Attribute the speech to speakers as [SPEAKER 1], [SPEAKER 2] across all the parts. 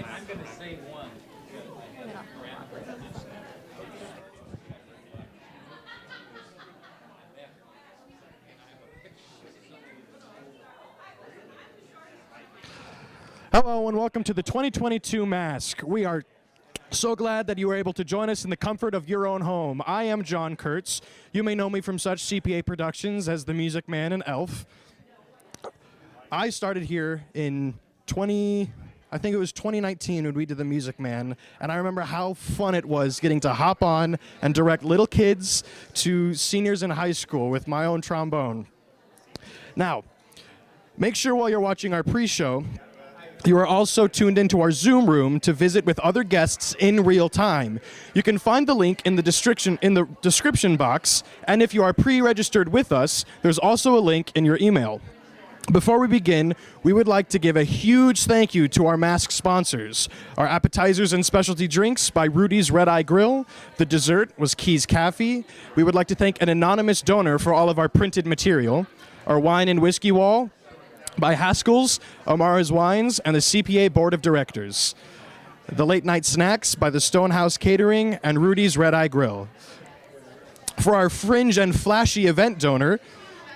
[SPEAKER 1] I'm going to say one. Hello and welcome to the 2022 Masque. We are so glad that you were able to join us in the comfort of your own home. I am John Kurtz. You may know me from such CPA productions as The Music Man and Elf. I started here in 2019 when we did The Music Man, and I remember how fun it was getting to hop on and direct little kids to seniors in high school with my own trombone. Now, make sure while you're watching our pre-show, you are also tuned into our Zoom room to visit with other guests in real time. You can find the link in the description box, and if you are pre-registered with us, there's also a link in your email. Before we begin, we would like to give a huge thank you to our Masque sponsors. Our appetizers and specialty drinks by Rudy's Red Eye Grill. The dessert was Keys Cafe. We would like to thank an anonymous donor for all of our printed material. Our wine and whiskey wall by Haskell's, Amara's Wines, and the CPA Board of Directors. The late night snacks by the Stonehouse Catering and Rudy's Red Eye Grill. For our fringe and flashy event donor,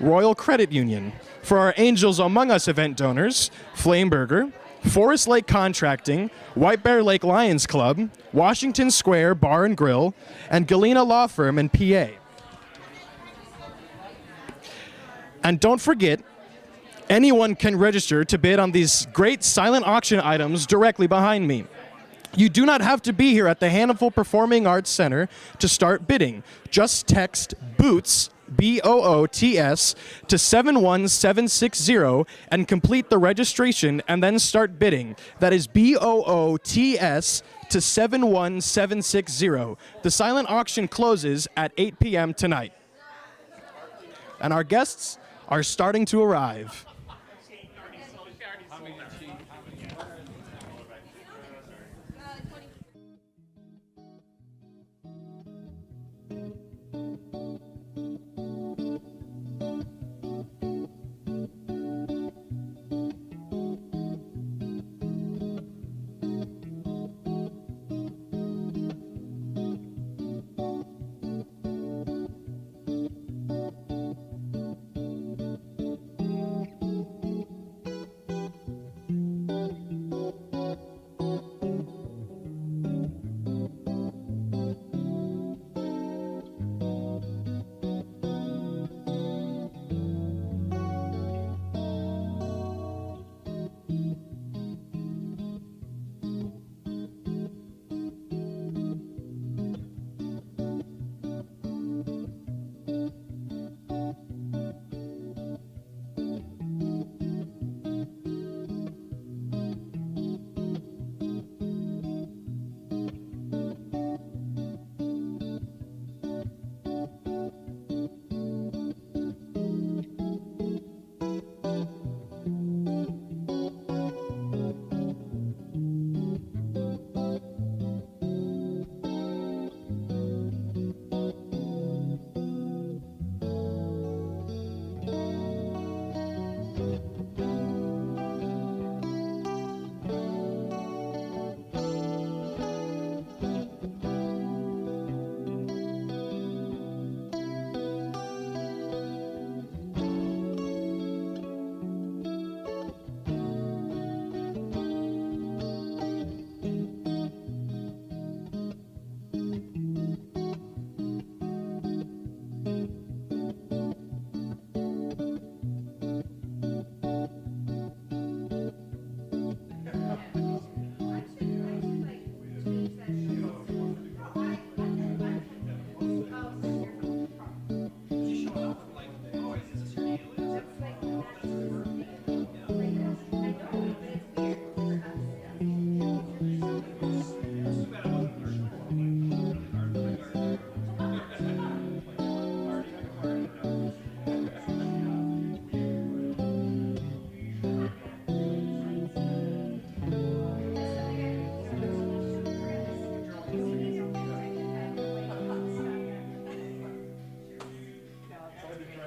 [SPEAKER 1] Royal Credit Union. For our Angels Among Us event donors, Flame Burger, Forest Lake Contracting, White Bear Lake Lions Club, Washington Square Bar and Grill, and Galena Law Firm in PA. And don't forget, anyone can register to bid on these great silent auction items directly behind me. You do not have to be here at the Hannibal Performing Arts Center to start bidding. Just text BOOTS, BOOTS, to 71760 and complete the registration and then start bidding. That is BOOTS to 71760. The silent auction closes at 8 p.m. tonight. And our guests are starting to arrive.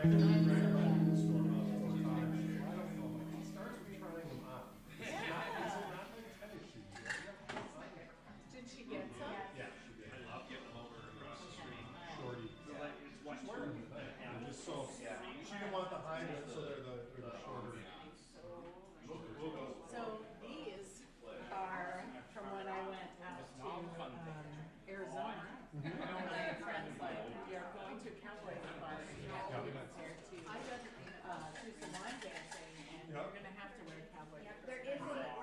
[SPEAKER 2] Did she get some?
[SPEAKER 3] Yeah, I love getting them over across the street. Shorty. Just so, she didn't want the high ones, so they're the shorter.
[SPEAKER 2] So these are from when I went out to Arizona. My friends like, we are going to cowboy bars and you're going there to do some line dancing and you're going to have to wear cowboy boots.
[SPEAKER 4] There is a,
[SPEAKER 2] I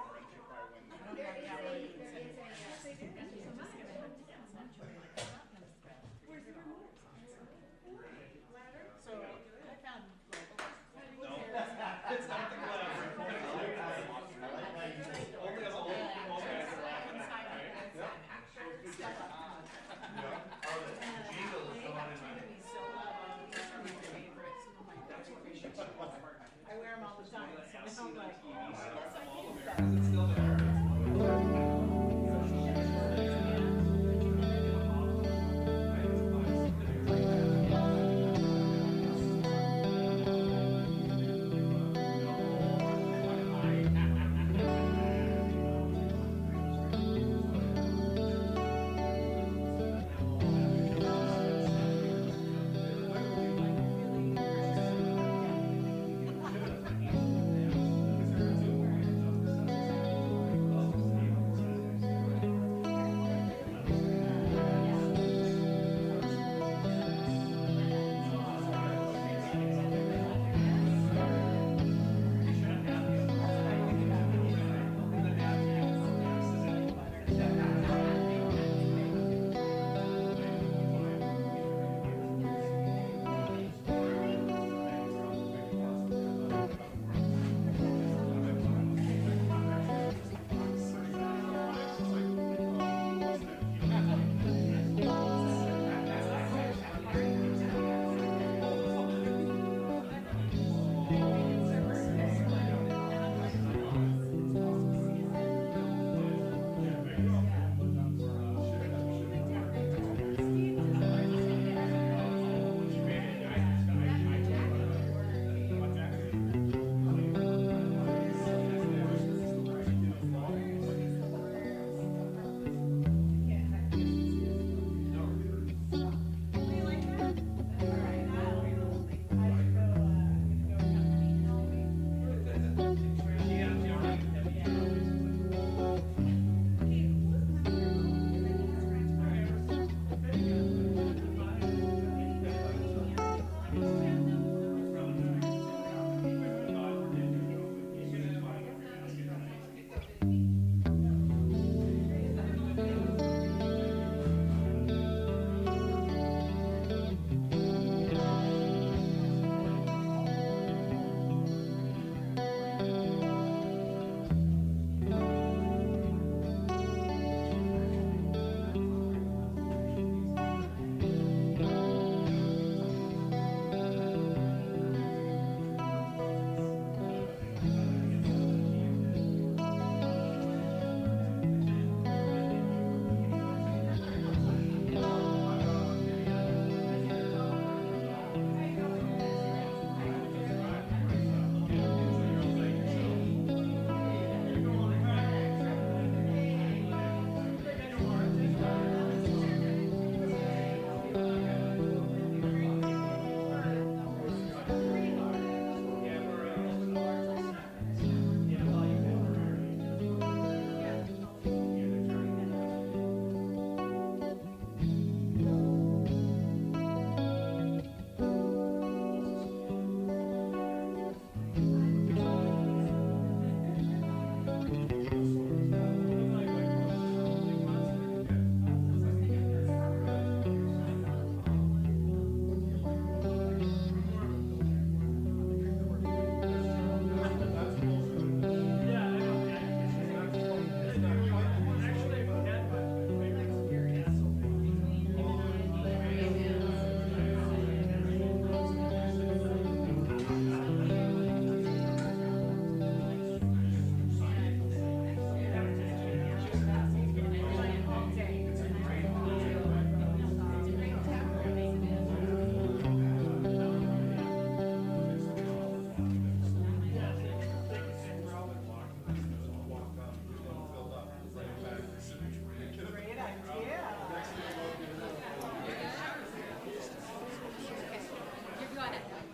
[SPEAKER 2] don't have cowboy boots anymore.
[SPEAKER 4] yes, they do.
[SPEAKER 2] And you're just going to have to get some. So I found like
[SPEAKER 5] It's not the glamour. Only as a whole. Jingle is going in my
[SPEAKER 2] I wear them all the time, so I'm like, yes, I do.
[SPEAKER 5] It's still there.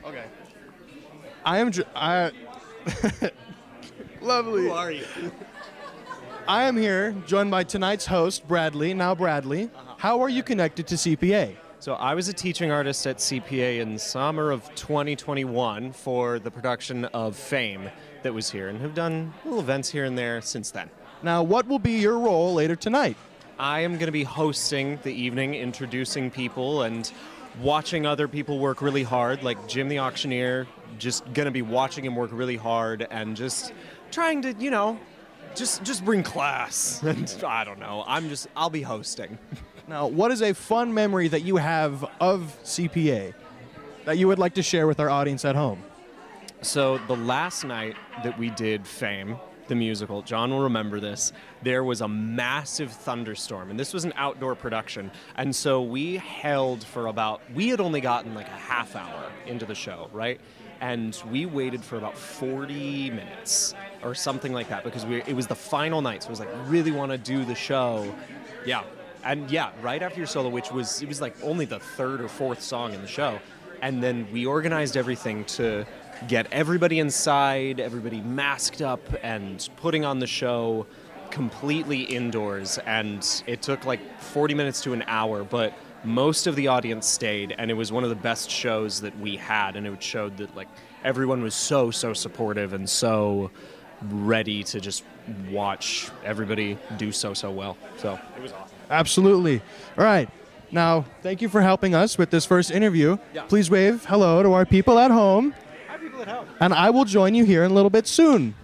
[SPEAKER 1] Okay. I am. Lovely.
[SPEAKER 4] Who are you?
[SPEAKER 1] I am here, joined by tonight's host, Bradley. Now, Bradley, how are you connected to CPA?
[SPEAKER 4] So I was a teaching artist at CPA in summer of 2021 for the production of Fame that was here, and have done little events here and there since then.
[SPEAKER 1] Now, what will be your role later tonight?
[SPEAKER 4] I am going to be hosting the evening, introducing people and watching other people work really hard, like Jim the Auctioneer, just going to be watching him work really hard and just trying to, just bring class. And I don't know. I'll be hosting.
[SPEAKER 1] Now, what is a fun memory that you have of CPA that you would like to share with our audience at home?
[SPEAKER 4] So the last night that we did Fame, the musical, John will remember this, there was a massive thunderstorm, and this was an outdoor production. And so we held for we had only gotten like a half hour into the show, right? And we waited for about 40 minutes or something like that because it was the final night. So it was like, really want to do the show. Yeah. And yeah, right after your solo, it was like only the third or fourth song in the show. And then we organized everything to get everybody inside, everybody masked up and putting on the show completely indoors. And it took like 40 minutes to an hour, but most of the audience stayed, and it was one of the best shows that we had. And it showed that like everyone was so supportive and so ready to just watch everybody do so well. So it was awesome.
[SPEAKER 1] Absolutely. All right. Now, thank you for helping us with this first interview.
[SPEAKER 4] Yeah.
[SPEAKER 1] Please wave hello to our people at home.
[SPEAKER 4] Hi, people at home.
[SPEAKER 1] And I will join you here in a little bit soon.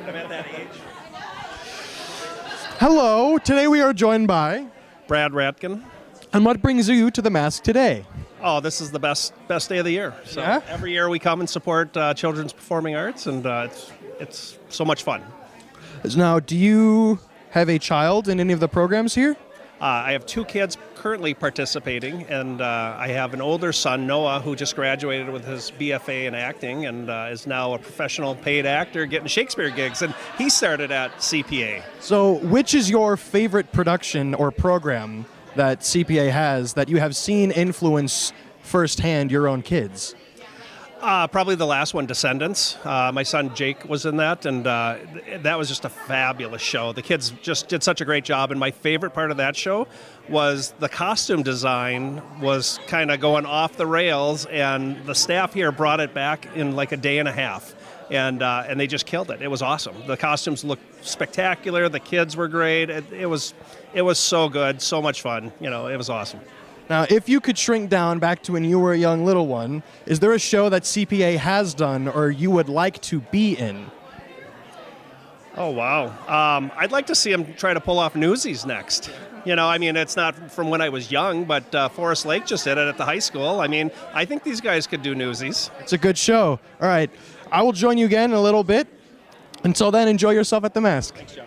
[SPEAKER 6] I'm at that age.
[SPEAKER 1] Hello. Today we are joined by.
[SPEAKER 6] Brad Ratkin.
[SPEAKER 1] And what brings you to the Masque today?
[SPEAKER 6] Oh, this is the best day of the year. So
[SPEAKER 1] Yeah?
[SPEAKER 6] every year we come and support children's performing arts, and it's so much fun.
[SPEAKER 1] Now, do you have a child in any of the programs here?
[SPEAKER 6] I have 2 kids currently participating, and I have an older son, Noah, who just graduated with his BFA in acting and is now a professional paid actor getting Shakespeare gigs, and he started at CPA.
[SPEAKER 1] So, which is your favorite production or program that CPA has that you have seen influence firsthand your own kids?
[SPEAKER 6] Probably the last one, Descendants. My son Jake was in that, and that was just a fabulous show. The kids just did such a great job, and my favorite part of that show was the costume design was kind of going off the rails, and the staff here brought it back in like a day and a half, and they just killed it. It was awesome. The costumes looked spectacular. The kids were great. It was so good, so much fun. You know, it was awesome.
[SPEAKER 1] Now, if you could shrink down back to when you were a young little one, is there a show that CPA has done or you would like to be in?
[SPEAKER 6] Oh, wow. I'd like to see him try to pull off Newsies next. You know, I mean, it's not from when I was young, but Forest Lake just did it at the high school. I mean, I think these guys could do Newsies.
[SPEAKER 1] It's a good show. All right. I will join you again in a little bit. Until then, enjoy yourself at the Masque.
[SPEAKER 6] Thanks, John.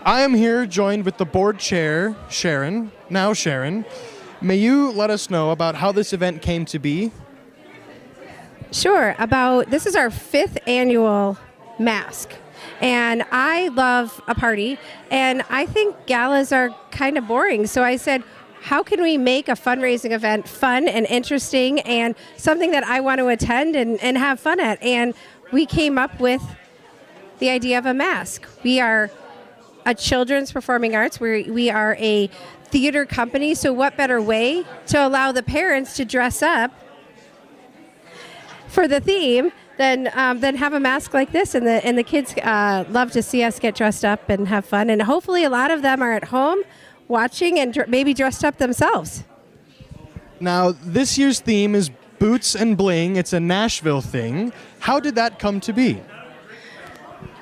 [SPEAKER 1] I am here joined with the board chair, Sharon. Now, Sharon, may you let us know about how this event came to be?
[SPEAKER 7] Sure. This is our 5th annual Masque. And I love a party, and I think galas are kind of boring. So I said, how can we make a fundraising event fun and interesting and something that I want to attend and have fun at? And we came up with the idea of a masque. We are a children's performing arts. We are a theater company, so what better way to allow the parents to dress up for the theme than have a masque like this, and the kids love to see us get dressed up and have fun, and hopefully a lot of them are at home watching and maybe dressed up themselves.
[SPEAKER 1] Now, this year's theme is Boots and Bling. It's a Nashville thing. How did that come to be?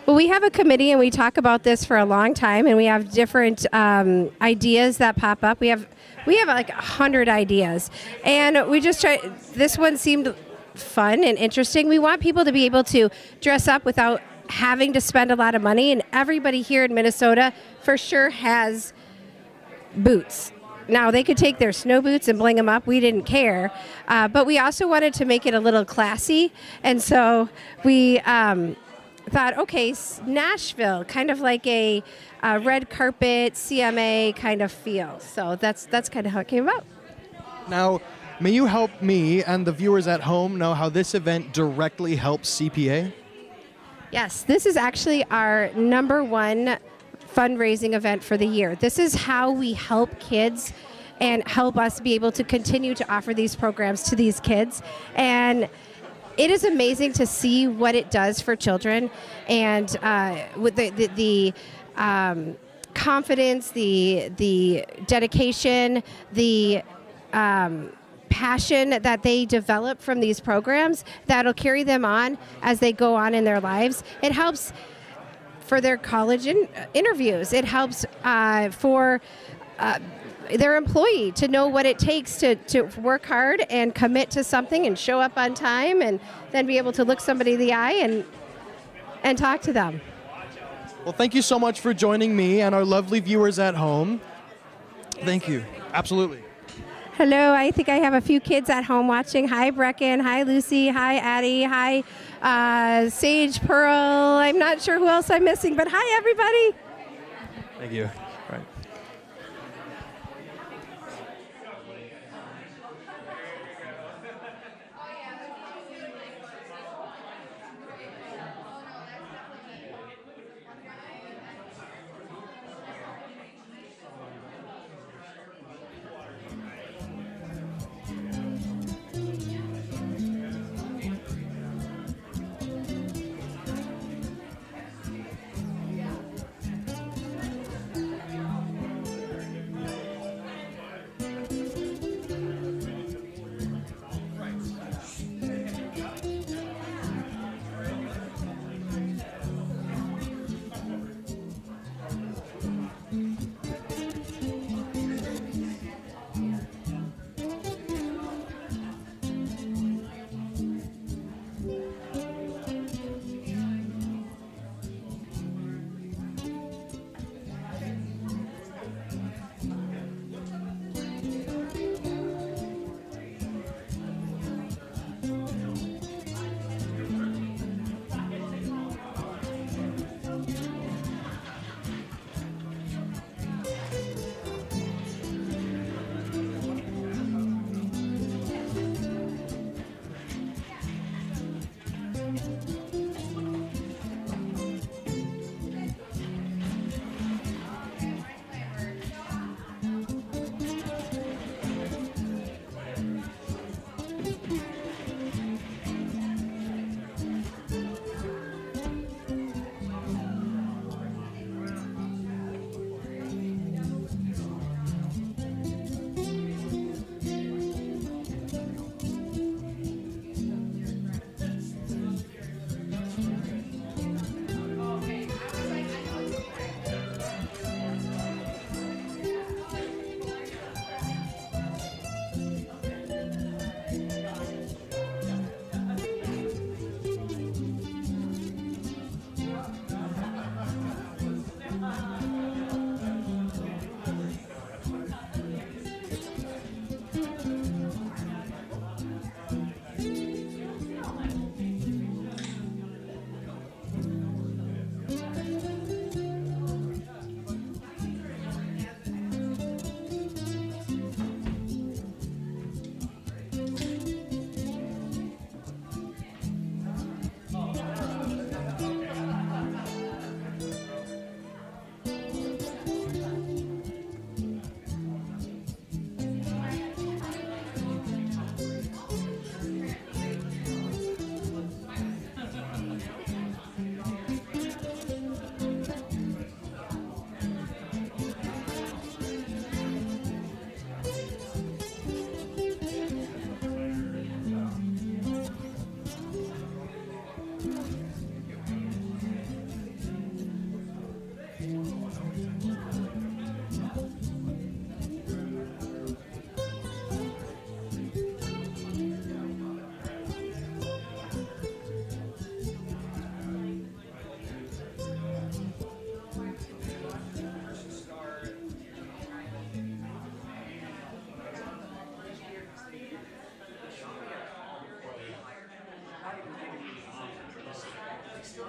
[SPEAKER 7] Well, we have a committee, and we talk about this for a long time, and we have different ideas that pop up. We have like 100 ideas, and we just try. This one seemed fun and interesting. We want people to be able to dress up without having to spend a lot of money, and everybody here in Minnesota for sure has boots. Now, they could take their snow boots and bling them up. We didn't care. But we also wanted to make it a little classy, and so we thought, okay, Nashville, kind of like a red carpet, CMA kind of feel. So that's kind of how it came about.
[SPEAKER 1] Now, may you help me and the viewers at home know how this event directly helps CPA?
[SPEAKER 7] Yes, this is actually our #1 fundraising event for the year. This is how we help kids and help us be able to continue to offer these programs to these kids. And it is amazing to see what it does for children, and with the confidence, the dedication, the passion that they develop from these programs that'll carry them on as they go on in their lives. It helps for their college interviews. It helps for their employee to know what it takes to work hard and commit to something and show up on time, and then be able to look somebody in the eye and talk to them.
[SPEAKER 1] Well, thank you so much for joining me and our lovely viewers at home. Thank you. Absolutely.
[SPEAKER 7] Hello, I think I have a few kids at home watching. Hi, Brecken. Hi, Lucy. Hi, Addie. Hi, Sage, Pearl. I'm not sure who else I'm missing, but hi, everybody.
[SPEAKER 1] Thank you. Right.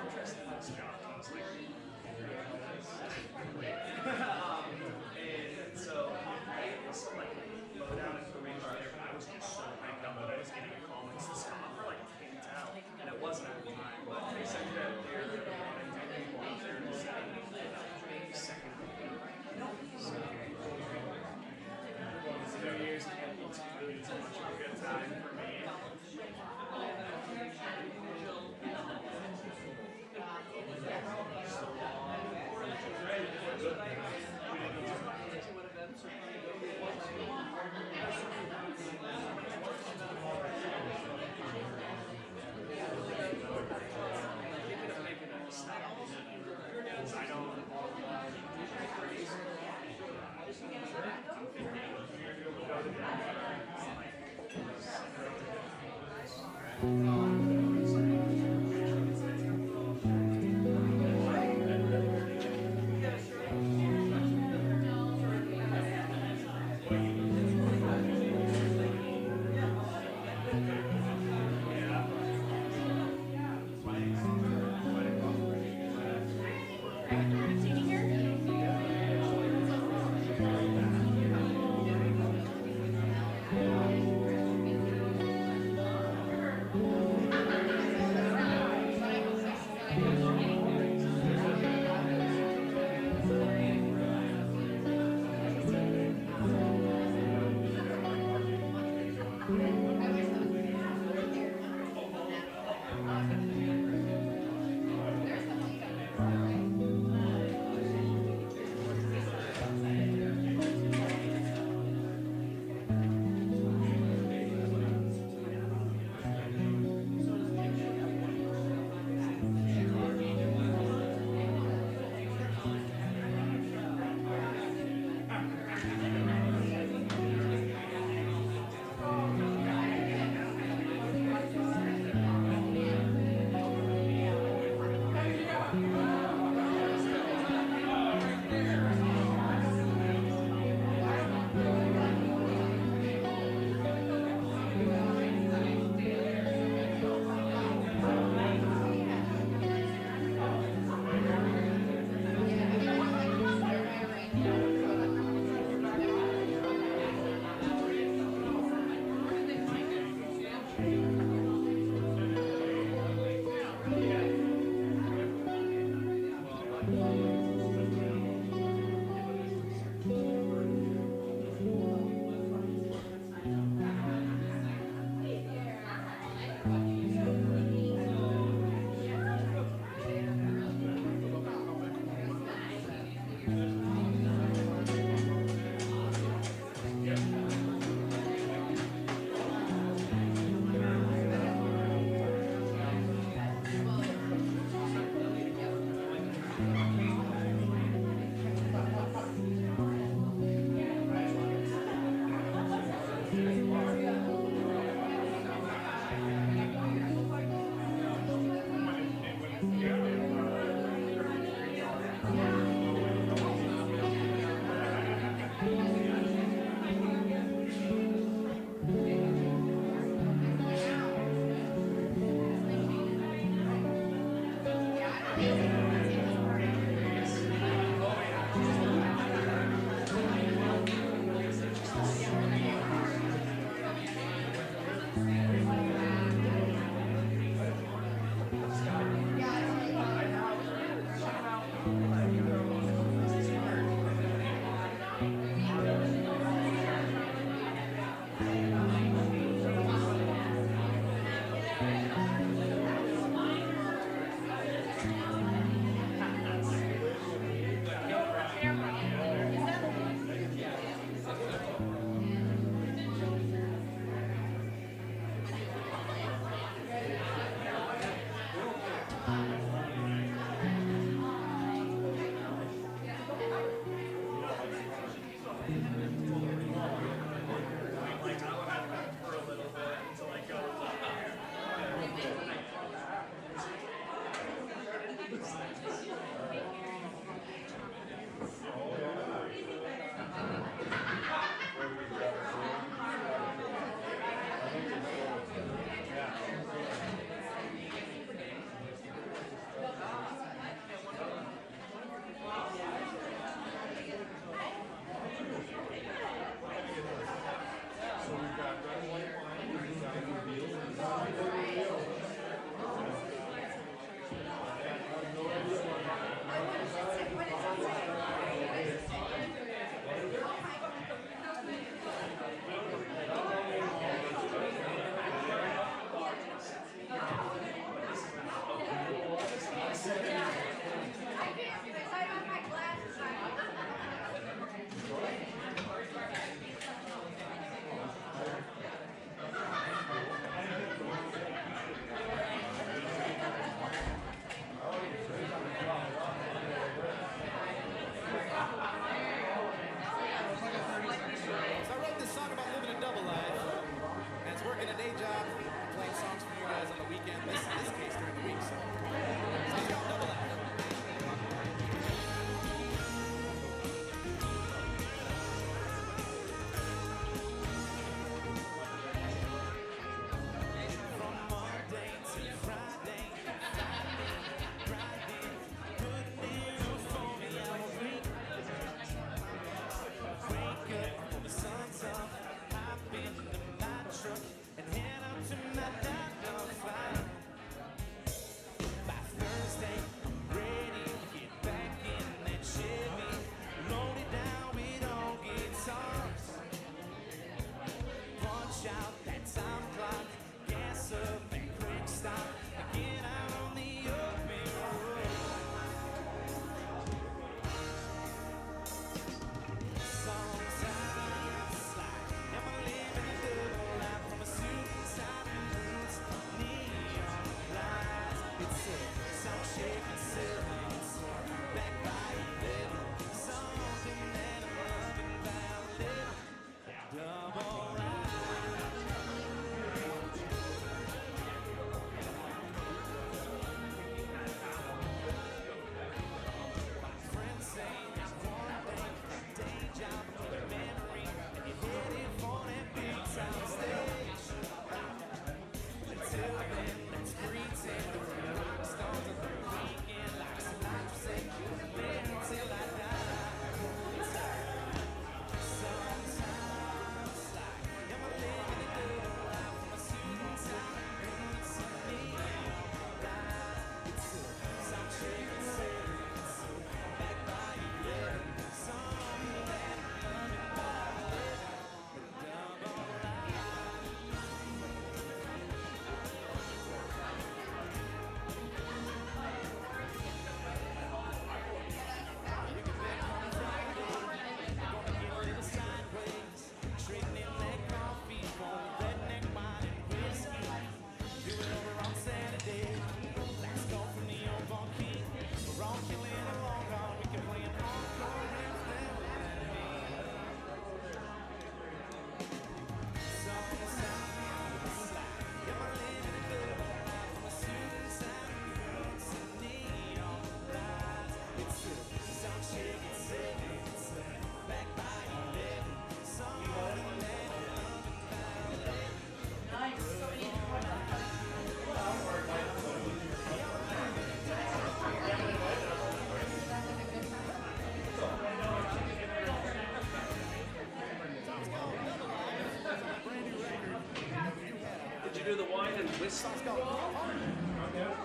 [SPEAKER 4] interested in this job. I was like, and so I also like low down information there, but I was just so hyped up that I was getting comments to stop for like a pin towel, and it wasn't at the time, but they said that they're wanting to get people out there to second. So, 2 years can't be too much of a good time for me.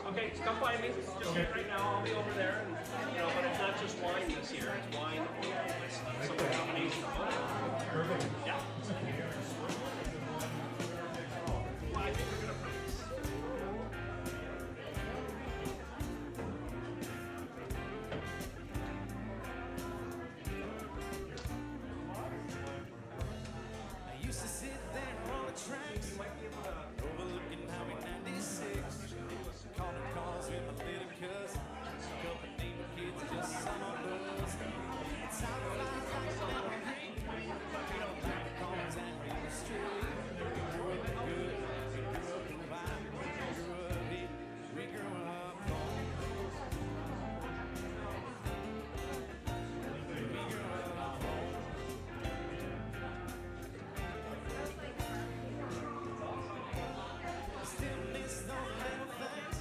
[SPEAKER 6] Okay, so come find me. Just right now, I'll be over there. And, you know, but it's not just wine this year. It's wine with some combination of both. Perfect. Yeah. Well, I think we're gonna
[SPEAKER 8] I used to sit there on the tracks, overlooking Highway 96, calling calls with my little cousin, couple neighbor kids, just some of us. It's how it flies like a memory. We don't like the cars and real street. We grew up good, we grew up in fine, we grew up big, we grew up home. We grew up home. Still miss those little things,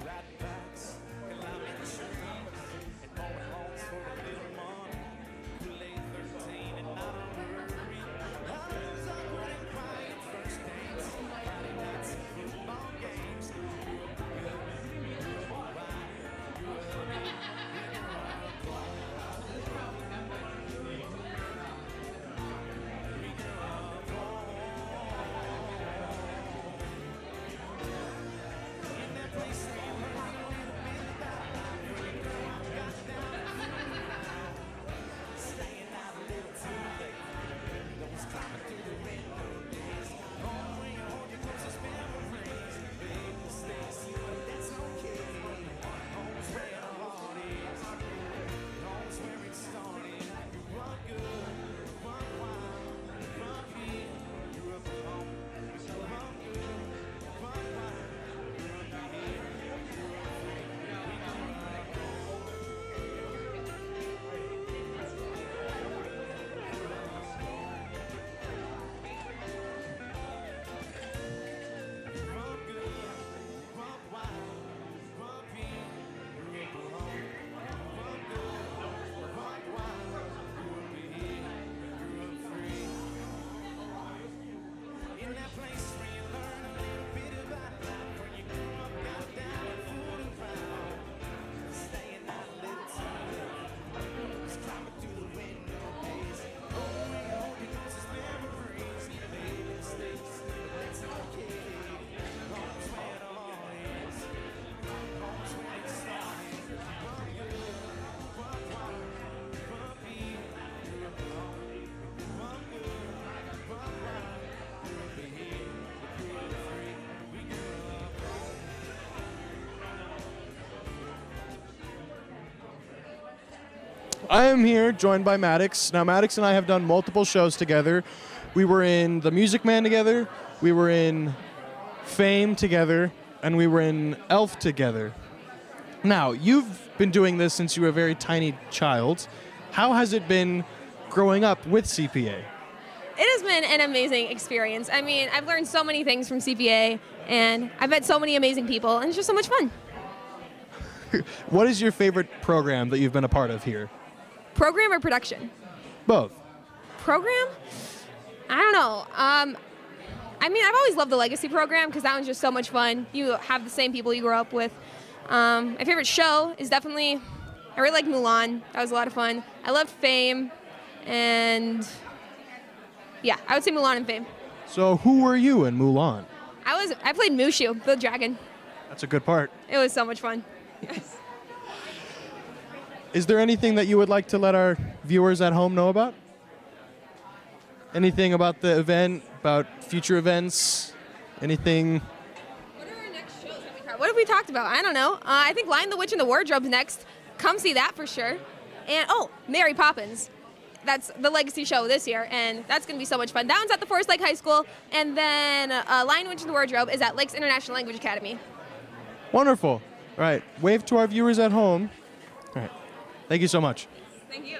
[SPEAKER 8] riding bikes, climbing trees, and mowing lawns for a little money. Kool-Aid 13 and not a worry. Others awkward and quiet first dates, Friday nights and football games. Grew up good, grew up wild, grew up big, we grew up home. We grew up home. In that place where you learn a little bit about life, where you grow up, got down and flew around, staying out a little too late. Those climbing through the window days, home where you hold your closest memories, big mistakes, but that's okay. Home's where your heart is, home's where it started. I grew up good, grew up wild, grew up here, grew up home. Grew up good, grew up wild, grew up here, grew up free, we grew up home. Grew up good, grew up wild, grew up here, grew up home. Grew up good, grew up wild, grew up here, grew up free. In that place where you learn a little bit about life, where you grew up, got down and fooled around, staying out a little too late, just climbing through the window days. Home where you hold your closest memories, made mistakes, but that's okay. Home's where the heart is, home's where it started. Grew up good, grew up wild, grew up here, grew up home. Grew up good, grew up wild, grew up here, grew up free, we grew up home.
[SPEAKER 1] I am here joined by Maddox. Now, Maddox and I have done multiple shows together. We were in The Music Man together, we were in Fame together, and we were in Elf together. Now, you've been doing this since you were a very tiny child. How has it been growing up with CPA?
[SPEAKER 9] It has been an amazing experience. I mean, I've learned so many things from CPA, and I've met so many amazing people, and it's just so much fun.
[SPEAKER 1] What is your favorite program that you've been a part of here?
[SPEAKER 9] Program or production?
[SPEAKER 1] Both.
[SPEAKER 9] Program? I don't know. I mean, I've always loved the Legacy program because that one's just so much fun. You have the same people you grew up with. My favorite show is definitely, I really like Mulan. That was a lot of fun. I loved Fame, and yeah, I would say Mulan and Fame.
[SPEAKER 1] So who were you in Mulan?
[SPEAKER 9] I played Mushu, the dragon.
[SPEAKER 1] That's a good part.
[SPEAKER 9] It was so much fun. Yes.
[SPEAKER 1] Is there anything that you would like to let our viewers at home know about? Anything about the event, about future events, anything?
[SPEAKER 9] What are our next shows that we cover? What have we talked about? I don't know. I think Lion the Witch and the Wardrobe's next. Come see that for sure. And Mary Poppins. That's the Legacy show this year, and that's going to be so much fun. That one's at the Forest Lake High School, and then Lion the Witch and the Wardrobe is at Lakes International Language Academy.
[SPEAKER 1] Wonderful. All right, wave to our viewers at home. All right, thank you so much.
[SPEAKER 9] Thank you.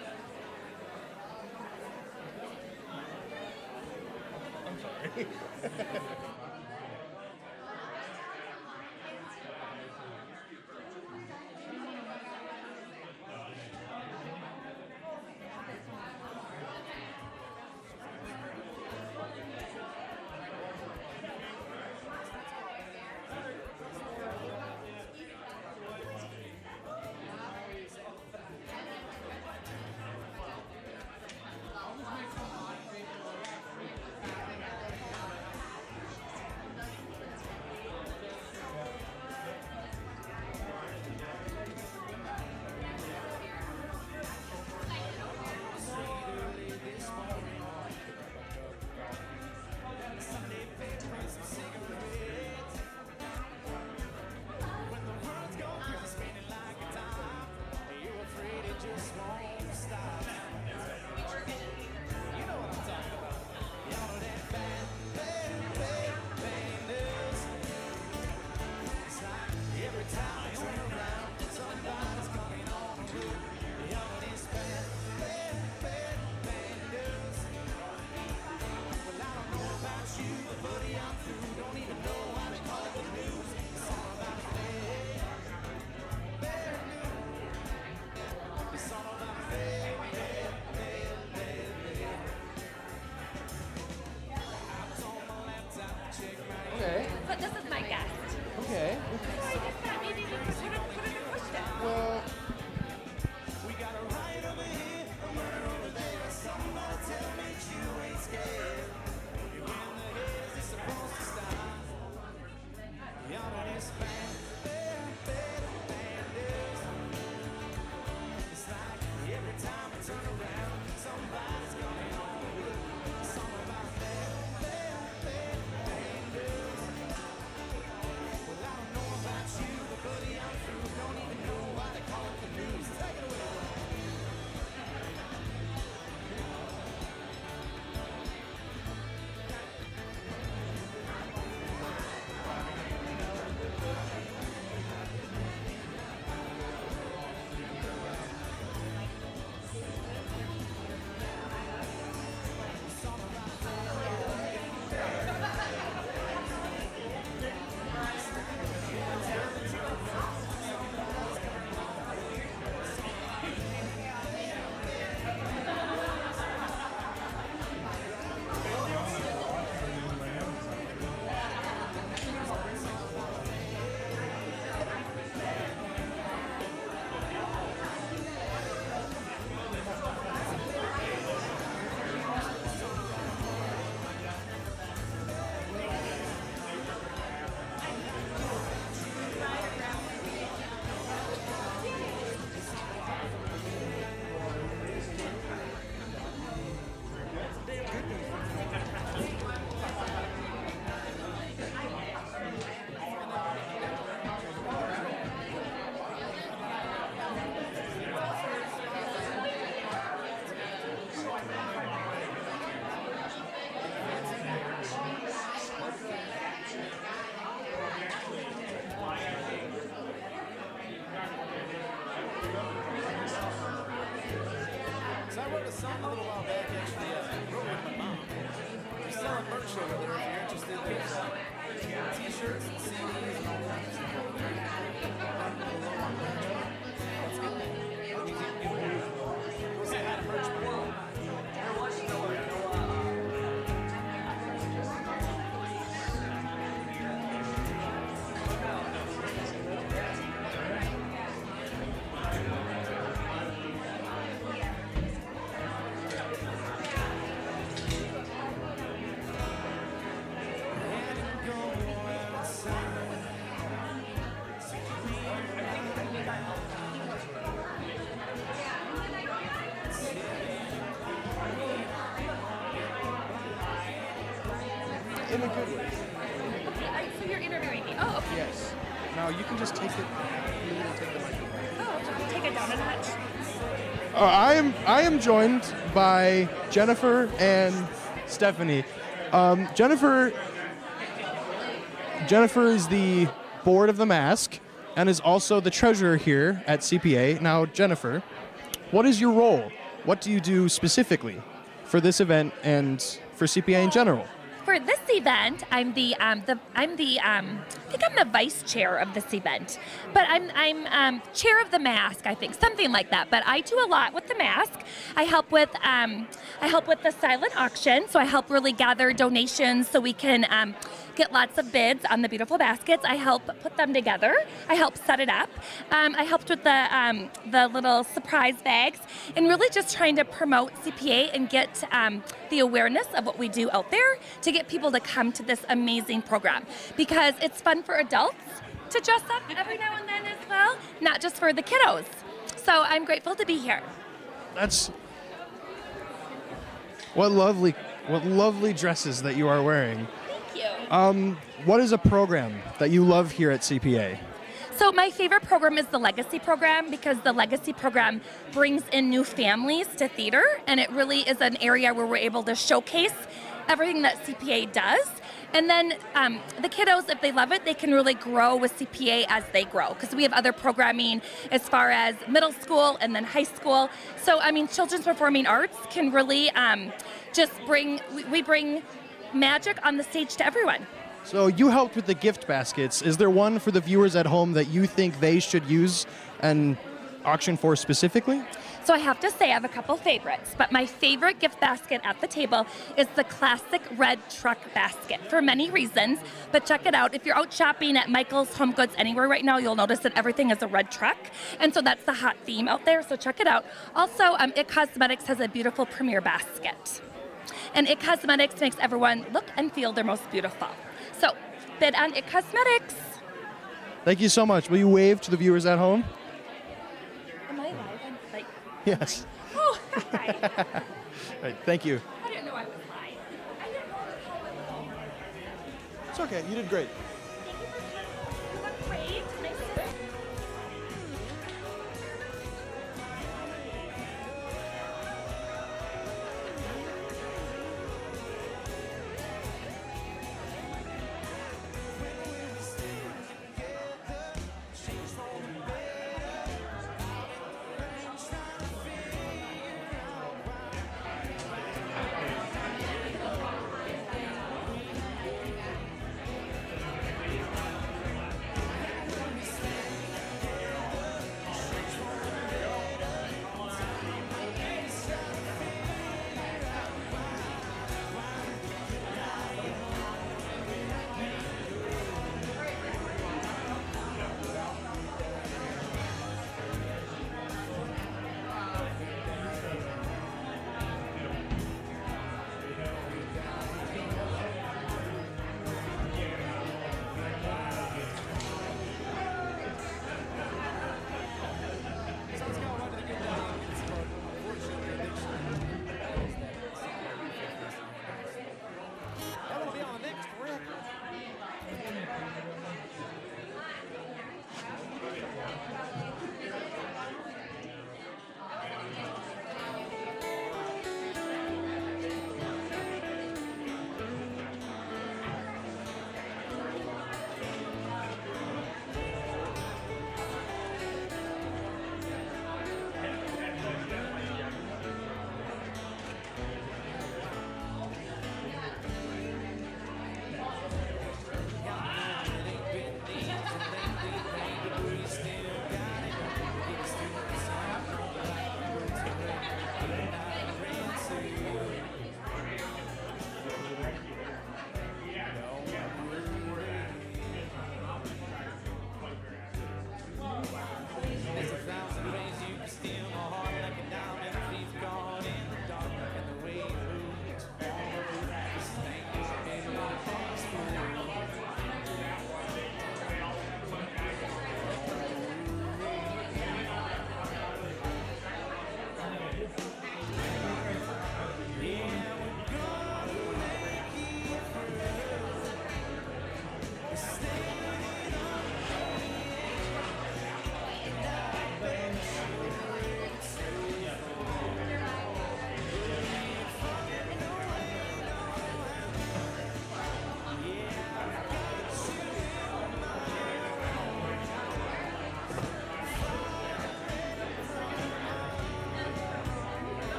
[SPEAKER 8] So I wrote a song a little while back, actually. I wrote it with my mom. We're selling merch over there if you're interested. There's t-shirts and CDs and all that. Let's go. We'll say hi to merch world.
[SPEAKER 1] In a good way.
[SPEAKER 9] So you're interviewing me. Oh, okay.
[SPEAKER 1] Yes. Now you can just take it. You can take the microphone.
[SPEAKER 9] Oh, take it down a notch.
[SPEAKER 1] I am joined by Jennifer and Stephanie. Jennifer is the board of the Masque and is also the treasurer here at CPA. Now, Jennifer, what is your role? What do you do specifically for this event and for CPA in general?
[SPEAKER 10] For this event, I think I'm the vice chair of this event, but I'm chair of the Masque, I think, something like that. But I do a lot with the Masque. I help with the silent auction, so I help really gather donations so we can get lots of bids on the beautiful baskets. I help put them together. I help set it up. I helped with the little surprise bags, and really just trying to promote CPA and get the awareness of what we do out there to get people to come to this amazing program, because it's fun for adults to dress up every now and then as well, not just for the kiddos. So I'm grateful to be here.
[SPEAKER 1] That's what lovely dresses that you are wearing.
[SPEAKER 10] Thank you.
[SPEAKER 1] What is a program that you love here at CPA?
[SPEAKER 10] So my favorite program is the Legacy program, because the Legacy program brings in new families to theater, and it really is an area where we're able to showcase everything that CPA does. And then the kiddos, if they love it, they can really grow with CPA as they grow, because we have other programming as far as middle school and then high school. So, I mean, children's performing arts can really just we bring magic on the stage to everyone.
[SPEAKER 1] So you helped with the gift baskets. Is there one for the viewers at home that you think they should use and auction for specifically?
[SPEAKER 10] So I have to say I have a couple favorites, but my favorite gift basket at the table is the classic red truck basket for many reasons, but check it out. If you're out shopping at Michael's, Home Goods, anywhere right now, you'll notice that everything is a red truck, and so that's the hot theme out there, so check it out. Also, It Cosmetics has a beautiful premier basket, and It Cosmetics makes everyone look and feel their most beautiful. So bid on It Cosmetics.
[SPEAKER 1] Thank you so much. Will you wave to the viewers at home?
[SPEAKER 10] Am I live? I'm like,
[SPEAKER 1] Yes.
[SPEAKER 10] oh, hi.
[SPEAKER 1] All right, thank you.
[SPEAKER 10] I didn't know I was live. I didn't know how it was.
[SPEAKER 1] It's okay. You did great.
[SPEAKER 10] Thank you for coming. You look great. Nice to see you.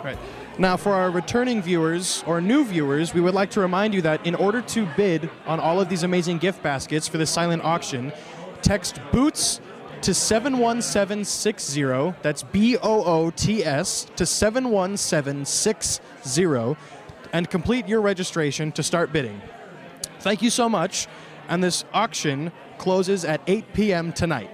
[SPEAKER 1] Right. Now, for our returning viewers or new viewers, we would like to remind you that in order to bid on all of these amazing gift baskets for the silent auction, text BOOTS to 71760. That's BOOTS to 71760 and complete your registration to start bidding. Thank you so much. And this auction closes at 8 p.m. tonight.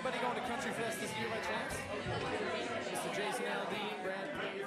[SPEAKER 8] Anybody going to Country Fest this year by chance? Mr. Jason Aldean, Brad Payne.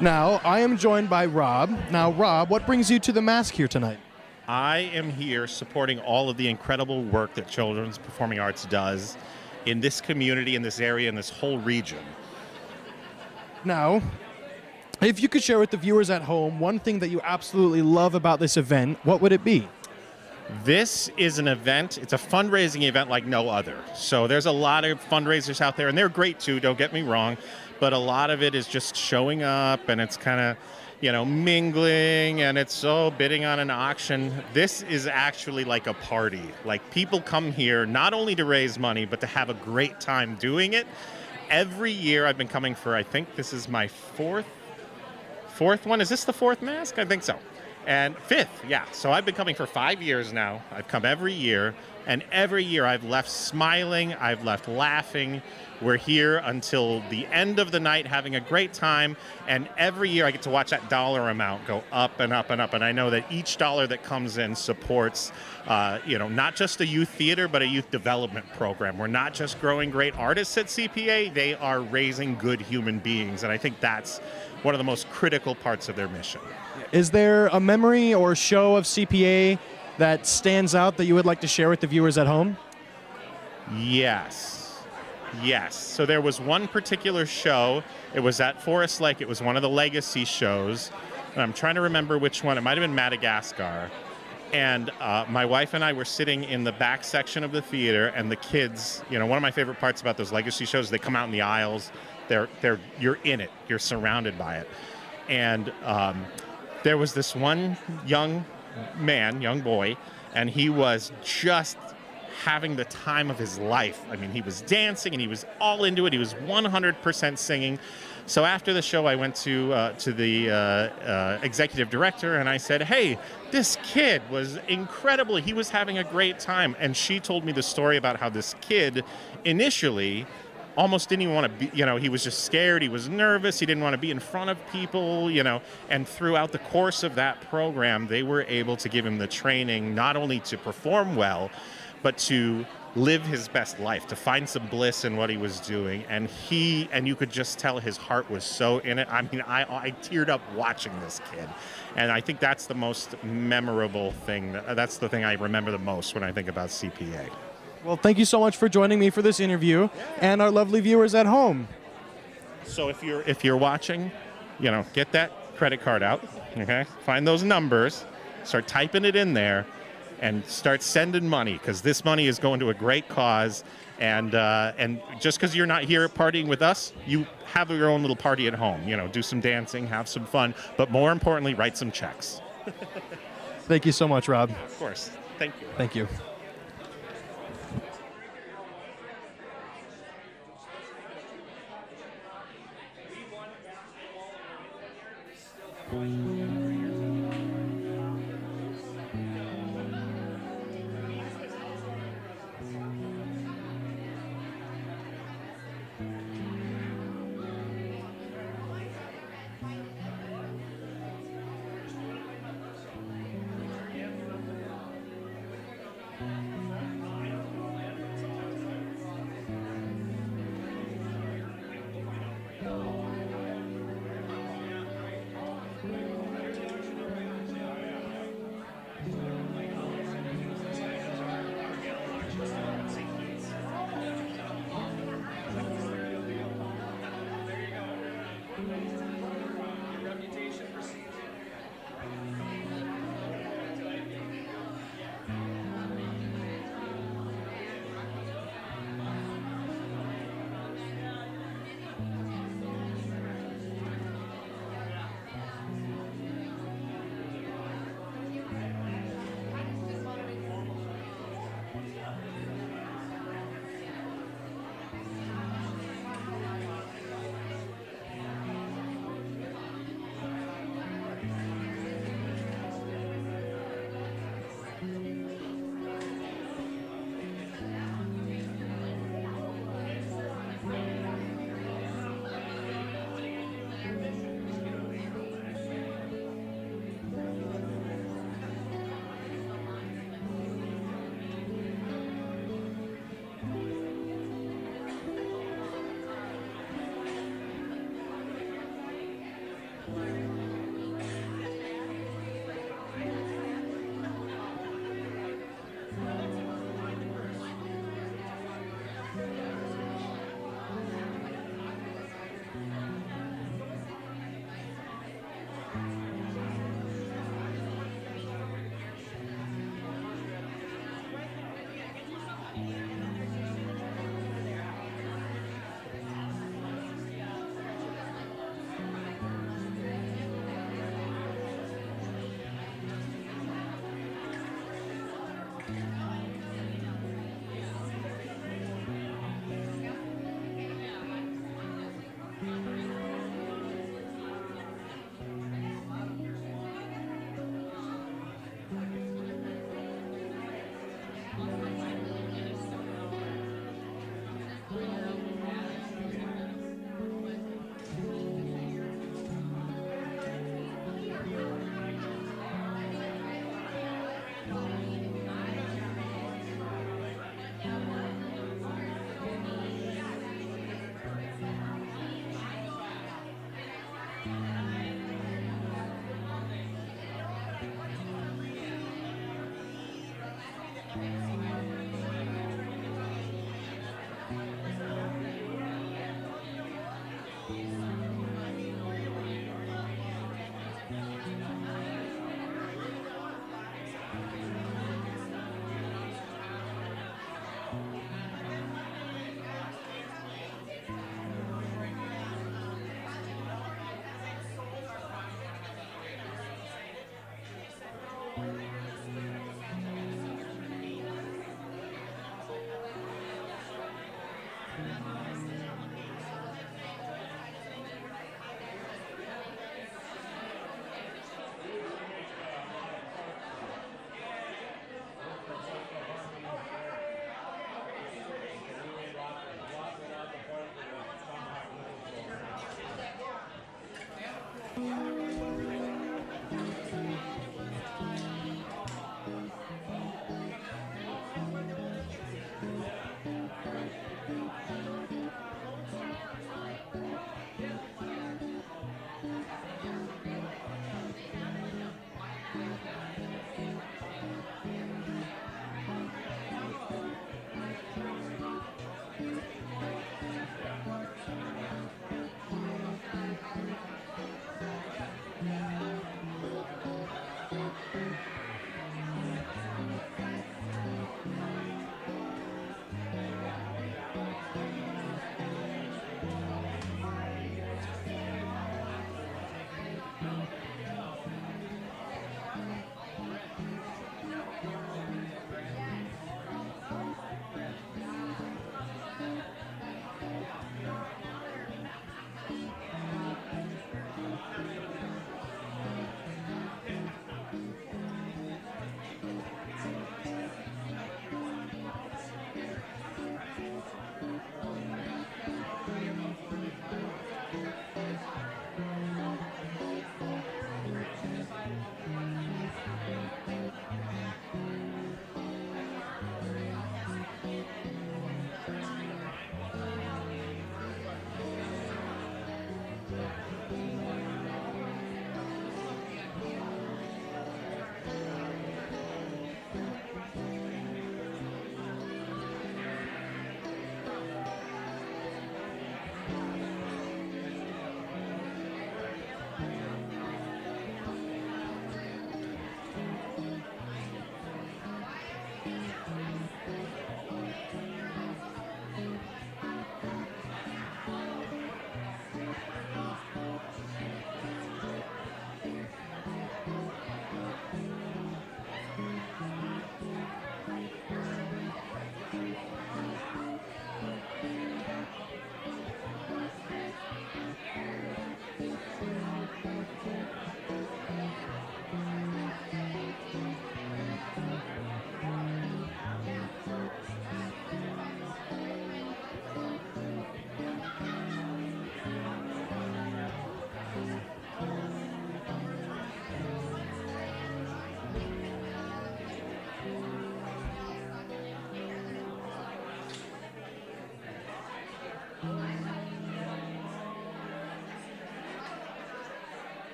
[SPEAKER 1] Now, I am joined by Rob. Now, Rob, what brings you to the Masque here tonight?
[SPEAKER 11] I am here supporting all of the incredible work that Children's Performing Arts does in this community, in this area, in this whole region.
[SPEAKER 1] Now, if you could share with the viewers at home one thing that you absolutely love about this event, what would it be?
[SPEAKER 11] This is an event, it's a fundraising event like no other. So there's a lot of fundraisers out there, and they're great too, don't get me wrong, but a lot of it is just showing up, and it's kind of, mingling, and it's bidding on an auction. This is actually like a party. Like, people come here not only to raise money, but to have a great time doing it. Every year I've been coming for, I think this is my fourth one. Is this the fourth mask? I think so. And fifth, yeah. So I've been coming for 5 years now. I've come every year, and every year I've left smiling, I've left laughing. We're here until the end of the night having a great time, and every year I get to watch that dollar amount go up and up and up, and I know that each dollar that comes in supports, not just a youth theater, but a youth development program. We're not just growing great artists at CPA, they are raising good human beings, and I think that's one of the most critical parts of their mission.
[SPEAKER 1] Is there a memory or show of CPA that stands out that you would like to share with the viewers at home?
[SPEAKER 11] Yes. So there was one particular show. It was at Forest Lake. It was one of the legacy shows. And I'm trying to remember which one. It might have been Madagascar. And my wife and I were sitting in the back section of the theater, and the kids, one of my favorite parts about those legacy shows, they come out in the aisles. You're in it. You're surrounded by it. And there was this one young boy, and he was just having the time of his life. I mean, he was dancing, and he was all into it. He was 100% singing. So after the show, I went to the executive director, and I said, "Hey, this kid was incredible. He was having a great time." And she told me the story about how this kid initially almost didn't even want to be, he was just scared, he was nervous, he didn't want to be in front of people, and throughout the course of that program, they were able to give him the training not only to perform well, but to live his best life, to find some bliss in what he was doing. And you could just tell his heart was so in it. I mean, I teared up watching this kid. And I think that's the most memorable thing. That's the thing I remember the most when I think about CPA.
[SPEAKER 1] Well, thank you so much for joining me for this interview, and our lovely viewers at home.
[SPEAKER 11] So if you're watching, get that credit card out, okay? Find those numbers, start typing it in there, and start sending money, because this money is going to a great cause. And just because you're not here partying with us, you have your own little party at home. Do some dancing, have some fun, but more importantly, write some checks.
[SPEAKER 1] Thank you so much, Rob.
[SPEAKER 11] Of course. Thank you.
[SPEAKER 1] Thank you.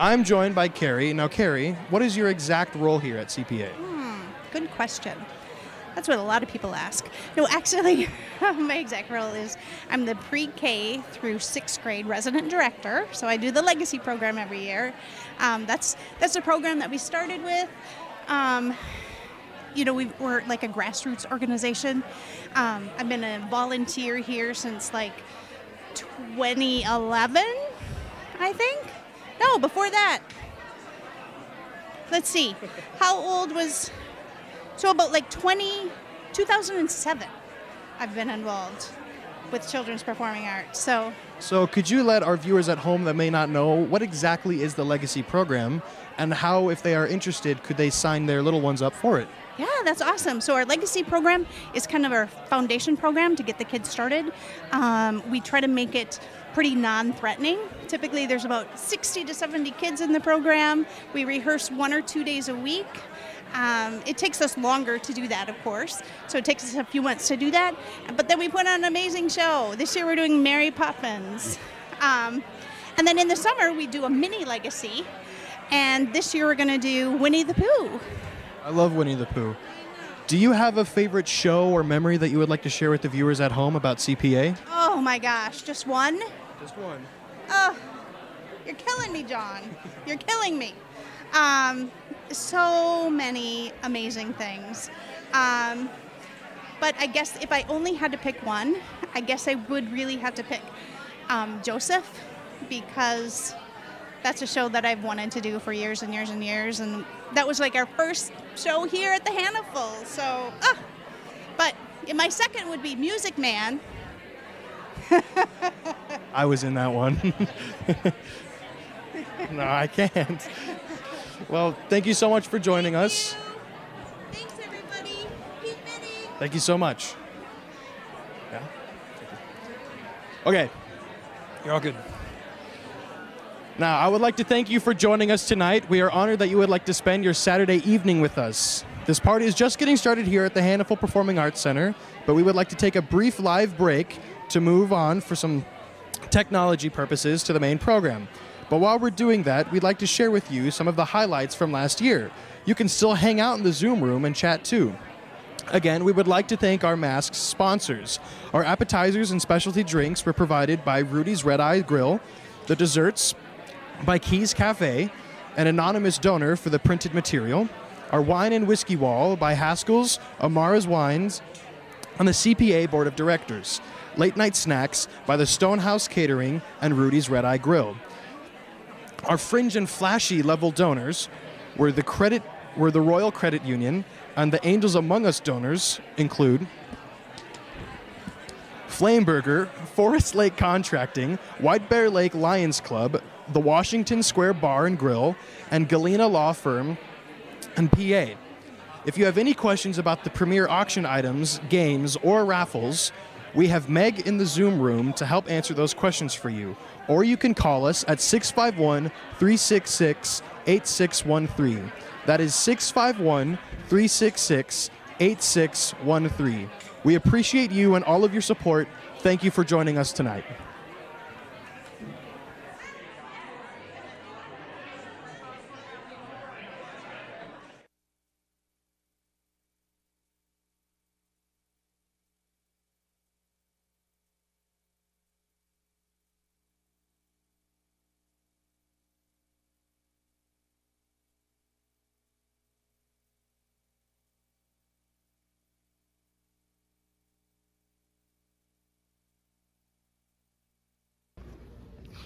[SPEAKER 1] I'm joined by Carrie. Now, Carrie, what is your exact role here at CPA?
[SPEAKER 12] Good question. That's what a lot of people ask. No, actually, my exact role is I'm the pre-K through 6th grade resident director. So I do the legacy program every year. That's a program that we started with. We're like a grassroots organization. I've been a volunteer here since like 2011, I think. No, before that. Let's see. How old was... So about like 2007, I've been involved with children's performing arts.
[SPEAKER 1] So could you let our viewers at home that may not know what exactly is the Legacy program and how, if they are interested, could they sign their little ones up for it?
[SPEAKER 12] Yeah, that's awesome. So our Legacy program is kind of our foundation program to get the kids started. We try to make it pretty non-threatening. Typically there's about 60 to 70 kids in the program. We rehearse 1 or 2 days a week. It takes us longer to do that, of course. So it takes us a few months to do that. But then we put on an amazing show. This year we're doing Mary Poppins. And then in the summer we do a mini Legacy. And this year we're going to do Winnie the Pooh.
[SPEAKER 1] I love Winnie the Pooh. Do you have a favorite show or memory that you would like to share with the viewers at home about CPA?
[SPEAKER 12] Oh my gosh, just one?
[SPEAKER 1] Just one.
[SPEAKER 12] Oh, you're killing me, John. You're killing me. So many amazing things. But I guess if I only had to pick one, I guess I would really have to pick Joseph, because that's a show that I've wanted to do for years and years and years. And that was like our first show here at the Hannaful. So, but my second would be Music Man.
[SPEAKER 1] I was in that one. No, I can't. Well, thank you so much for joining us.
[SPEAKER 12] Thanks, everybody. Keep bidding.
[SPEAKER 1] Thank you so much. Yeah? Okay. You're all good. Now, I would like to thank you for joining us tonight. We are honored that you would like to spend your Saturday evening with us. This party is just getting started here at the Hannaful Performing Arts Center, but we would like to take a brief live break to move on for some technology purposes to the main program. But while we're doing that, we'd like to share with you some of the highlights from last year. You can still hang out in the Zoom room and chat too. Again, we would like to thank our Masque sponsors. Our appetizers and specialty drinks were provided by Rudy's Red Eye Grill, the desserts by Keys Cafe, an anonymous donor for the printed material, our wine and whiskey wall by Haskell's, Amara's Wines, and the CPA Board of Directors. Late night snacks by the Stonehouse Catering and Rudy's Red Eye Grill. Our fringe and flashy level donors were the Royal Credit Union, and the Angels Among Us donors include Flameburger, Forest Lake Contracting, White Bear Lake Lions Club, the Washington Square Bar and Grill, and Galena Law Firm and PA. If you have any questions about the premier auction items, games, or raffles, we have Meg in the Zoom room to help answer those questions for you. Or you can call us at 651-366-8613. That is 651-366-8613. We appreciate you and all of your support. Thank you for joining us tonight.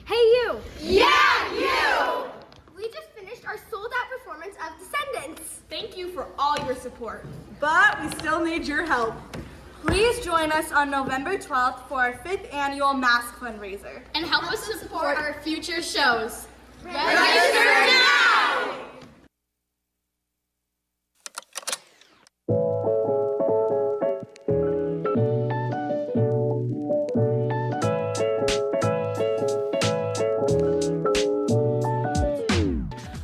[SPEAKER 13] Hey you!
[SPEAKER 14] Yeah, you!
[SPEAKER 13] We just finished our sold-out performance of Descendants.
[SPEAKER 14] Thank you for all your support.
[SPEAKER 15] But we still need your help. Please join us on November 12th for our 5th annual Masque fundraiser.
[SPEAKER 14] And help us to support our future shows.
[SPEAKER 13] Register now!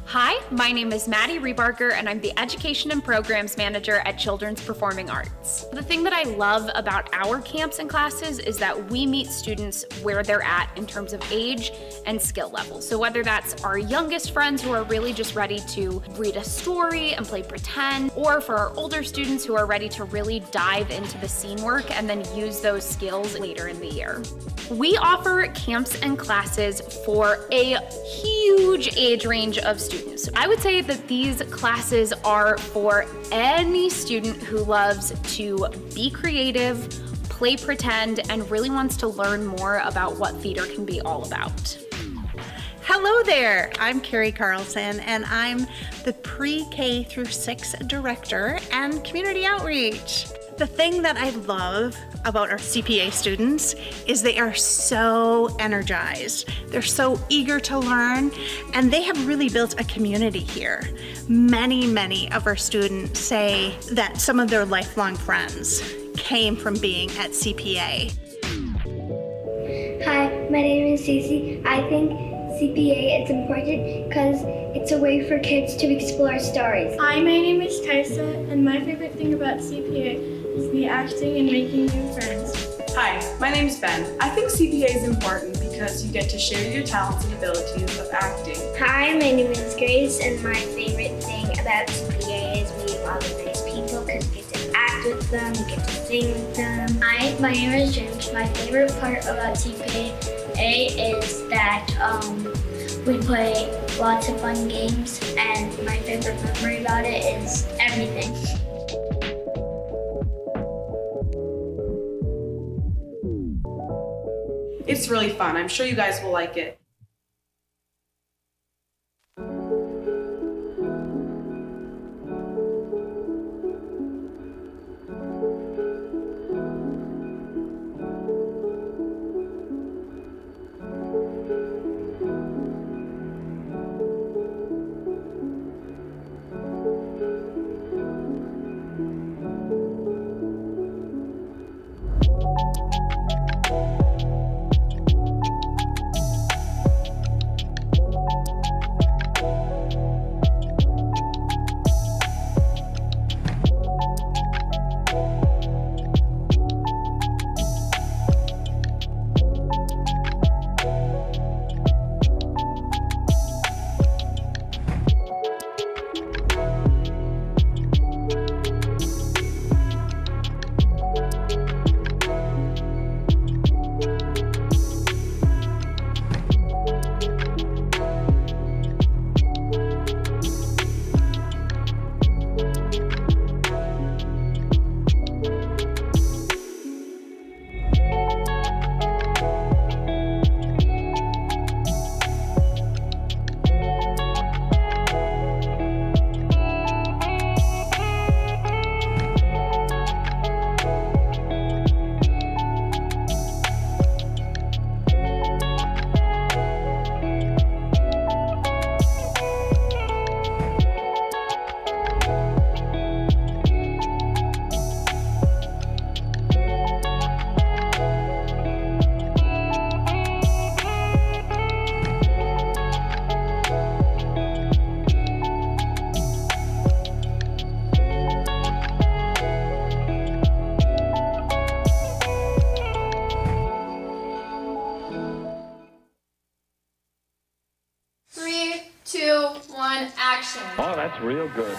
[SPEAKER 10] Hi, my
[SPEAKER 16] name is Maddie Rebarker, and I'm the Education and Programs Manager at Children's Performing Arts. The thing that I love about our camps and classes is that we meet students where they're at in terms of age and skill level. So whether that's our youngest friends who are really just ready to read a story and play pretend, or for our older students who are ready to really dive into the scene work and then use those skills later in the year. We offer camps and classes for a huge age range of students. I would say that these classes are for any student who loves to be creative, play pretend, and really wants to learn more about what theater can be all about.
[SPEAKER 12] Hello there, I'm Carrie Carlson, and I'm the pre-K through 6 director and community outreach. The thing that I love about our CPA students is they are so energized. They're so eager to learn, and they have really built a community here. Many of our students say that some of their lifelong friends came from being at CPA.
[SPEAKER 13] Hi, my name is Cece. I think CPA is important because it's a way for kids to explore stories.
[SPEAKER 17] Hi, my name is Tysa, and my favorite thing about CPA is the acting and making new friends.
[SPEAKER 18] Hi, my name's Ben. I think CPA is important because you get to share your talents and abilities of acting.
[SPEAKER 17] Hi, my name is Grace, and my favorite thing about CPA is meeting all the nice people because you get to act with them, you get to sing with them. Hi, my name is James. My favorite part about CPA is that we play lots of fun games, and my favorite memory about it is everything.
[SPEAKER 18] It's really fun. I'm sure you guys will like it.
[SPEAKER 19] Oh, that's real good.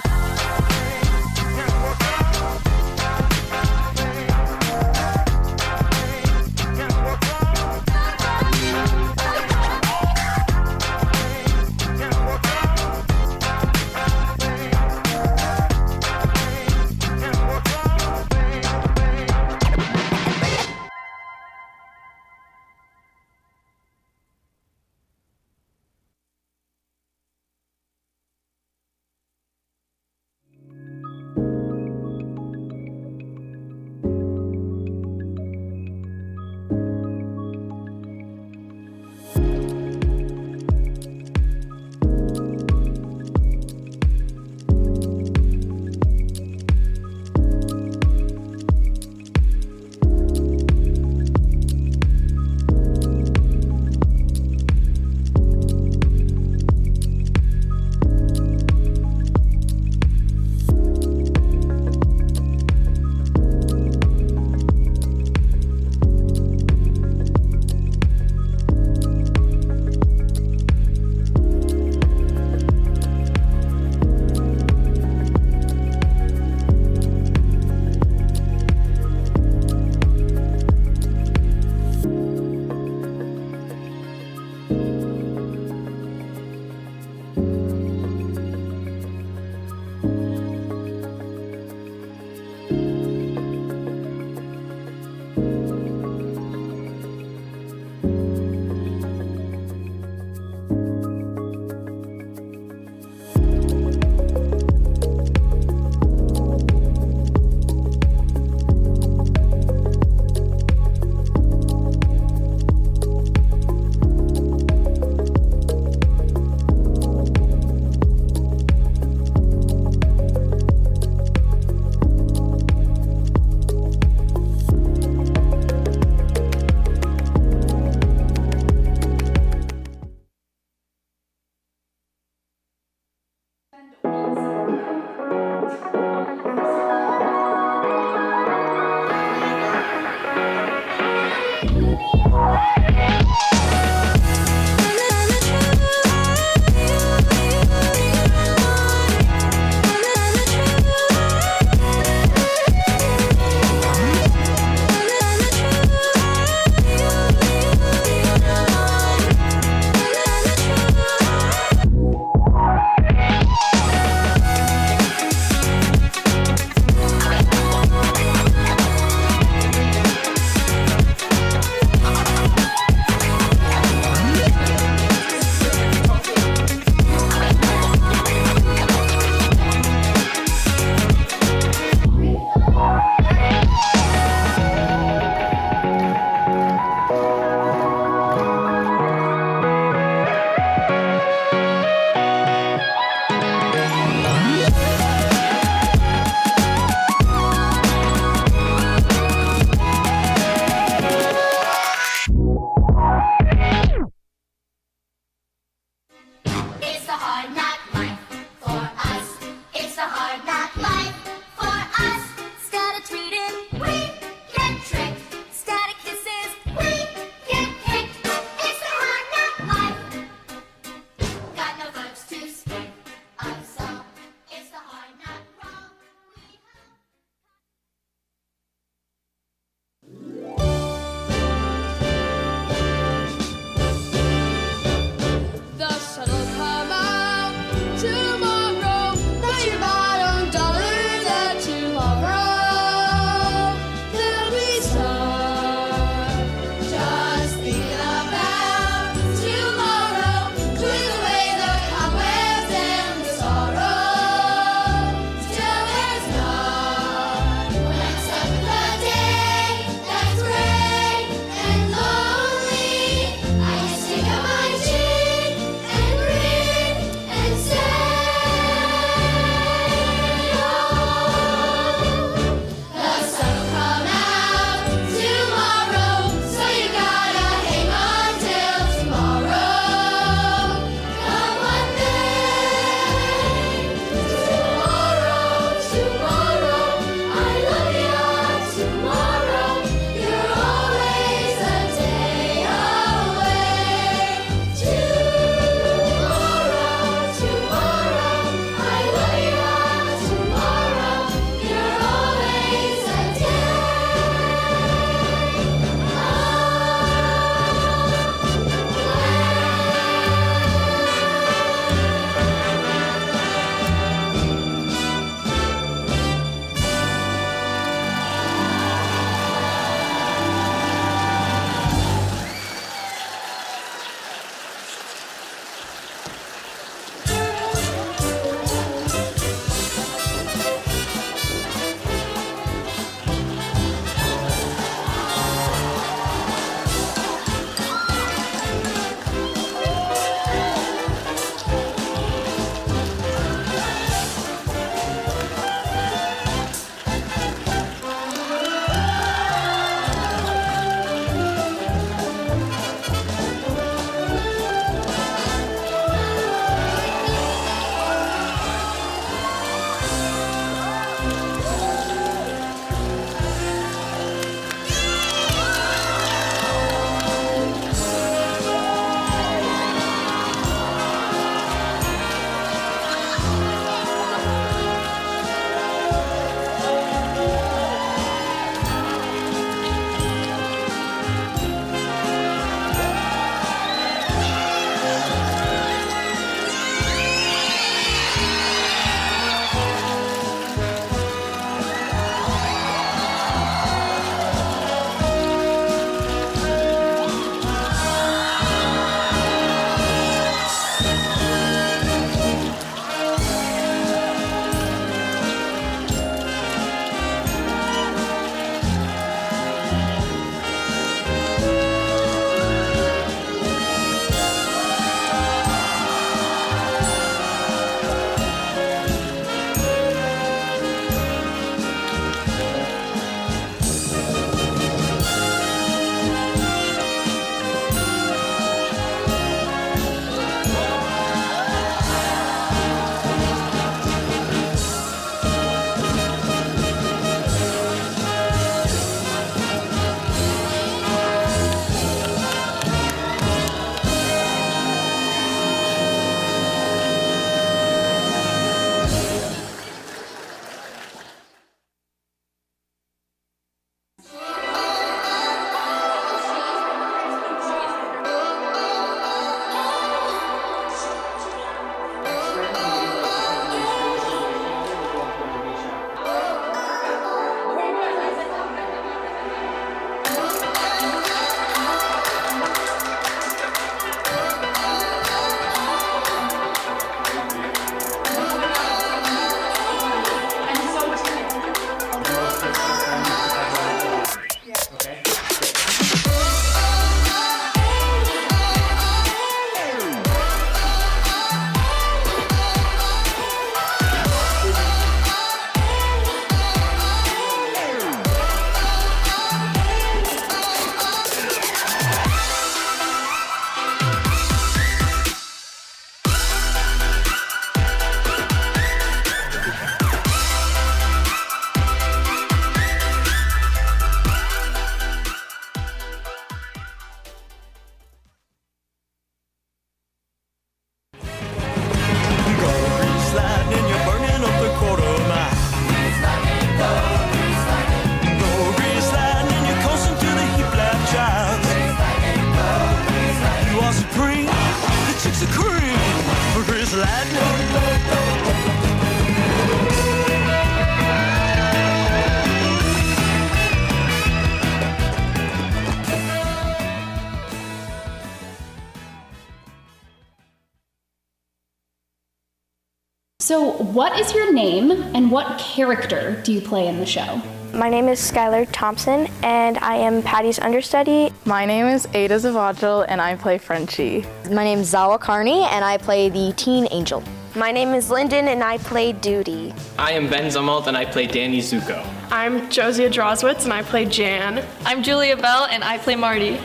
[SPEAKER 19] So, what is your name and what character do you play in the show?
[SPEAKER 20] My name is Skylar Thompson, and I am Patty's understudy.
[SPEAKER 21] My name is Ada Zavagil, and I play Frenchie.
[SPEAKER 22] My name is Zawa Carney, and I play the teen angel.
[SPEAKER 23] My name is Lyndon, and I play Duty.
[SPEAKER 24] I am Ben Zumwalt, and I play Danny Zuko.
[SPEAKER 25] I'm Josia Droswitz, and I play Jan.
[SPEAKER 26] I'm Julia Bell, and I play Marty.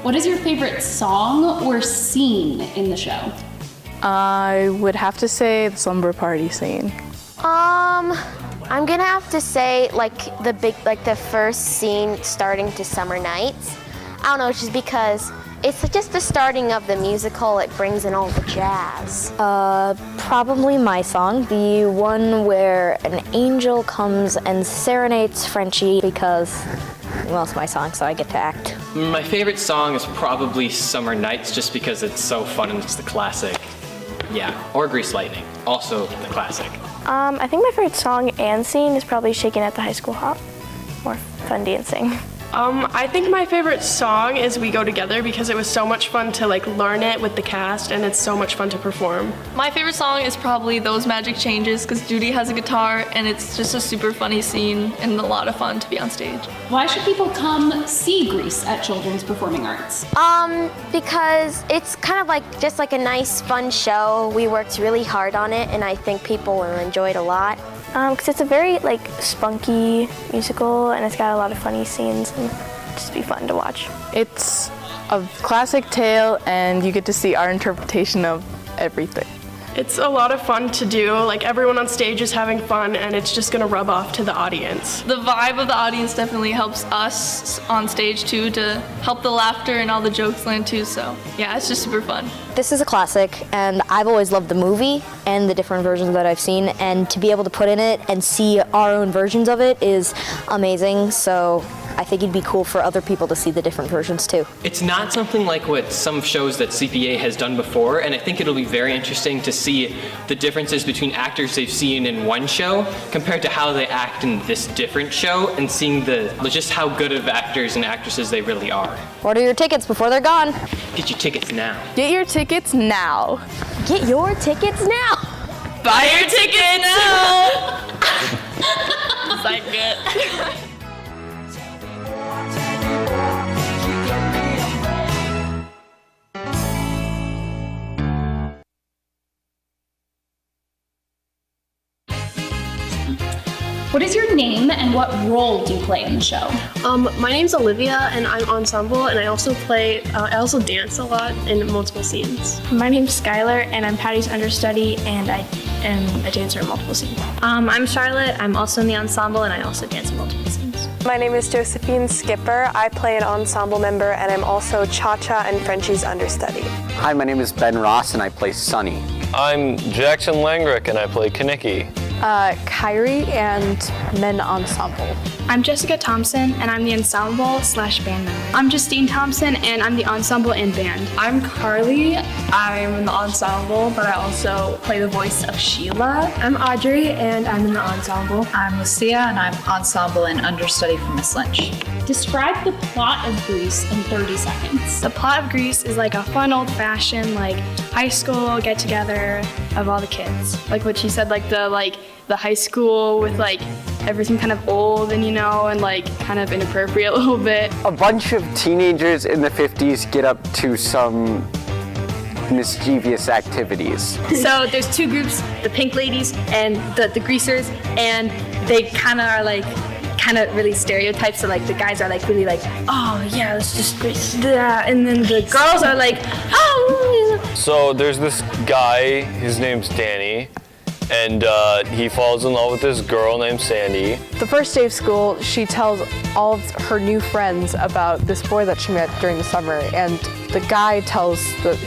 [SPEAKER 19] What is your favorite song or scene in the show?
[SPEAKER 21] I would have to say the slumber party scene.
[SPEAKER 23] I'm gonna have to say the first scene starting to Summer Nights. I don't know, just because it's just the starting of the musical. It brings in all the jazz.
[SPEAKER 22] Probably my song, the one where an angel comes and serenades Frenchie because, well, it's my song, so I get to act.
[SPEAKER 24] My favorite song is probably Summer Nights, just because it's so fun and it's the classic. Yeah, or Grease Lightning, also the classic.
[SPEAKER 20] I think my favorite song and scene is probably Shaking at the High School Hop. More fun dancing.
[SPEAKER 25] I think my favorite song is We Go Together because it was so much fun to learn it with the cast, and it's so much fun to perform.
[SPEAKER 26] My favorite song is probably Those Magic Changes because Judy has a guitar and it's just a super funny scene and a lot of fun to be on stage.
[SPEAKER 19] Why should people come see Grease at Children's Performing Arts?
[SPEAKER 23] Because it's kind of just like a nice fun show. We worked really hard on it and I think people will enjoy it a lot.
[SPEAKER 20] Because it's a very spunky musical, and it's got a lot of funny scenes and just be fun to watch.
[SPEAKER 21] It's a classic tale, and you get to see our interpretation of everything.
[SPEAKER 25] It's a lot of fun to do. Everyone on stage is having fun, and it's just gonna rub off to the audience.
[SPEAKER 26] The vibe of the audience definitely helps us on stage too, to help the laughter and all the jokes land too, so yeah, it's just super fun.
[SPEAKER 22] This is a classic, and I've always loved the movie and the different versions that I've seen, and to be able to put in it and see our own versions of it is amazing, so I think it'd be cool for other people to see the different versions too.
[SPEAKER 24] It's not something like what some shows that CPA has done before, and I think it'll be very interesting to see the differences between actors they've seen in one show compared to how they act in this different show, and seeing just how good of actors and actresses they really are.
[SPEAKER 22] Order your tickets before they're gone.
[SPEAKER 24] Get your tickets now.
[SPEAKER 21] Get your tickets now.
[SPEAKER 22] Get your tickets now.
[SPEAKER 26] Buy your tickets now. Is that good?
[SPEAKER 19] What is your name and what role do you play in the show?
[SPEAKER 27] My name's Olivia, and I'm ensemble, and I also dance a lot in multiple scenes.
[SPEAKER 20] My name's Skylar, and I'm Patty's understudy, and I am a dancer in multiple scenes.
[SPEAKER 27] I'm Charlotte. I'm also in the ensemble, and I also dance in multiple scenes.
[SPEAKER 28] My name is Josephine Skipper. I play an ensemble member, and I'm also Cha-Cha and Frenchie's understudy.
[SPEAKER 29] Hi, my name is Ben Ross, and I play Sunny.
[SPEAKER 30] I'm Jackson Langrick, and I play Kaneki.
[SPEAKER 21] Kyrie and Men Ensemble.
[SPEAKER 28] I'm Jessica Thompson, and I'm the ensemble/band member. I'm Justine Thompson, and I'm the ensemble and band.
[SPEAKER 18] I'm Carly. I'm in the ensemble, but I also play the voice of Sheila.
[SPEAKER 28] I'm Audrey, and I'm in the ensemble.
[SPEAKER 31] I'm Lucia, and I'm ensemble and understudy for Miss Lynch.
[SPEAKER 19] Describe the plot of Grease in 30 seconds.
[SPEAKER 28] The plot of Grease is like a fun old-fashioned high school get-together of all the kids. Like what she said, the high school with everything kind of old and kind of inappropriate a little bit.
[SPEAKER 29] A bunch of teenagers in the 50s get up to some mischievous activities.
[SPEAKER 28] So there's two groups, the pink ladies and the greasers, and they kind of are really stereotyped. So the guys are really oh yeah, let's just grease that, and then the girls are oh.
[SPEAKER 30] So there's this guy, his name's Danny, and he falls in love with this girl named Sandy.
[SPEAKER 21] The first day of school, she tells all of her new friends about this boy that she met during the summer, and the guy tells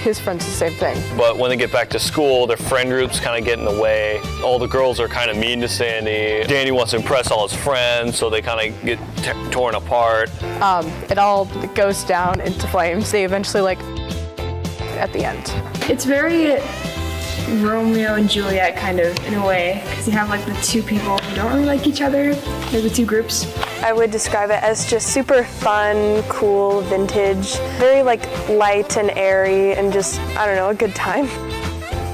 [SPEAKER 21] his friends the same thing.
[SPEAKER 30] But when they get back to school, their friend groups kind of get in the way. All the girls are kind of mean to Sandy. Danny wants to impress all his friends, so they kind of get torn apart.
[SPEAKER 21] It all goes down into flames. They eventually at the end.
[SPEAKER 28] It's very Romeo and Juliet kind of in a way, because you have the two people who don't really like each other. They're the two groups. I would describe it as just super fun, cool, vintage, very light and airy, and just, I don't know, a good time.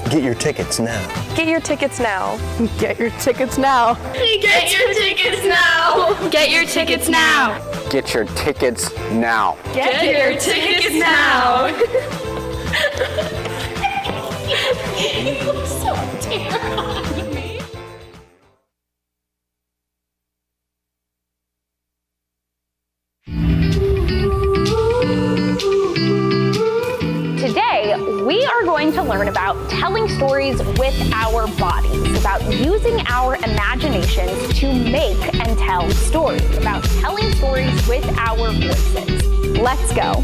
[SPEAKER 1] Get your tickets now.
[SPEAKER 21] Get your tickets now. Get your tickets now.
[SPEAKER 14] Get your tickets now.
[SPEAKER 16] Get your tickets now.
[SPEAKER 29] Get your tickets now.
[SPEAKER 14] Get your tickets now. You look so terrified.
[SPEAKER 2] Today, we are going to learn about telling stories with our bodies, about using our imaginations to make and tell stories, about telling stories with our voices. Let's go.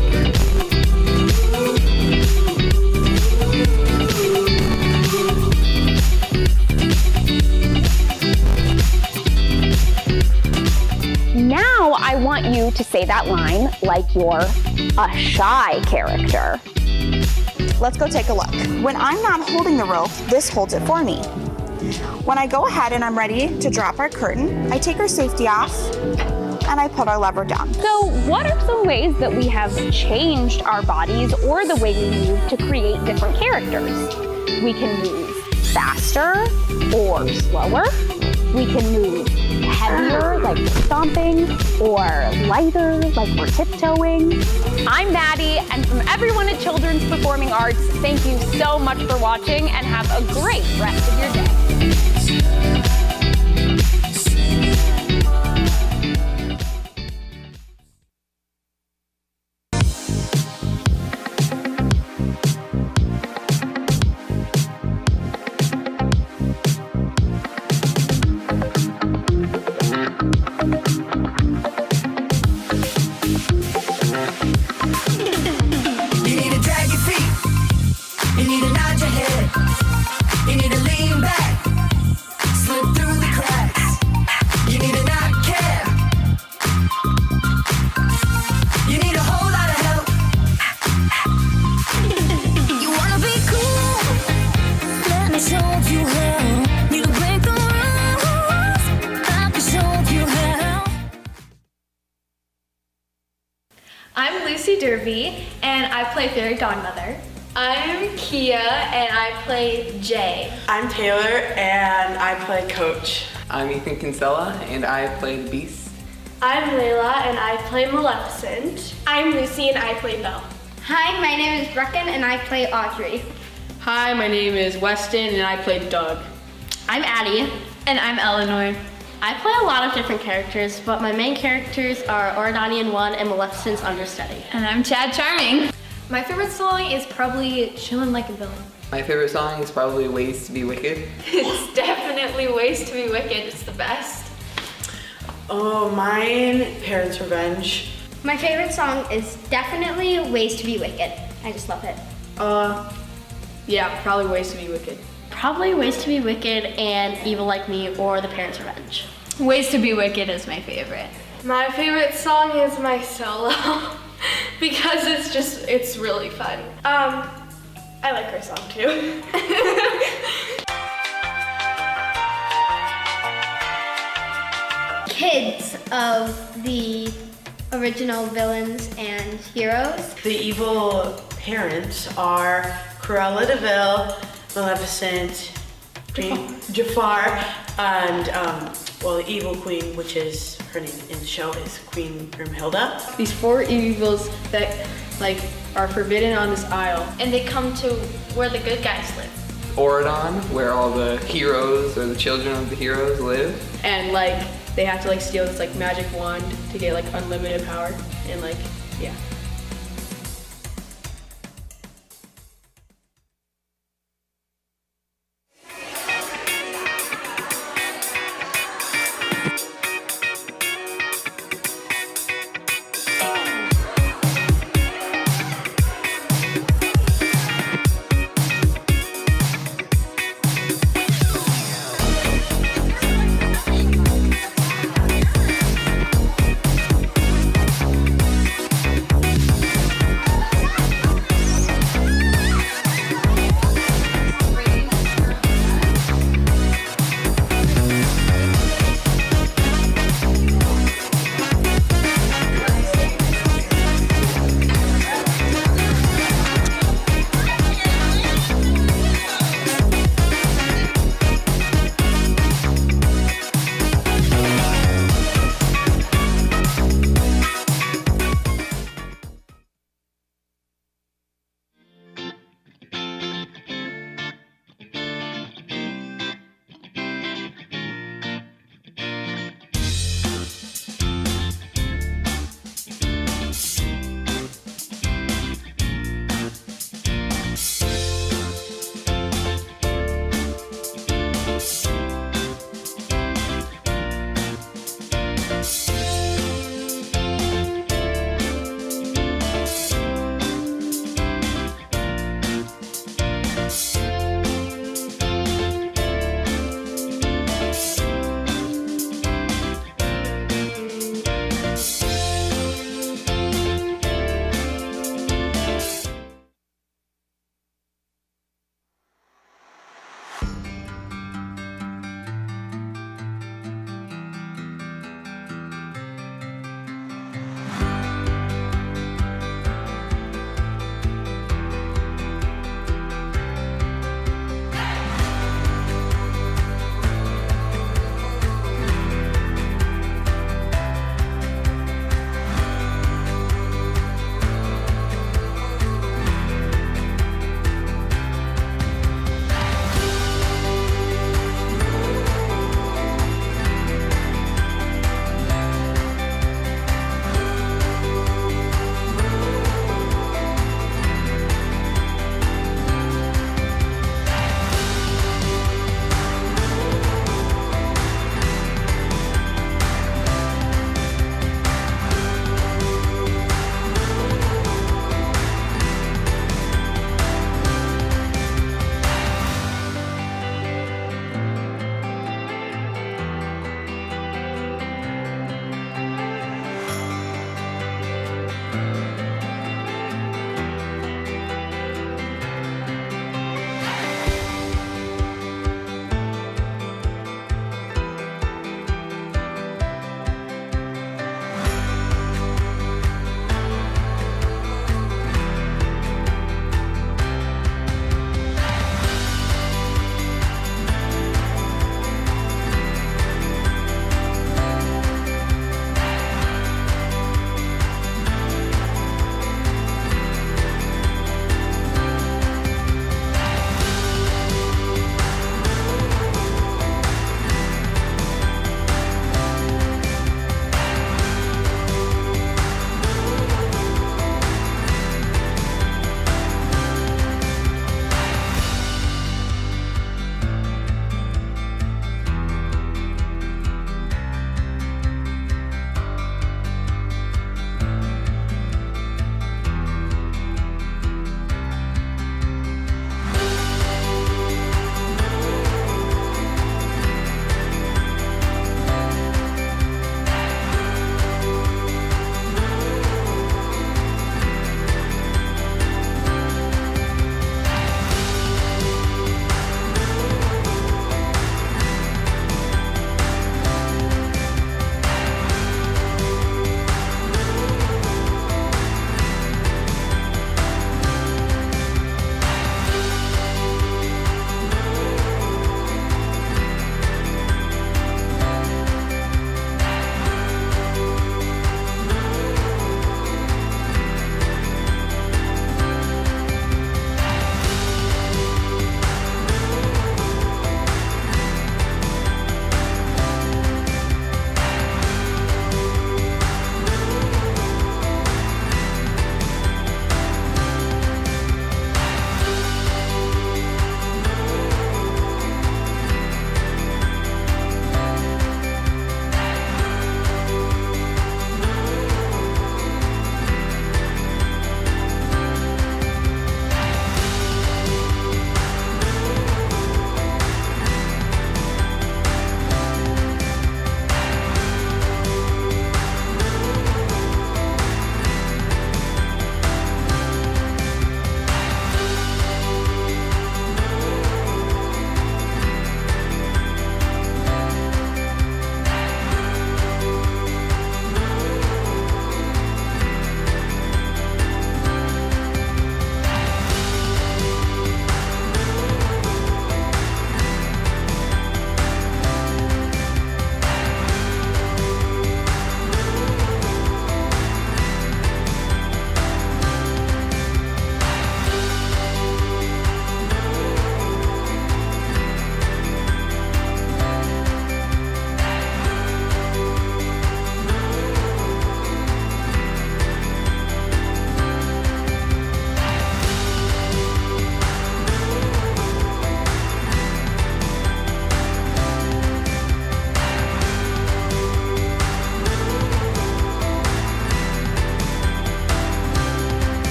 [SPEAKER 2] Now I want you to say that line like you're a shy character.
[SPEAKER 3] Let's go take a look. When I'm not holding the rope, this holds it for me. When I go ahead and I'm ready to drop our curtain, I take our safety off and I put our lever down.
[SPEAKER 2] So what are some ways that we have changed our bodies or the way we move to create different characters? We can move faster or slower. We can move heavier, like we're stomping, or lighter, like we're tiptoeing. I'm Maddie, and from everyone at Children's Performing Arts, thank you so much for watching, and have a great rest of your day.
[SPEAKER 26] I'm Lucy Derby, and I play Fairy Godmother. I'm Kia, and I play Jay.
[SPEAKER 4] I'm Taylor, and I play Coach.
[SPEAKER 5] I'm Ethan Kinsella, and I play the Beast.
[SPEAKER 26] I'm Layla, and I play Maleficent. I'm Lucy, and I play Belle.
[SPEAKER 6] Hi, my name is Brecken, and I play Audrey.
[SPEAKER 7] Hi, my name is Weston, and I play Doug.
[SPEAKER 6] I'm Addie.
[SPEAKER 8] And I'm Eleanor. I play a lot of different characters, but my main characters are Oridanian 1 and Maleficent's understudy. And I'm Chad Charming.
[SPEAKER 26] My favorite song is probably Chillin' Like a Villain.
[SPEAKER 5] My favorite song is probably Ways to be Wicked.
[SPEAKER 26] It's definitely Ways to be Wicked. It's the best.
[SPEAKER 4] Oh, mine, Parents' Revenge.
[SPEAKER 6] My favorite song is definitely Ways to be Wicked. I just love it.
[SPEAKER 7] Yeah, probably Ways to be Wicked.
[SPEAKER 8] Probably Ways to be Wicked and Evil Like Me or The Parents' Revenge. Ways to be Wicked is my favorite.
[SPEAKER 26] My favorite song is my solo because it's really fun. I like her song too.
[SPEAKER 6] Kids of the original villains and heroes.
[SPEAKER 4] The evil parents are Cruella de Vil, Maleficent, Jafar, and well, the evil queen, which is her name in the show is Queen Grimhilda.
[SPEAKER 7] These four evils that are forbidden on this isle,
[SPEAKER 26] and they come to where the good guys live.
[SPEAKER 5] Oridon, where all the heroes or the children of the heroes live,
[SPEAKER 7] and they have to steal this magic wand to get unlimited power, and yeah.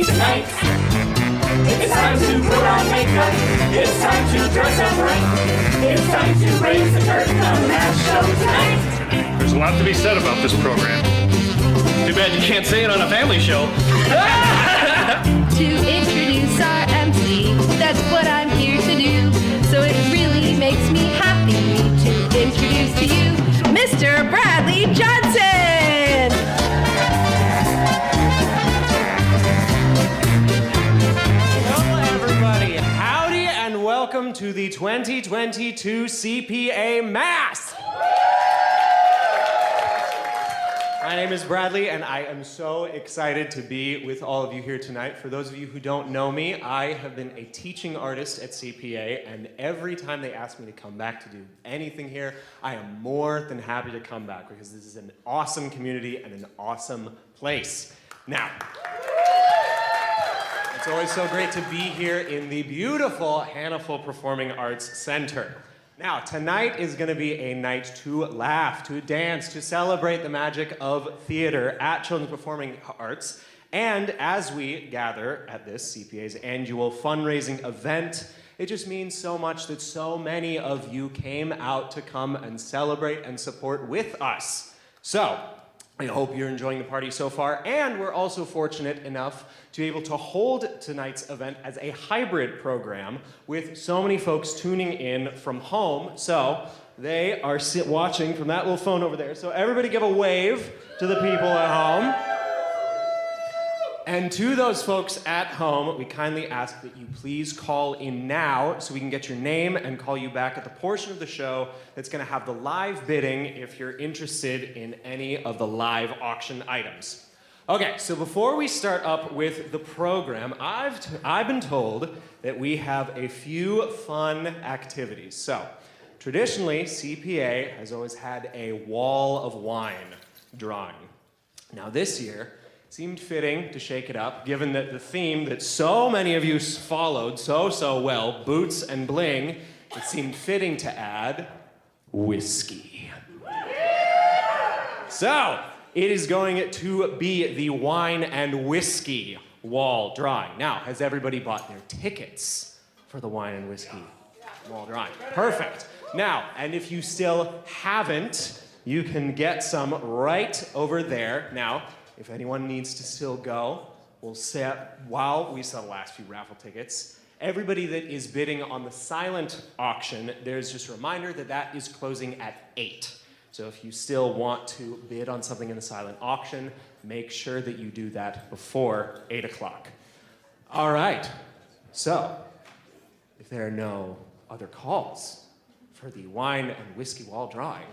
[SPEAKER 14] party tonight. It's time to put on makeup. It's time to dress up right. It's time to raise the curtain on that show tonight.
[SPEAKER 1] There's a lot to be said about this program. Too bad you can't say it on a family show.
[SPEAKER 14] To introduce our MC, that's what I'm here to do. So it really makes me happy to introduce to you Mr. Bradley Johnson.
[SPEAKER 9] Hello everybody, howdy and welcome to the 2022 CPA Masque. My name is Bradley, and I am so excited to be with all of you here tonight. For those of you who don't know me, I have been a teaching artist at CPA, and every time they ask me to come back to do anything here, I am more than happy to come back because this is an awesome community and an awesome place. Now, it's always so great to be here in the beautiful Hannaful Performing Arts Center. Now, tonight is going to be a night to laugh, to dance, to celebrate the magic of theater at Children's Performing Arts. And as we gather at this CPA's annual fundraising event, it just means so much that so many of you came out to come and celebrate and support with us. So, I hope you're enjoying the party so far, and we're also fortunate enough to be able to hold tonight's event as a hybrid program with so many folks tuning in from home. So they are watching from that little phone over there. So everybody give a wave to the people at home. And to those folks at home, we kindly ask that you please call in now so we can get your name and call you back at the portion of the show that's going to have the live bidding if you're interested in any of the live auction items. Okay, so before we start up with the program, I've been told that we have a few fun activities. So, traditionally, CPA has always had a wall of wine drawing. Now this year, seemed fitting to shake it up, given that the theme that so many of you followed so well, boots and bling, it seemed fitting to add whiskey. So, it is going to be the wine and whiskey wall drawing. Now, has everybody bought their tickets for the wine and whiskey wall drawing? Perfect. Now, and if you still haven't, you can get some right over there. Now, if anyone needs to still go, we'll set, while we sell the last few raffle tickets, everybody that is bidding on the silent auction, there's just a reminder that that is closing at 8. So if you still want to bid on something in the silent auction, make sure that you do that before 8 o'clock. All right, so if there are no other calls for the wine and whiskey wall drawing,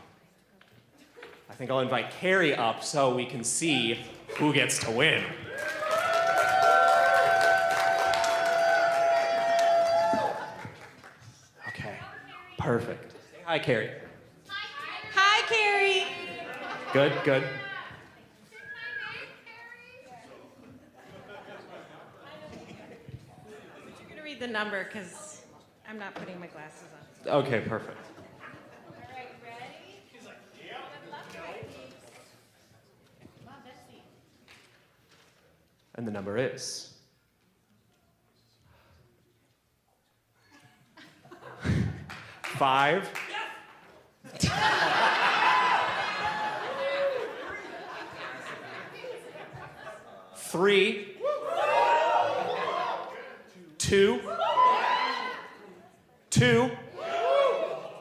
[SPEAKER 9] I think I'll invite Carrie up so we can see who gets to win. Okay, perfect. Say hi, Carrie.
[SPEAKER 10] Hi, Carrie.
[SPEAKER 9] Good, good.
[SPEAKER 10] You're going to read the number because I'm not putting my glasses on.
[SPEAKER 9] Okay, perfect. And the number is 5. 3. 2. 2.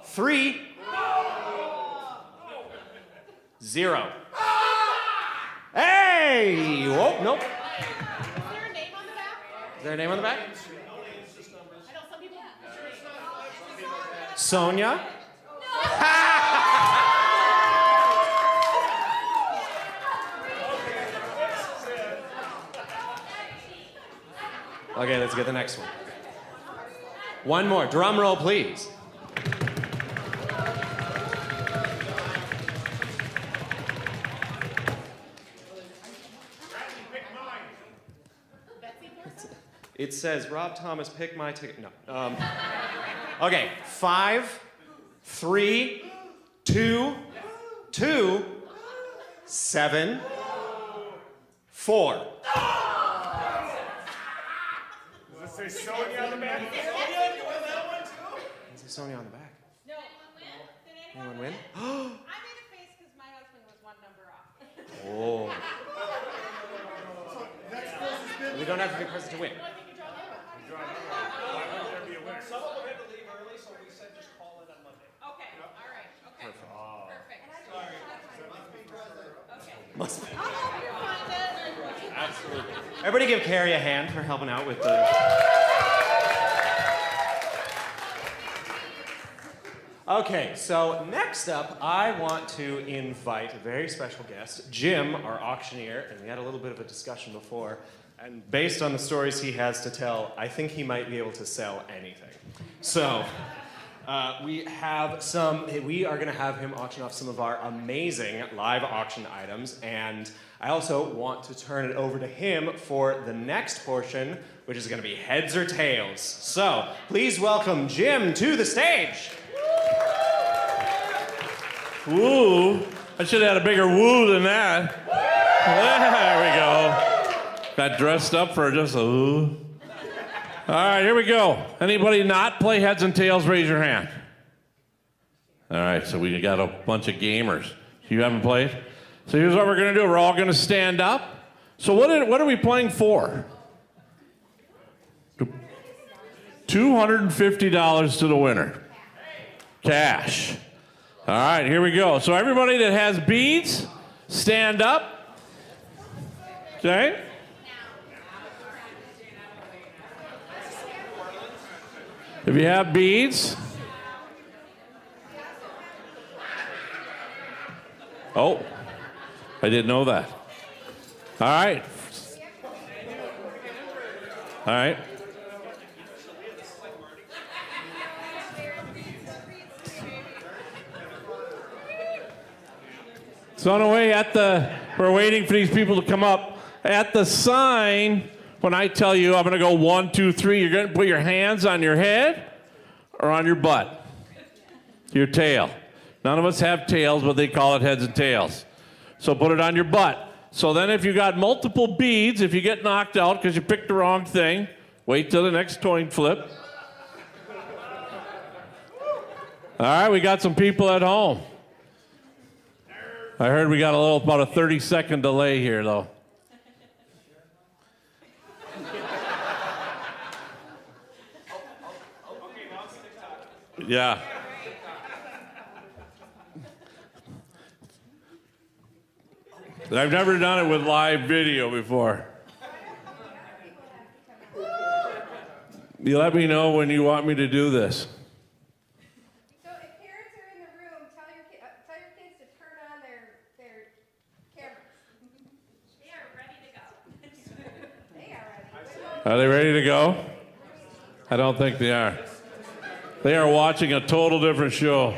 [SPEAKER 9] 3. 0. Hey! Whoa, nope. Is there a name on the back? Sonia? Okay, let's get the next one. One more. Drum roll, please. It says, Rob Thomas, pick my ticket. No. Okay, 5, 3, 2, 2, 7, 4. Is Sonia on the back? Is it Sonia on the back?
[SPEAKER 10] No.
[SPEAKER 9] Anyone win?
[SPEAKER 10] I made a face because my husband was one number off.
[SPEAKER 9] Oh. We don't have to be present to win.
[SPEAKER 1] Some of them had to leave early, so we said just call it on Monday.
[SPEAKER 10] Okay, all right, okay. Perfect.
[SPEAKER 9] Must be.
[SPEAKER 10] Okay.
[SPEAKER 9] Absolutely. Everybody give Carrie a hand for helping out with the... Okay, so next up, I want to invite a very special guest, Jim, our auctioneer, and we had a little bit of a discussion before, and based on the stories he has to tell, I think he might be able to sell anything. So, we are going to have him auction off some of our amazing live auction items, and I also want to turn it over to him for the next portion, which is going to be heads or tails. So, please welcome Jim to the stage.
[SPEAKER 11] Woo! I should have had a bigger woo than that. There we go. Got dressed up for just a woo. All right, here we go. Anybody not play heads and tails, raise your hand. All right, so we got a bunch of gamers. You haven't played? So here's what we're going to do. We're all going to stand up. So what are we playing for? $250 to the winner. Cash. All right, here we go. So everybody that has beads, stand up. Okay? If you have beads. Oh, I didn't know that. All right. All right. So on the way we're waiting for these people to come up. At the sign, when I tell you I'm going to go 1, 2, 3, you're going to put your hands on your head or on your butt, your tail. None of us have tails, but they call it heads and tails. So put it on your butt. So then if you got multiple beads, if you get knocked out because you picked the wrong thing, wait till the next coin flip. All right, we got some people at home. I heard we got about a 30-second delay here, though. Yeah. I've never done it with live video before. You let me know when you want me to do this.
[SPEAKER 14] So if parents are in the room, tell your kids to turn on their cameras. They are ready to go. They are ready.
[SPEAKER 11] Are they ready to go? I don't think they are. They are watching a total different show.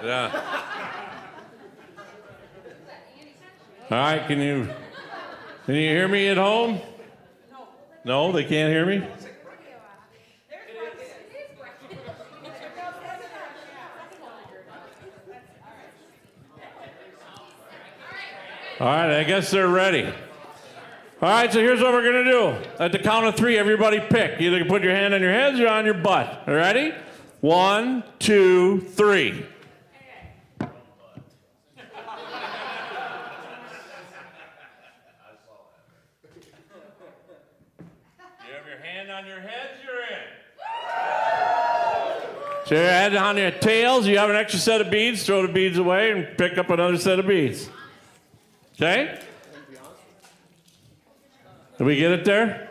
[SPEAKER 11] Yeah. All right, can you hear me at home? No, they can't hear me? All right, I guess they're ready. All right, so here's what we're going to do. At the count of 3, everybody pick. Either put your hand on your heads or on your butt. Ready? 1, 2, 3. On your heads, you're in. So your head on your tails, you have an extra set of beads, throw the beads away and pick up another set of beads. Okay? Did we get it there?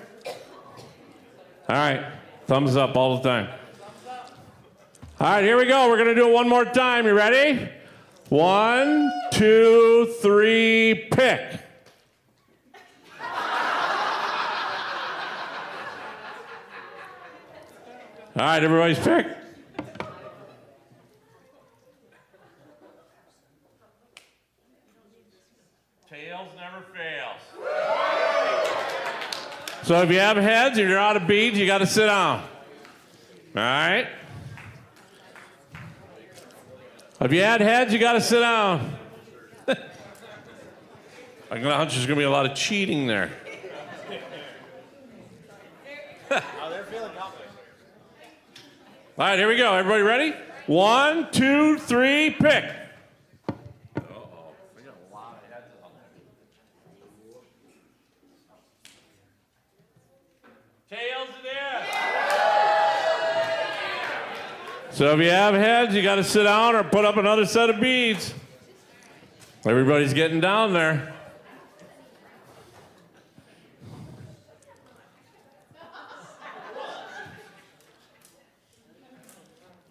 [SPEAKER 11] All right. Thumbs up all the time. All right, here we go. We're going to do it one more time. You ready? 1, 2, 3, pick. All right, everybody's picked. Tails never fails. So if you have heads and you're out of beads, you got to sit down. All right? If you had heads, you got to sit down. I'm going to hunch there's going to be a lot of cheating there.
[SPEAKER 9] Oh, they're feeling confident.
[SPEAKER 11] All right, here we go. Everybody ready? 1, 2, 3, pick. Tails it is. So if you have heads, you got to sit down or put up another set of beads. Everybody's getting down there.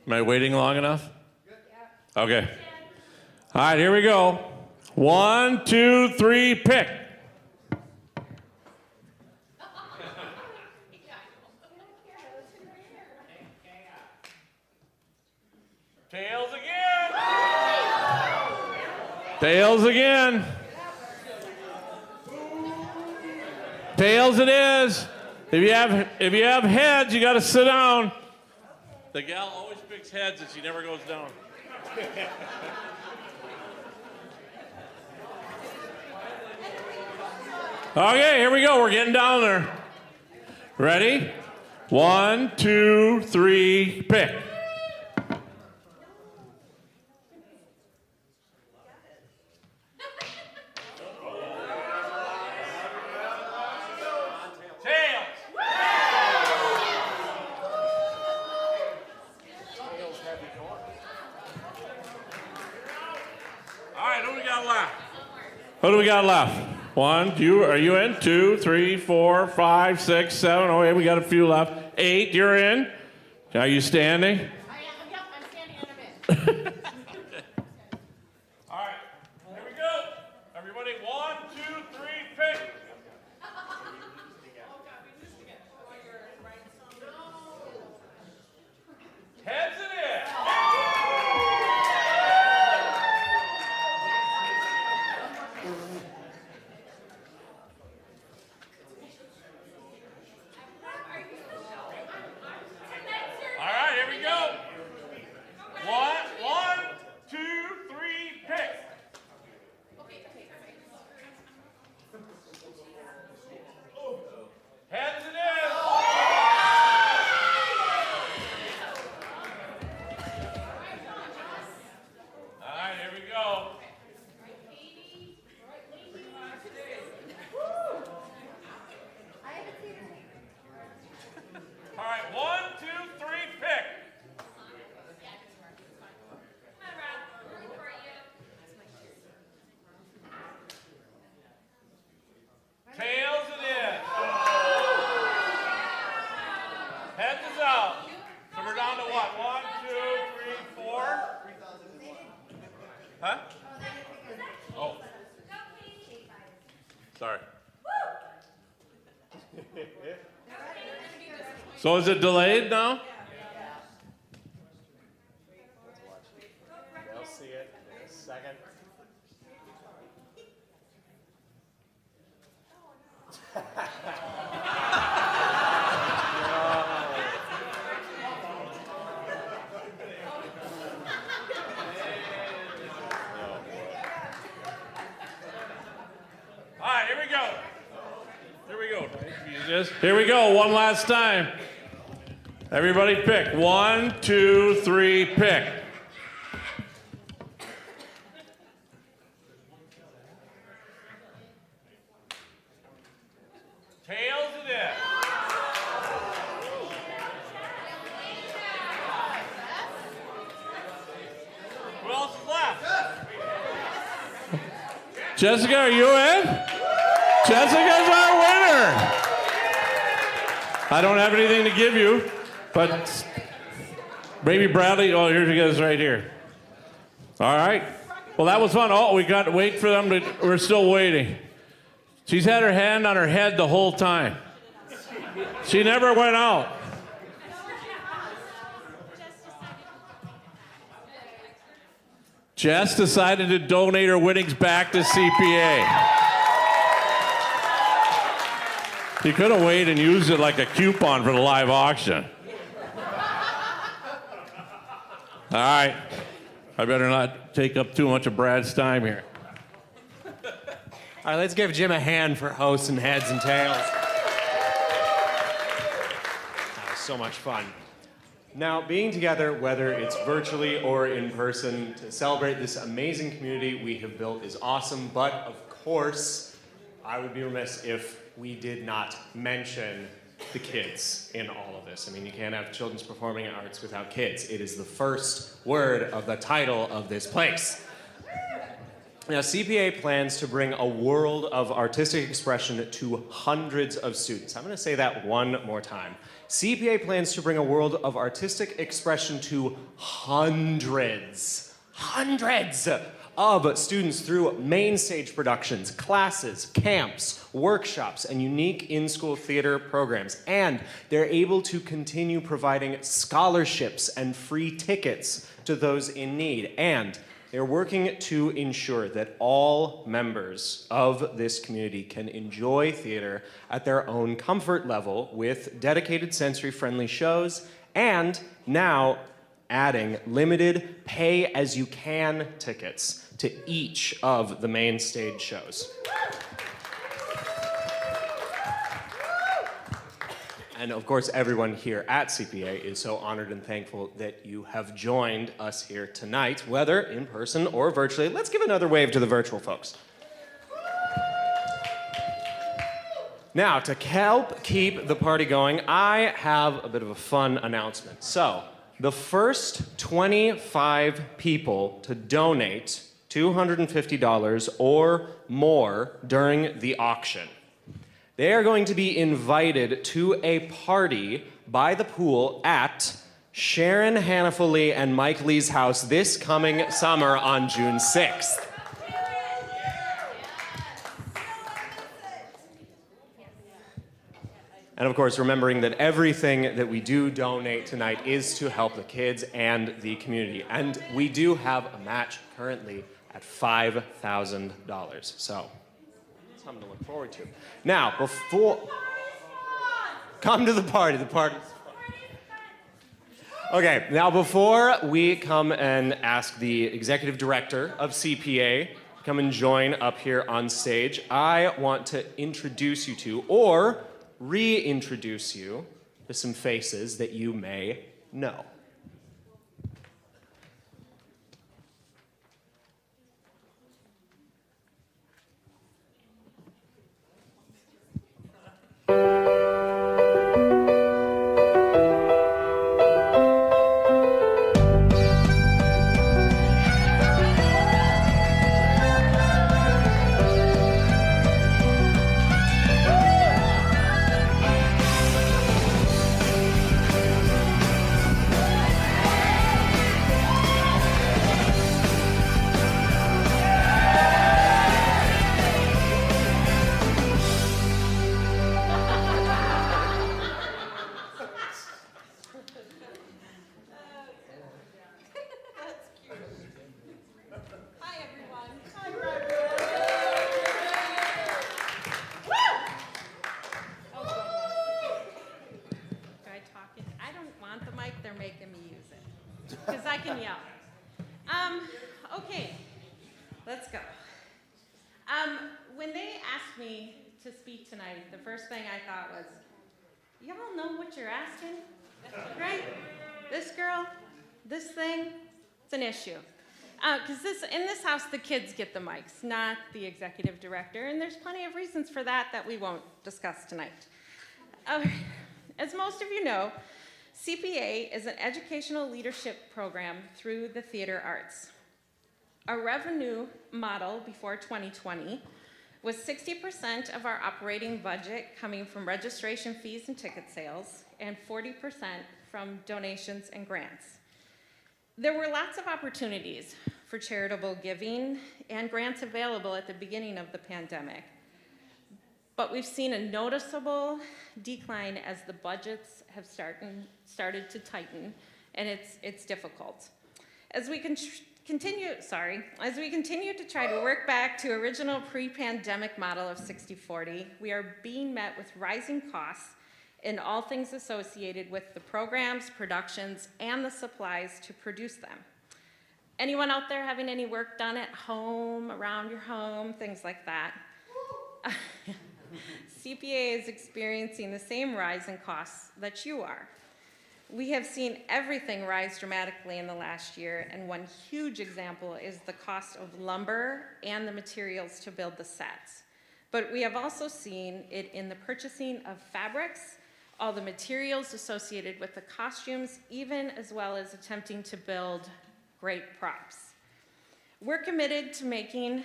[SPEAKER 11] Am I waiting long enough? Okay. All right, here we go. 1, 2, 3, pick. Tails again. Tails again. Tails it is. If you have heads, you got to sit down. The gal always picks heads and she never goes down. Okay, here we go. We're getting down there. Ready? 1, 2, 3, pick. What do we got left? 1, 2, are you in? 2, 3, 4, 5, 6, 7. Oh, yeah, we got a few left. 8, you're in. Are you standing?
[SPEAKER 10] Yep, I'm standing and I'm in.
[SPEAKER 11] All right, here we go. Everybody, 1, 2, 3, pick. Heads it is. All right, here we go. 1, 2, 3, pick. Heads it is. All right, here we go. All right, 1, 2, 3, pick. Tails it is. Heads is out. So we're down to what? 1, 2, 3, 4. Huh? Oh. Sorry. So is it delayed now?
[SPEAKER 9] They'll see it in a second.
[SPEAKER 11] All right, here we go. Here we go. Here we go, one last time. Everybody pick. 1, 2, 3, pick. Tails it is. Who else is left? Jessica, are you in? Jessica's our winner. I don't have anything to give you, but maybe Bradley. Oh, here she goes right here. All right. Well, that was fun. Oh, we got to wait for them to. We're still waiting. She's had her hand on her head the whole time. She never went out. Jess decided to donate her winnings back to CPA. You could have waited and used it like a coupon for the live auction. All right. I better not take up too much of Brad's time here.
[SPEAKER 9] All right, let's give Jim a hand for hosting Heads and Tails. That was so much fun. Now, being together, whether it's virtually or in person, to celebrate this amazing community we have built is awesome, but of course, I would be remiss if we did not mention the kids in all of this. I mean, you can't have children's performing arts without kids. It is the first word of the title of this place. Now, CPA plans to bring a world of artistic expression to hundreds of students. I'm going to say that one more time. CPA plans to bring a world of artistic expression to hundreds of students through main stage productions, classes, camps, workshops, and unique in-school theater programs. And they're able to continue providing scholarships and free tickets to those in need. And they're working to ensure that all members of this community can enjoy theater at their own comfort level with dedicated sensory-friendly shows, and now adding limited pay-as-you-can tickets to each of the main stage shows. And of course, everyone here at CPA is so honored and thankful that you have joined us here tonight, whether in person or virtually. Let's give another wave to the virtual folks. Now, to help keep the party going, I have a bit of a fun announcement. So, the first 25 people to donate $250 or more during the auction, they are going to be invited to a party by the pool at Sharon Hannafully and Mike Lee's house this coming summer on June 6th. And of course, remembering that everything that we do donate tonight is to help the kids and the community. And we do have a match currently at $5,000. So, something to look forward to. Now, come to the party. The party's fun. Okay, now before we come and ask the executive director of CPA to come and join up here on stage, I want to introduce you to, or reintroduce you to some faces that you may know.
[SPEAKER 10] Because I can yell. Okay, let's go. When they asked me to speak tonight, the first thing I thought was, y'all know what you're asking, right? This girl, this thing, it's an issue. Because in this house, the kids get the mics, not the executive director, and there's plenty of reasons for that that we won't discuss tonight. As most of you know, CPA is an educational leadership program through the theater arts. Our revenue model before 2020 was 60% of our operating budget coming from registration fees and ticket sales, and 40% from donations and grants. There were lots of opportunities for charitable giving and grants available at the beginning of the pandemic. But we've seen a noticeable decline as the budgets have started to tighten, and it's difficult. As we continue to try to work back to original pre-pandemic model of 60-40, we are being met with rising costs in all things associated with the programs, productions, and the supplies to produce them. Anyone out there having any work done at home, around your home, things like that? CPA is experiencing the same rise in costs that you are. We have seen everything rise dramatically in the last year, and one huge example is the cost of lumber and the materials to build the sets. But we have also seen it in the purchasing of fabrics, all the materials associated with the costumes, even as well as attempting to build great props. We're committed to making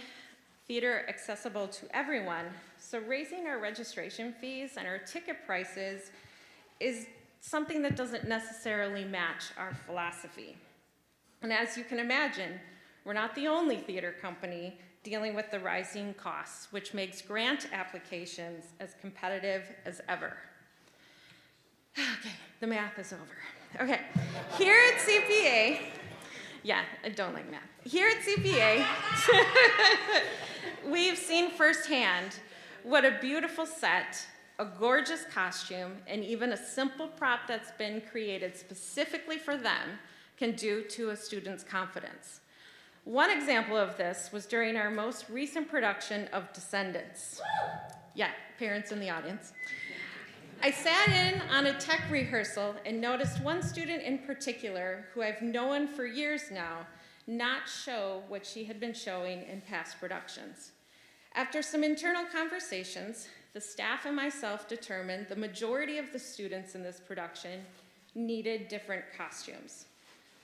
[SPEAKER 10] theater accessible to everyone, so raising our registration fees and our ticket prices is something that doesn't necessarily match our philosophy. And as you can imagine, we're not the only theater company dealing with the rising costs, which makes grant applications as competitive as ever. Okay, the math is over. Okay, here at CPA, yeah, I don't like math. Here at CPA, we've seen firsthand what a beautiful set, a gorgeous costume, and even a simple prop that's been created specifically for them can do to a student's confidence. One example of this was during our most recent production of Descendants. Yeah, parents in the audience. I sat in on a tech rehearsal and noticed one student in particular, who I've known for years now, not show what she had been showing in past productions. After some internal conversations, the staff and myself determined the majority of the students in this production needed different costumes.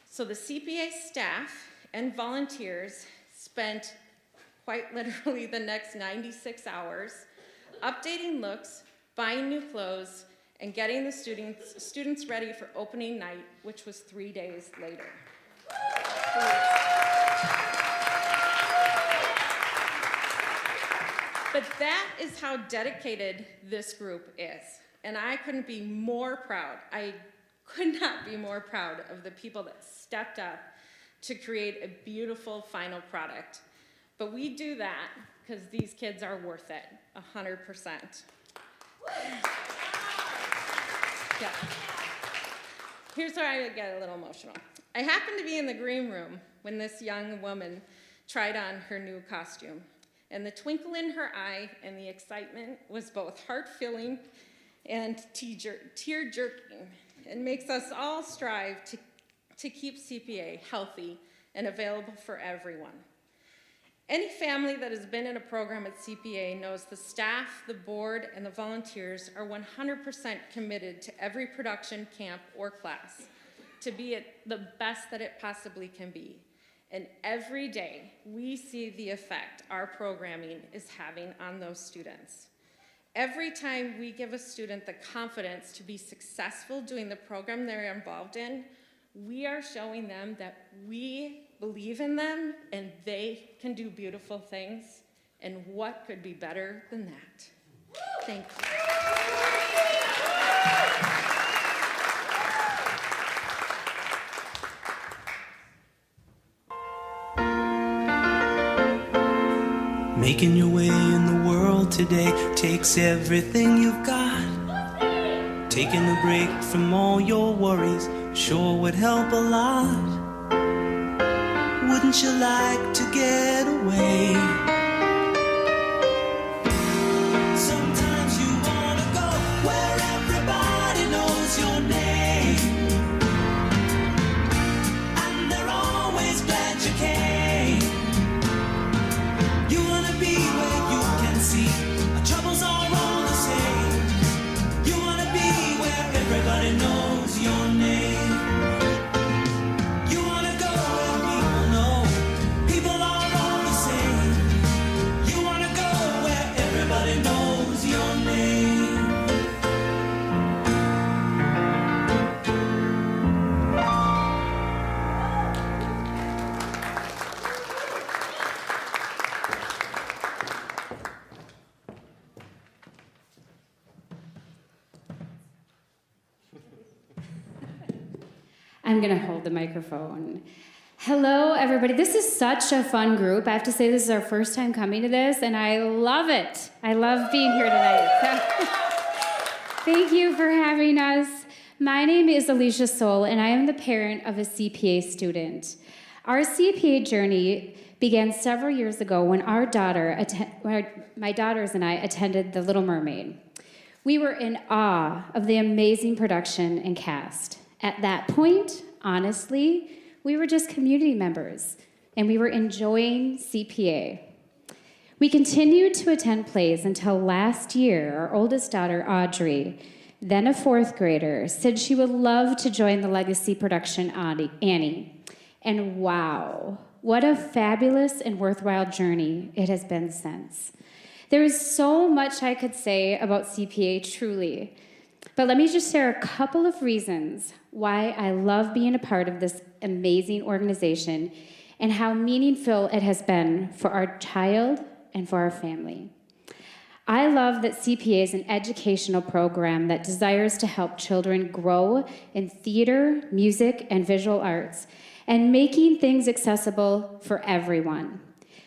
[SPEAKER 10] So the CPA staff and volunteers spent quite literally the next 96 hours updating looks, buying new clothes, and getting the students ready for opening night, which was 3 days later. But that is how dedicated this group is. And I couldn't be more proud. I could not be more proud of the people that stepped up to create a beautiful final product. But we do that because these kids are worth it, 100%. Yeah. Here's where I get a little emotional. I happened to be in the green room when this young woman tried on her new costume. And the twinkle in her eye and the excitement was both heart-filling and tear-jerking. It makes us all strive to keep CPA healthy and available for everyone. Any family that has been in a program at CPA knows the staff, the board, and the volunteers are 100% committed to every production, camp, or class to be at the best that it possibly can be. And every day, we see the effect our programming is having on those students. Every time we give a student the confidence to be successful doing the program they're involved in, we are showing them that we believe in them and they can do beautiful things. And what could be better than that? Thank you.
[SPEAKER 12] Making your way in the world today takes everything you've got. Taking a break from all your worries sure would help a lot. Wouldn't you like to get away? Sometimes you wanna go where everybody knows your name, and they're always glad you came. You wanna be where you can see our troubles are all the same. You wanna be where everybody knows your name.
[SPEAKER 13] I'm going to hold the microphone. Hello, everybody. This is such a fun group. I have to say this is our first time coming to this, and I love it. I love being here tonight. Thank you for having us. My name is Alicia Soul, and I am the parent of a CPA student. Our CPA journey began several years ago when my daughters and I attended The Little Mermaid. We were in awe of the amazing production and cast. At that point, honestly, we were just community members, and we were enjoying CPA. We continued to attend plays until last year, our oldest daughter, Audrey, then a fourth grader, said she would love to join the legacy production Annie. And wow, what a fabulous and worthwhile journey it has been since. There is so much I could say about CPA, truly. But let me just share a couple of reasons why I love being a part of this amazing organization and how meaningful it has been for our child and for our family. I love that CPA is an educational program that desires to help children grow in theater, music, and visual arts, and making things accessible for everyone.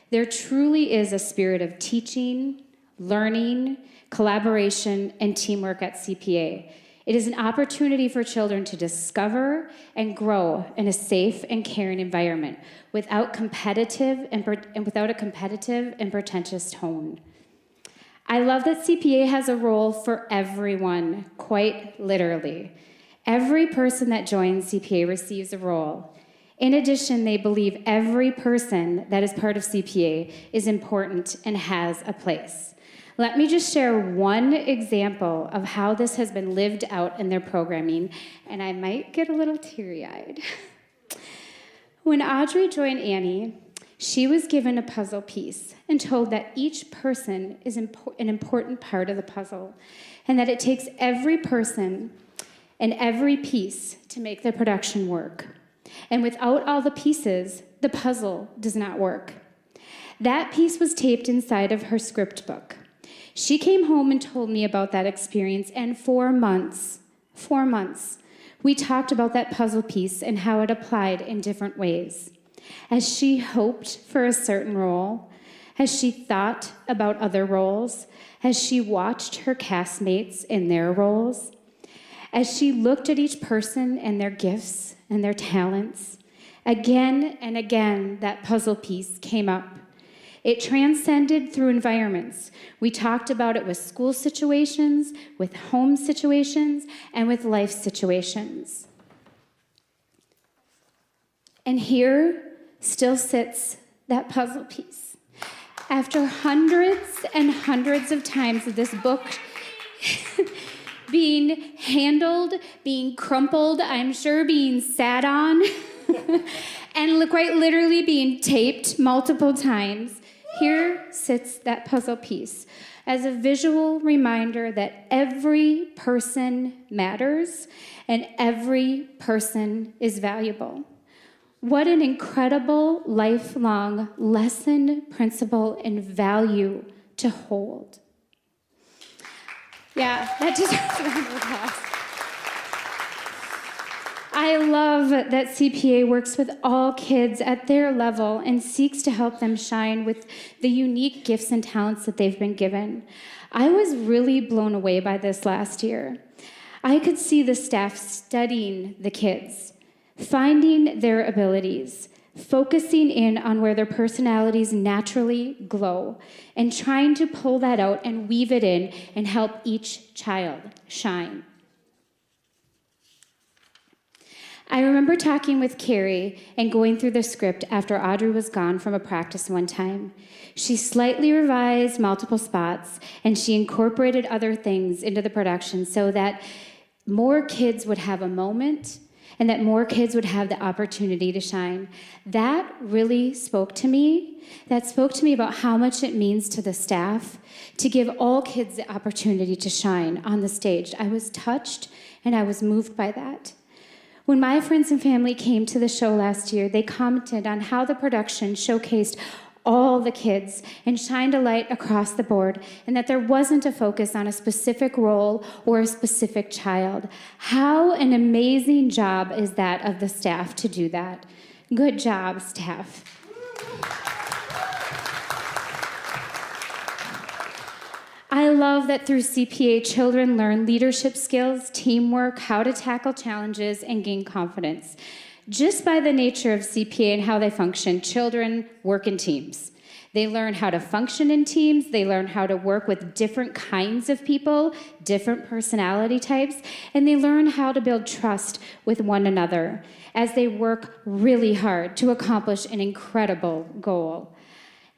[SPEAKER 13] There truly is a spirit of teaching, learning, collaboration, and teamwork at CPA. It is an opportunity for children to discover and grow in a safe and caring environment without a competitive and pretentious tone. I love that CPA has a role for everyone, quite literally. Every person that joins CPA receives a role. In addition, they believe every person that is part of CPA is important and has a place. Let me just share one example of how this has been lived out in their programming, and I might get a little teary-eyed. When Audrey joined Annie, she was given a puzzle piece and told that each person is an important part of the puzzle, and that it takes every person and every piece to make the production work. And without all the pieces, the puzzle does not work. That piece was taped inside of her script book. She came home and told me about that experience, and for 4 months, we talked about that puzzle piece and how it applied in different ways. As she hoped for a certain role, as she thought about other roles, as she watched her castmates in their roles, as she looked at each person and their gifts and their talents, again and again that puzzle piece came up. It transcended through environments. We talked about it with school situations, with home situations, and with life situations. And here still sits that puzzle piece. After hundreds and hundreds of times of this book being handled, being crumpled, I'm sure being sat on, and quite literally being taped multiple times, here sits that puzzle piece as a visual reminder that every person matters and every person is valuable. What an incredible lifelong lesson, principle, and value to hold. Yeah, that deserves a round of applause. I love that CPA works with all kids at their level and seeks to help them shine with the unique gifts and talents that they've been given. I was really blown away by this last year. I could see the staff studying the kids, finding their abilities, focusing in on where their personalities naturally glow, and trying to pull that out and weave it in and help each child shine. I remember talking with Carrie and going through the script after Audrey was gone from a practice one time. She slightly revised multiple spots, and she incorporated other things into the production so that more kids would have a moment and that more kids would have the opportunity to shine. That really spoke to me. That spoke to me about how much it means to the staff to give all kids the opportunity to shine on the stage. I was touched and I was moved by that. When my friends and family came to the show last year, they commented on how the production showcased all the kids and shined a light across the board, and that there wasn't a focus on a specific role or a specific child. How an amazing job is that of the staff to do that. Good job, staff. I love that through CPA, children learn leadership skills, teamwork, how to tackle challenges, and gain confidence. Just by the nature of CPA and how they function, children work in teams. They learn how to function in teams. They learn how to work with different kinds of people, different personality types, and they learn how to build trust with one another as they work really hard to accomplish an incredible goal.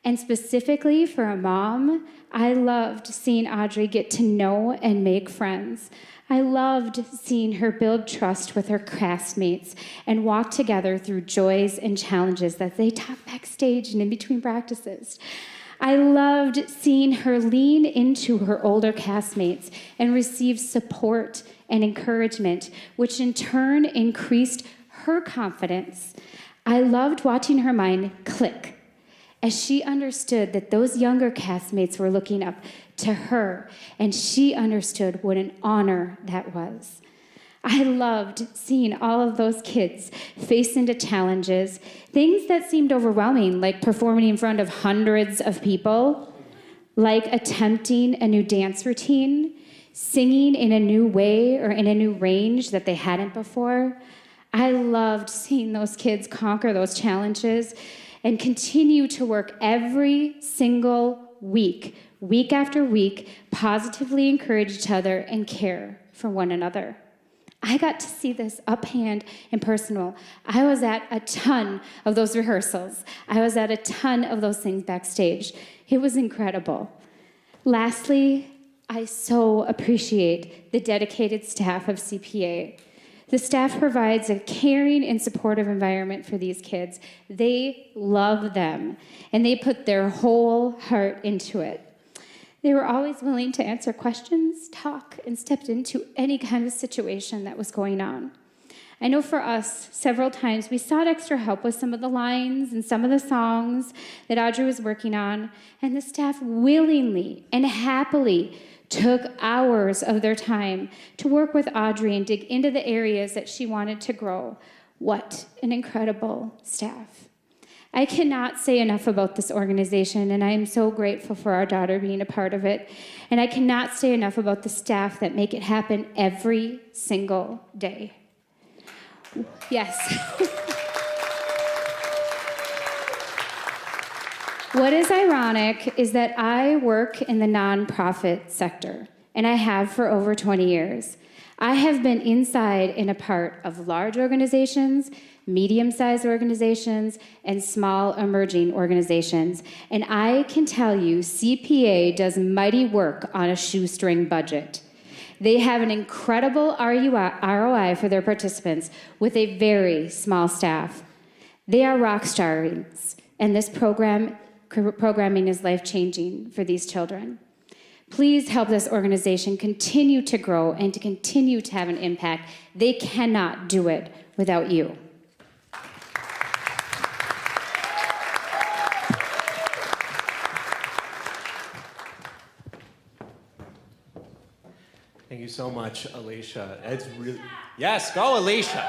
[SPEAKER 13] And specifically for a mom, I loved seeing Audrey get to know and make friends. I loved seeing her build trust with her classmates and walk together through joys and challenges that they talk backstage and in between practices. I loved seeing her lean into her older castmates and receive support and encouragement, which in turn increased her confidence. I loved watching her mind click as she understood that those younger castmates were looking up to her, and she understood what an honor that was. I loved seeing all of those kids face into challenges, things that seemed overwhelming, like performing in front of hundreds of people, like attempting a new dance routine, singing in a new way or in a new range that they hadn't before. I loved seeing those kids conquer those challenges and continue to work every single week, week after week, positively encourage each other and care for one another. I got to see this up hand and personal. I was at a ton of those rehearsals. I was at a ton of those things backstage. It was incredible. Lastly, I so appreciate the dedicated staff of CPA. The staff provides a caring and supportive environment for these kids. They love them, and they put their whole heart into it. They were always willing to answer questions, talk, and stepped into any kind of situation that was going on. I know for us, several times we sought extra help with some of the lines and some of the songs that Audrey was working on, and the staff willingly and happily took hours of their time to work with Audrey and dig into the areas that she wanted to grow. What an incredible staff. I cannot say enough about this organization, and I am so grateful for our daughter being a part of it. And I cannot say enough about the staff that make it happen every single day. Yes. What is ironic is that I work in the nonprofit sector, and I have for over 20 years. I have been inside and a part of large organizations, medium-sized organizations, and small emerging organizations. And I can tell you, CPA does mighty work on a shoestring budget. They have an incredible ROI for their participants with a very small staff. They are rock stars, and this programming is life-changing for these children. Please help this organization continue to grow and to continue to have an impact. They cannot do it without you.
[SPEAKER 9] Thank you so much, Alicia. It's really... Yes, go, Alicia!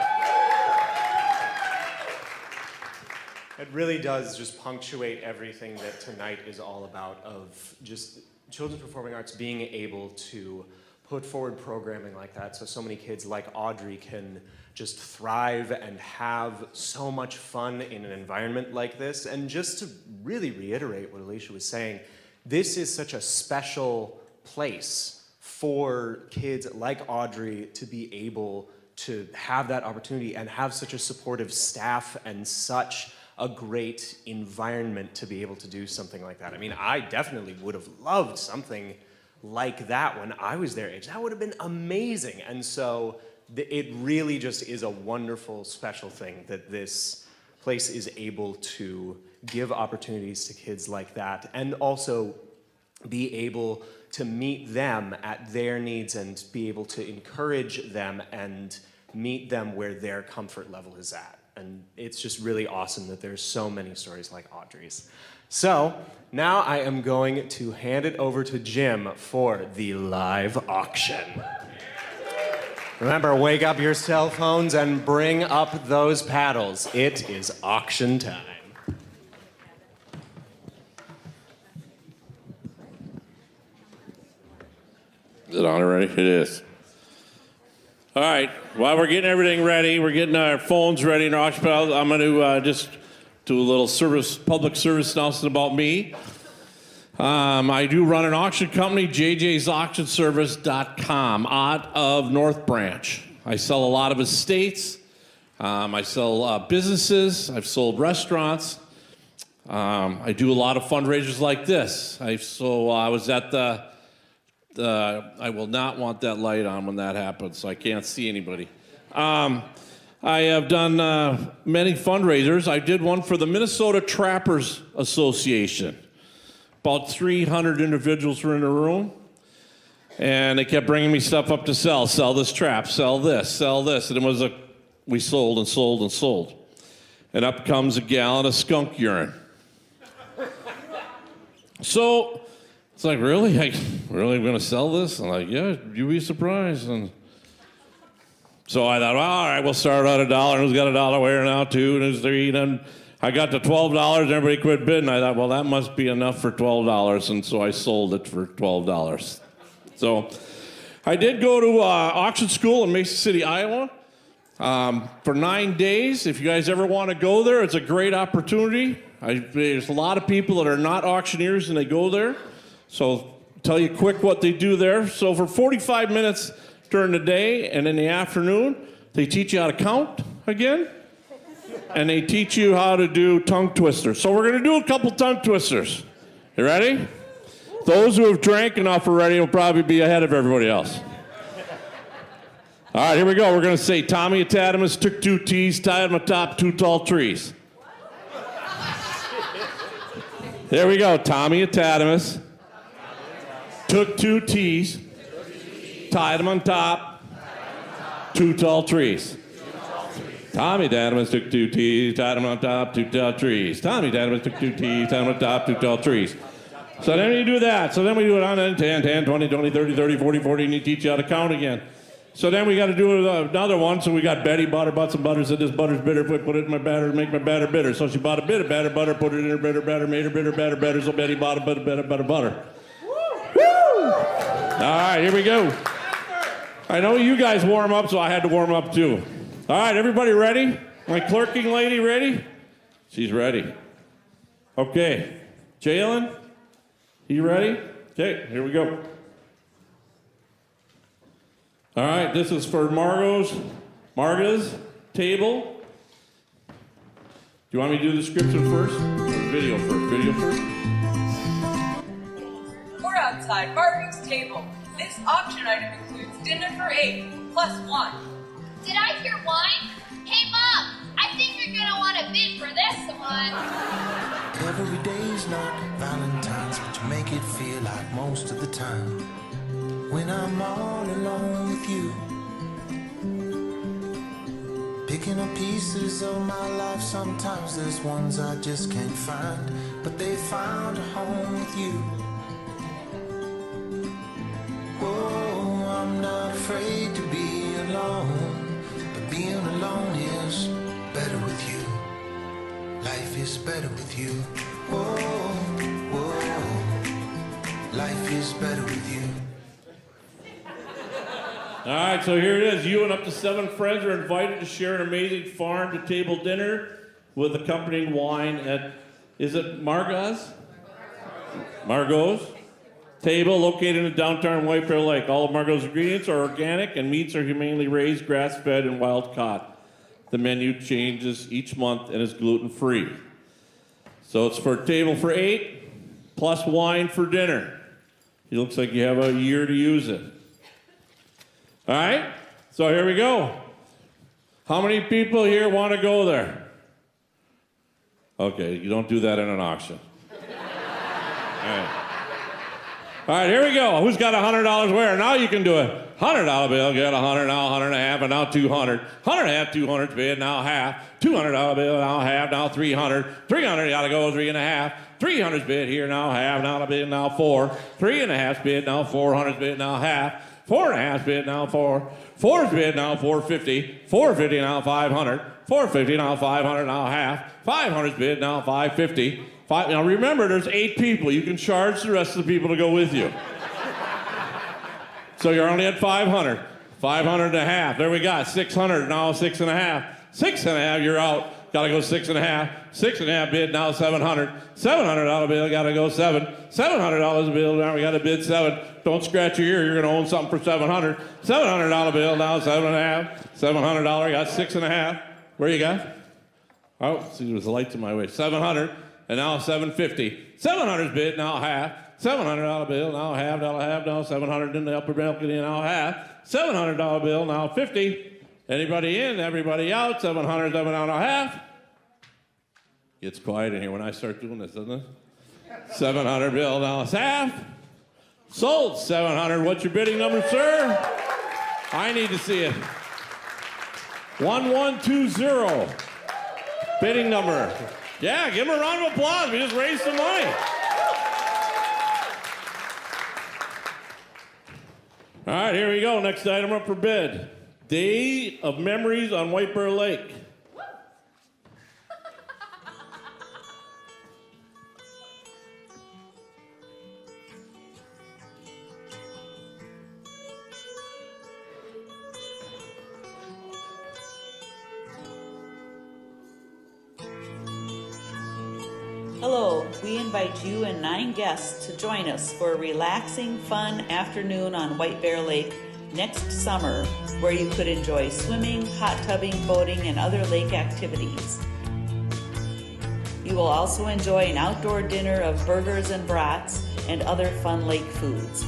[SPEAKER 9] It really does just punctuate everything that tonight is all about, of just children's performing arts being able to put forward programming like that so many kids like Audrey can just thrive and have so much fun in an environment like this. And just to really reiterate what Alicia was saying, this is such a special place for kids like Audrey to be able to have that opportunity and have such a supportive staff and such a great environment to be able to do something like that. I mean, I definitely would have loved something like that when I was their age. That would have been amazing. And so it really just is a wonderful, special thing that this place is able to give opportunities to kids like that, and also be able to meet them at their needs and be able to encourage them and meet them where their comfort level is at. And it's just really awesome that there's so many stories like Audrey's. So now I am going to hand it over to Jim for the live auction. Remember, wake up your cell phones and bring up those paddles. It is auction time.
[SPEAKER 11] Is it on already? It is. All right. While we're getting everything ready, we're getting our phones ready and our auction paddles, I'm going to just do a little public service announcement about me. I do run an auction company, jjsauctionservice.com, out of North Branch. I sell a lot of estates. I sell businesses. I've sold restaurants. I do a lot of fundraisers like this. I was at I will not want that light on when that happens, so I can't see anybody. I have done many fundraisers. I did one for the Minnesota Trappers Association. About 300 individuals were in the room, and they kept bringing me stuff up to sell. Sell this trap, sell this, and it was we sold and sold and sold. And up comes a gallon of skunk urine. So it's like, really? Really going to sell this? I'm like, yeah, you'd be surprised. And so I thought, well, all right, we'll start at $1. And who's got $1 where now, 2, and who's 3, and I got to $12, and everybody quit bidding. I thought, well, that must be enough for $12, and so I sold it for $12. So I did go to auction school in Mason City, Iowa, for 9 days. If you guys ever want to go there, it's a great opportunity. There's a lot of people that are not auctioneers, and they go there. So I'll tell you quick what they do there. So for 45 minutes during the day and in the afternoon, they teach you how to count again. And they teach you how to do tongue twisters. So we're going to do a couple tongue twisters. You ready? Those who have drank enough already will probably be ahead of everybody else. All right, here we go. We're going to say, Tommy Atatimus took 2 T's, tied them atop 2 tall trees. There we go. Tommy Atatimus took 2 T's, tied them on top 2 tall trees. Tommy Atatimus took 2 T's, tied them on top 2 tall trees. Tommy Atatimus took 2 T's, tied them on top 2 tall trees. So then you do that. So then we do it on 10, 10, 20, 20, 30, 30, 40, 40, and you teach you how to count again. So then we got to do another one. So we got Betty bought her bought some butter, said this butter's bitter, if we put it in my batter, make my batter bitter. So she bought a bit of butter, put it in her batter, made her bitter, so Betty bought a bit of butter. Woo! All right, here we go. I know you guys warm up, so I had to warm up too. All right, everybody ready? My clerking lady ready? She's ready. Okay. Jalen, you ready? Okay, here we go. All right, this is for Marga's table. Do you want me to do the description first? Or video first? Video first?
[SPEAKER 15] We're outside Marga's table. This auction item includes dinner for 8, plus 1.
[SPEAKER 17] Did I hear wine? Hey, Mom, I think you're gonna want to bid for this one.
[SPEAKER 18] Every day's not Valentine's, but you make it feel like most of the time. When I'm all alone with you, picking up pieces of my life, sometimes there's ones I just can't find, but they found a home with you. Oh, I'm not afraid to be alone, but being alone is better with you. Life is better with you. Oh, life is better with you.
[SPEAKER 11] All right, so here it is. You and up to 7 friends are invited to share an amazing farm-to-table dinner with accompanying wine at, is it Margot's table located in downtown White Bear Lake. All of Margot's ingredients are organic and meats are humanely raised, grass-fed, and wild-caught. The menu changes each month and is gluten-free. So it's for a table for 8, plus wine for dinner. It looks like you have a year to use it. All right, so here we go. How many people here want to go there? Okay, you don't do that in an auction. All right, here we go. Who's got $100 where? Now you can do it. $100 bill, get 100, now 100 and a half, and now 200. 100 and a half, 200's bid, now half. $200 bill, now half, now 300. 300, you gotta go 3 and a half. 300's bid here, now half, now a bid, now 4. 3 and a half's bid, now 400's bid, now half. 4.5 bid now 4. 4's bid now 450. 450 now 500. 450 now 500 now half. 500's bid now 550. Now remember, there's 8 people. You can charge the rest of the people to go with you. So you're only at 500. 500 and a half. There we got 600. Now 6.5. 6.5. You're out. Got to go 6.5. 6.5 bid now 700. $700 bill. Got to go 7. $700 bill. Now we got to bid 7. Don't scratch your ear. You're going to own something for 700. $700 bill now 7.5. $700. Got 6.5. Where you got? Oh, see, there's lights in my way. 700. And now 750. 700's bid now half. $700 bill now half. Now 700 in the upper balcony now half. $700 bill now 50. Anybody in? Everybody out. 700, 7 out, now half. Gets quiet in here when I start doing this, doesn't it? 700 bill now is half. Sold 700. What's your bidding number, sir? I need to see it. 1120. Bidding number. Yeah, give him a round of applause. We just raised some money. All right, here we go. Next item up for bid. Day of Memories on White Bear Lake.
[SPEAKER 19] Hello, we invite you and 9 guests to join us for a relaxing, fun afternoon on White Bear Lake next summer, where you could enjoy swimming, hot tubbing, boating, and other lake activities. You will also enjoy an outdoor dinner of burgers and brats and other fun lake foods.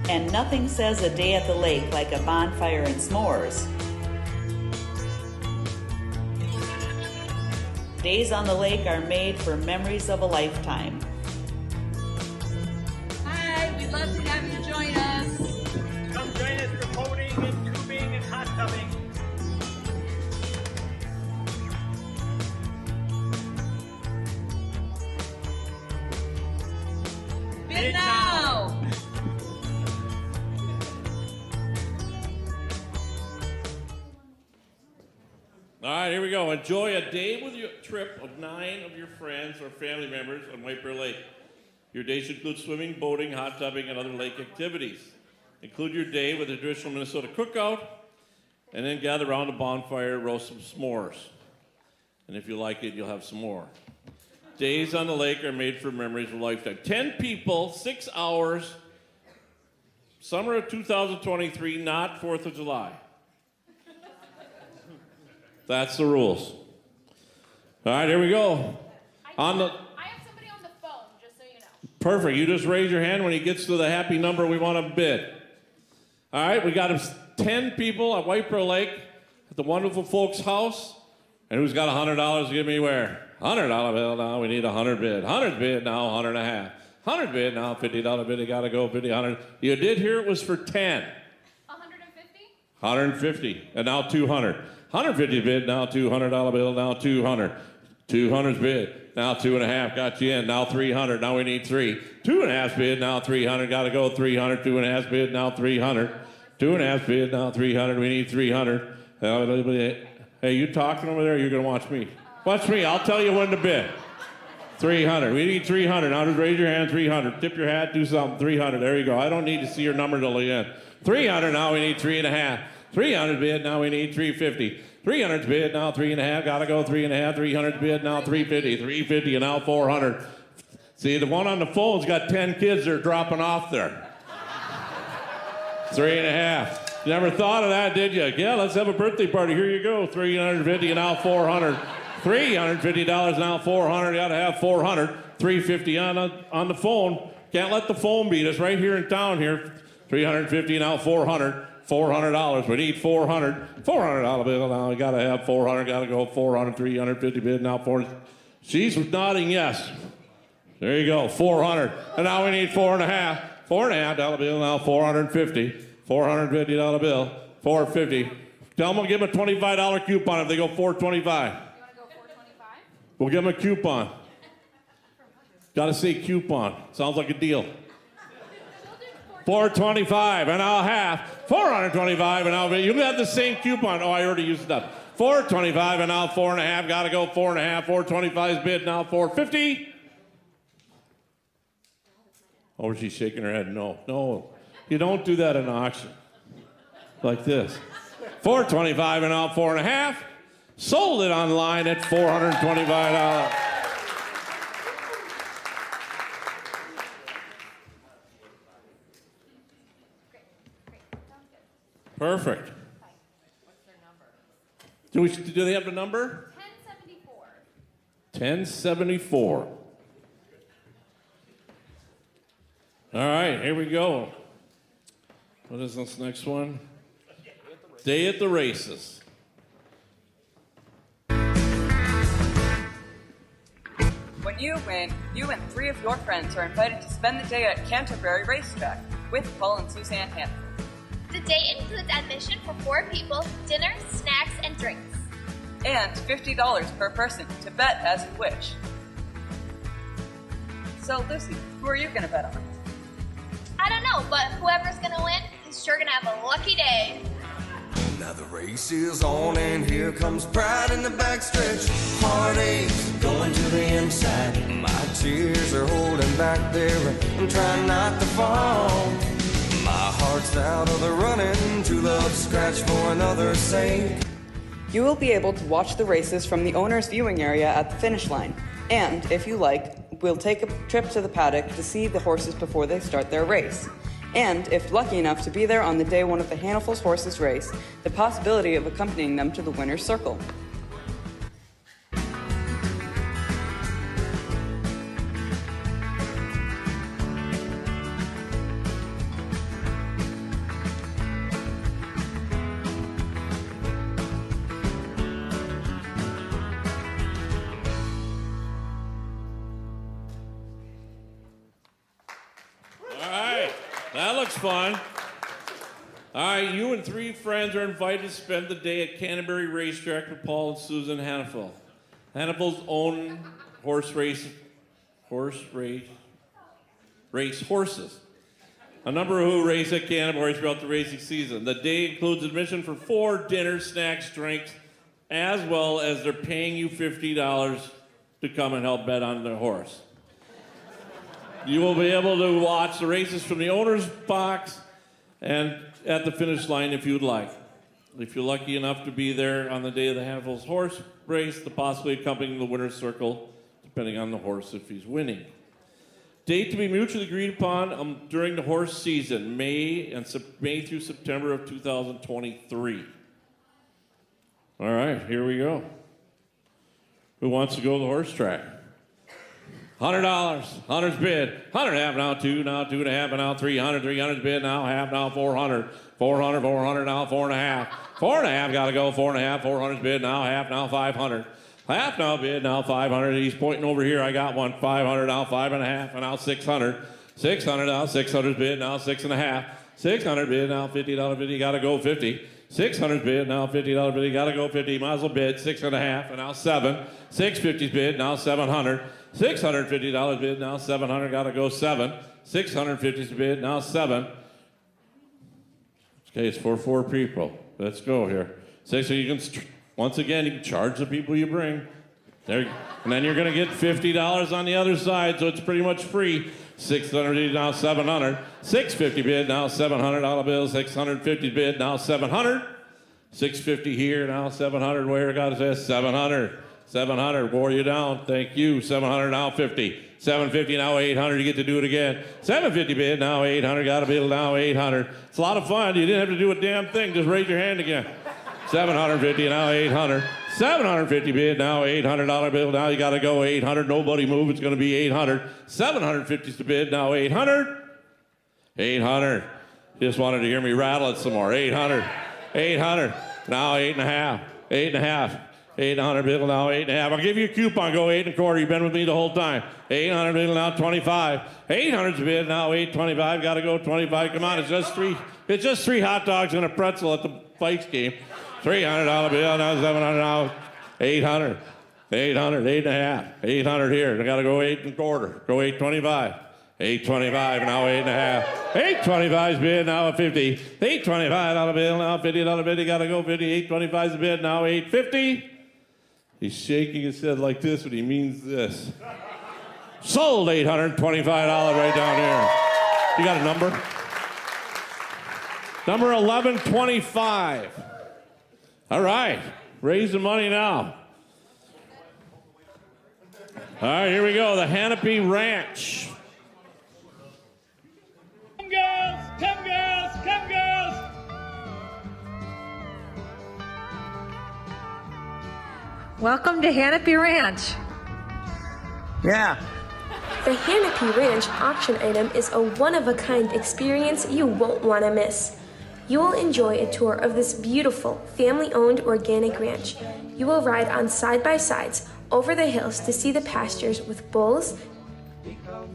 [SPEAKER 19] And nothing says a day at the lake like a bonfire and s'mores. Days on the lake are made for memories of a lifetime.
[SPEAKER 15] Hi, we'd love to have you join us.
[SPEAKER 1] Come join us for boating and tubing and hot tubbing.
[SPEAKER 15] Bid now!
[SPEAKER 11] All right, here we go. Enjoy a day with your trip of 9 of your friends or family members on White Bear Lake. Your day should include swimming, boating, hot tubbing, and other lake activities. Include your day with a traditional Minnesota cookout, and then gather around the bonfire, roast some s'mores. And if you like it, you'll have some more. Days on the lake are made for memories of a lifetime. 10 people, 6 hours, summer of 2023, not 4th of July. That's the rules. All right, here we go.
[SPEAKER 16] I have somebody on the phone, just so you know.
[SPEAKER 11] Perfect. You just raise your hand when he gets to the happy number we want to bid. All right, we got 10 people at White Bear Lake at the wonderful folks' house. And who's got $100 to give me where? $100 bill now. We need 100 bid. 100 bid now, 100 and a half. 100 bid now, $50 bid. You got to go 50, 100. You did hear it was for 10.
[SPEAKER 16] 150?
[SPEAKER 11] 150. And now 200. 150 bid, now $200 bill, now 200. 200's bid, now 2.5, got you in, now 300, now we need 3. 2.5 bid, now 300, gotta go 300. 2.5 bid, now 300. 2.5 bid, now 300, we need 300. Hey, you talking over there, you're gonna watch me. Watch me, I'll tell you when to bid. 300, we need 300, now just raise your hand, 300. Tip your hat, do something, 300, there you go. I don't need to see your number till the end. 300, now we need 3.5. 300 bid, now we need 350. 300's bid, now 3.5, gotta go 3.5. 300's bid, now 350. 350 and now 400. See, the one on the phone's got 10 kids they're dropping off there. 3.5. You never thought of that, did you? Yeah, let's have a birthday party. Here you go. 350 and now 400. $350 now 400. You gotta have 400. 350 on the phone. Can't let the phone beat us right here in town here. 350 now 400. $400. We need 400. $400 bill now. We gotta have 400. Gotta go 400. 350 bid now 400. She's nodding yes. There you go. 400. And now we need 4.5. $4.5 bill now 450. $450 bill. 450. Tell them we'll give them a $25 coupon if they go 425. You want to go 425? We'll give them a coupon. Gotta say coupon. Sounds like a deal.
[SPEAKER 16] We'll do 425.
[SPEAKER 11] 425 and now half. 425 and now, you have the same coupon. Oh, I already used it up. 425 and now 4.5. Gotta go 4.5. 425's bid now 450. Oh, she's shaking her head. No, no. You don't do that in an auction. Like this. 425 and now 4.5. Sold it online at $425. Perfect. Do they have the number? 1074. 1074. All right, here we go. What is this next one? Day at the races.
[SPEAKER 15] When you win, you and 3 of your friends are invited to spend the day at Canterbury Racetrack with Paul and Suzanne Hanford.
[SPEAKER 17] The day includes admission for 4 people, dinner, snacks, and drinks.
[SPEAKER 15] And $50 per person to bet as you wish. So, Lucy, who are you going to bet on?
[SPEAKER 17] I don't know, but whoever's gonna win is sure gonna have a lucky day.
[SPEAKER 18] Now the race is on and here comes pride in the backstretch. Heartaches going to the inside. My tears are holding back there. I'm trying not to fall. My heart's out of the running. True love scratch for another's sake.
[SPEAKER 15] You will be able to watch the races from the owner's viewing area at the finish line. And, if you like, we'll take a trip to the paddock to see the horses before they start their race. And, if lucky enough to be there on the day one of the Hannaful's horses race, the possibility of accompanying them to the winner's circle.
[SPEAKER 11] That looks fun. All right, you and 3 friends are invited to spend the day at Canterbury Racetrack with Paul and Susan Hannaful. Hannaful's own race horses. A number who race at Canterbury throughout the racing season. The day includes admission for 4 dinners, snacks, drinks, as well as they're paying you $50 to come and help bet on the horse. You will be able to watch the races from the owner's box and at the finish line if you'd like. If you're lucky enough to be there on the day of the Hannaful's horse race, to possibly accompany the winner's circle, depending on the horse if he's winning. Date to be mutually agreed upon during the horse season, May through September of 2023. All right, here we go. Who wants to go to the horse track? $100. 100's bid. 100.5 now 2, now 2.5, and now 300. 300's bid now half, now 400. 400, 400 now 4.5. 4.5 got to go 4.5. 400's bid now half, now 500. Half now bid now 500. He's pointing over here. I got one. 500 now 5.5, and now 600. 600 now 600's bid now 6.5. 600 bid now $50 bid. You got to go 50. 600's bid now $50 bid. You got to go 50. Might as well bid 6.5, and now 7. 650's bid now 700. $650 bid, now 700, gotta go 7. 650's bid, now 7. Okay, it's for 4 people. Let's go here. So you can, once again, you can charge the people you bring. There, and then you're gonna get $50 on the other side, so it's pretty much free. 600 bid, now 700. 650 bid, now $700 bill. 650 bid, now 700. 650 here, now 700. Where got it says 700. 700, wore you down. Thank you. 700 now 50. 750 now 800. You get to do it again. 750 bid now 800. Got a bid now 800. It's a lot of fun. You didn't have to do a damn thing. Just raise your hand again. 750 now 800. 750 bid now $800 bill. Now you got to go 800. Nobody move. It's going to be 800. 750's the bid now 800. 800. Just wanted to hear me rattle it some more. 800. 800. Now 8.5. 8.5. 800 bill now 8.5. I'll give you a coupon. Go 8.25. You've been with me the whole time. 800 bill now 25. 800's bid now 8.25. Got to go 25. Come on, it's just 3. It's just 3 hot dogs and a pretzel at the Fikes game. $300 bill now 700 now 800. 800. 8.5. 800 here. I got to go 8.25. Go 8.25. 825, now 8.5. 825's bid, now a 50. $825 bill, now $50 bid, you gotta go 50. 825's the bid, now 850. He's shaking his head like this, but he means this. Sold $825 right down here. You got a number? Number 1125. All right, raise the money now. All right, here we go, the Hanapi Ranch.
[SPEAKER 20] Come girls, come girls, come girls.
[SPEAKER 21] Welcome to Hanapi Ranch.
[SPEAKER 22] Yeah.
[SPEAKER 23] The Hanapi Ranch auction item is a one-of-a-kind experience you won't want to miss. You will enjoy a tour of this beautiful, family-owned organic ranch. You will ride on side-by-sides over the hills to see the pastures with bulls,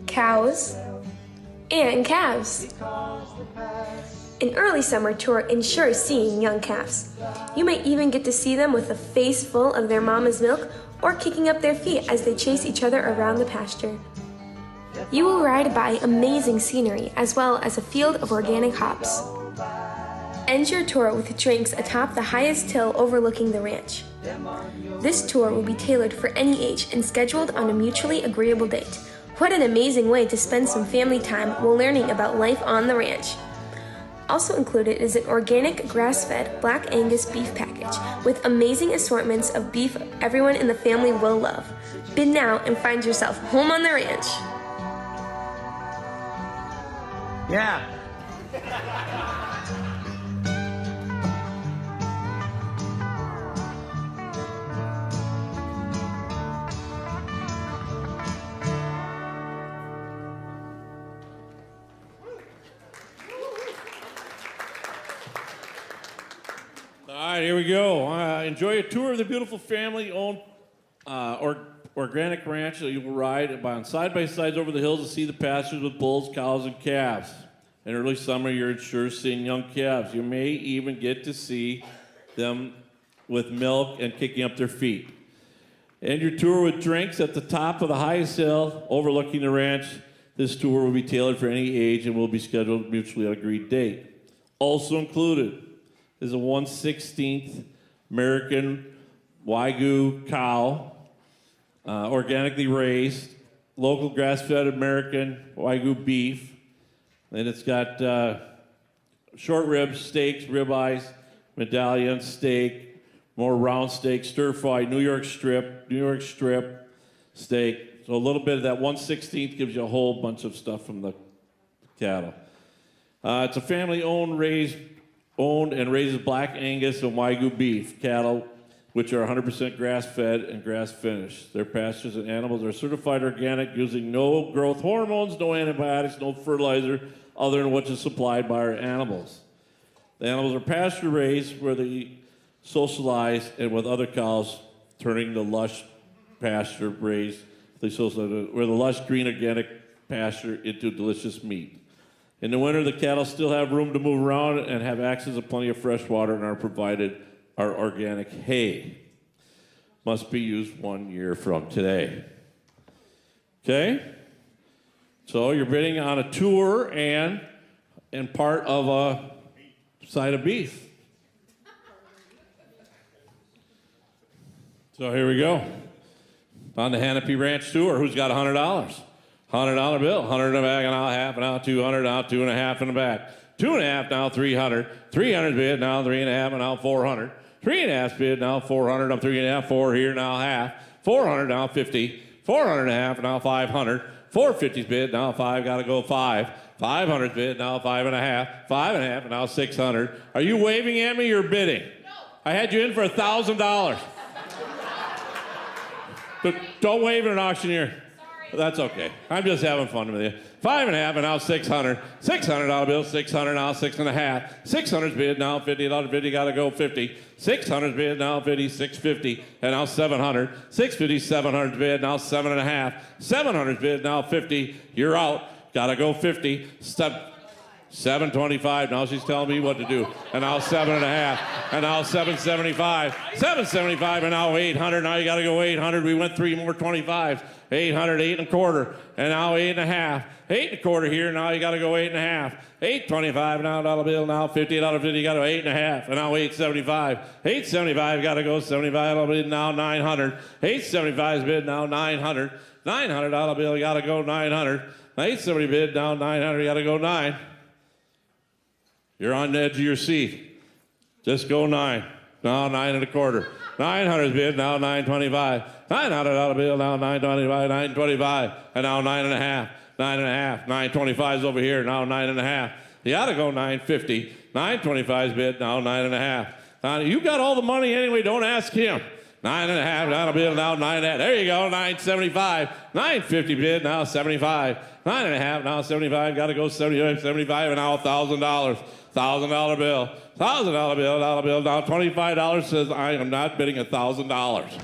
[SPEAKER 23] cows, and calves. An early summer tour ensures seeing young calves. You may even get to see them with a face full of their mama's milk or kicking up their feet as they chase each other around the pasture. You will ride by amazing scenery as well as a field of organic hops. End your tour with drinks atop the highest hill overlooking the ranch. This tour will be tailored for any age and scheduled on a mutually agreeable date. What an amazing way to spend some family time while learning about life on the ranch. Also included is an organic, grass-fed Black Angus beef package with amazing assortments of beef everyone in the family will love. Bid now and find yourself home on the ranch.
[SPEAKER 22] Yeah.
[SPEAKER 11] All right, here we go. Enjoy a tour of the beautiful family-owned organic ranch that you will ride on side-by-sides over the hills to see the pastures with bulls, cows, and calves. In early summer, you're sure seeing young calves. You may even get to see them with milk and kicking up their feet. End your tour with drinks at the top of the highest hill overlooking the ranch. This tour will be tailored for any age and will be scheduled mutually agreed date. Also included is a 1/16th American Wagyu cow, organically raised, local grass-fed American Wagyu beef. Then it's got short ribs, steaks, ribeyes, medallion steak, more round steak, stir-fry, New York strip steak. So a little bit of that 1/16th gives you a whole bunch of stuff from the cattle. It's a family-owned, owned and raises Black Angus and Wagyu beef cattle, which are 100% grass-fed and grass-finished. Their pastures and animals are certified organic, using no growth hormones, no antibiotics, no fertilizer, other than what is supplied by our animals. The animals are pasture-raised where they socialize and with other cows, turning the lush pasture-raised, where the lush green organic pasture into delicious meat. In the winter, the cattle still have room to move around and have access to plenty of fresh water and are provided our organic hay. Must be used 1 year from today. Okay? So you're bidding on a tour and part of a side of beef. So here we go. On the Hanapi Ranch tour, who's got $100? $100 bill, 100 in the back, and now half, and now 200, now 2.5 in the back. 2.5, now 300. 300 bid, now 3.5, and now 400. 3.5 bid, now 400. I'm 3.5, 4 here, now half. 400, now 50. 400 and a half, now 500. 450's bid, now 5, gotta go 5. 500's bid, now 5.5. 5.5, and now 600. Are you waving at me or bidding? No. I had you in for $1,000. But don't wave at an auctioneer. That's okay. I'm just having fun with you. 5.5 and now 600. $600 bill, 600 now 6.5. 600's bid now $50 bid. You gotta go 50. 600's bid now 50. 650 and now 700. 650, 700's bid now 7.5. 700's bid now 50. You're out. Gotta go 50. 725. Now she's telling me what to do. And now 7.5. And now 775. 775 and now 800. Now you gotta go 800. We went 3 more 25s. 800, 8 1/4, and now 8 1/2. 8 1/4 here, now you got to go 8 1/2. 8.25 now, dollar bill, now 50, $50, you got to go 8 1/2, and now 8.75. 8.75, got to go 75, dollar bill, now 900. 8.75 is bid, now 900. $900 bill, you got to go 900. 8.70 bid, now 900, you got to go 9. You're on the edge of your seat. Just go 9. Now 9 1/4. 900 bid, now 925. $900 bill, now 925, 925, and now 9 1/2. 9 1/2. 925 is over here, now 9 1/2. You gotta go 950. 925's bid, now 9 1/2. Now, you got all the money anyway, don't ask him. 9 1/2, dollar bill, now 9 1/2. There you go, 975. 950 bid, now 75. 9 1/2, now 75, gotta go 75, 75, and now $1,000. $1,000 bill. $1,000 bill, dollar bill. Now $25 says I am not bidding $1,000.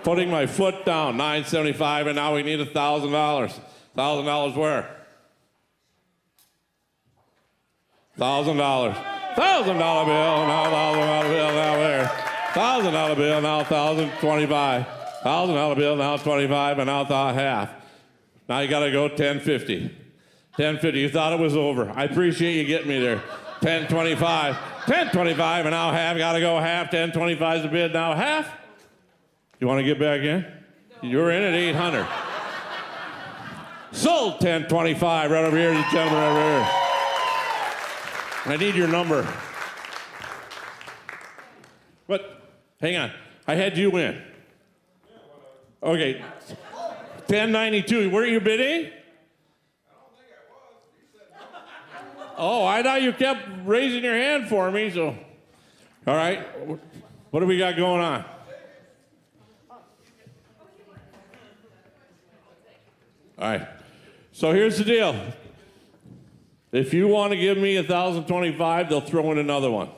[SPEAKER 11] Putting my foot down, 975, and now we need $1,000. $1,000 where? $1,000. $1,000 bill, now $1,000 bill, now where? $1,000 bill, now 1,025. $1,000 bill, now 25, and now half. Now you gotta go 1050. 1050, you thought it was over. I appreciate you getting me there. 1025. 1025, and now half, gotta go half. 1025 is the bid, now half. You wanna get back in? You're in at 800. Sold 1025, right over here, the gentleman over here. I need your number. But, hang on, I had you in. Okay, 1092, were you bidding? Oh, I thought you kept raising your hand for me, so. All right, what do we got going on? All right, so here's the deal. If you want to give me 1,025, they'll throw in another one.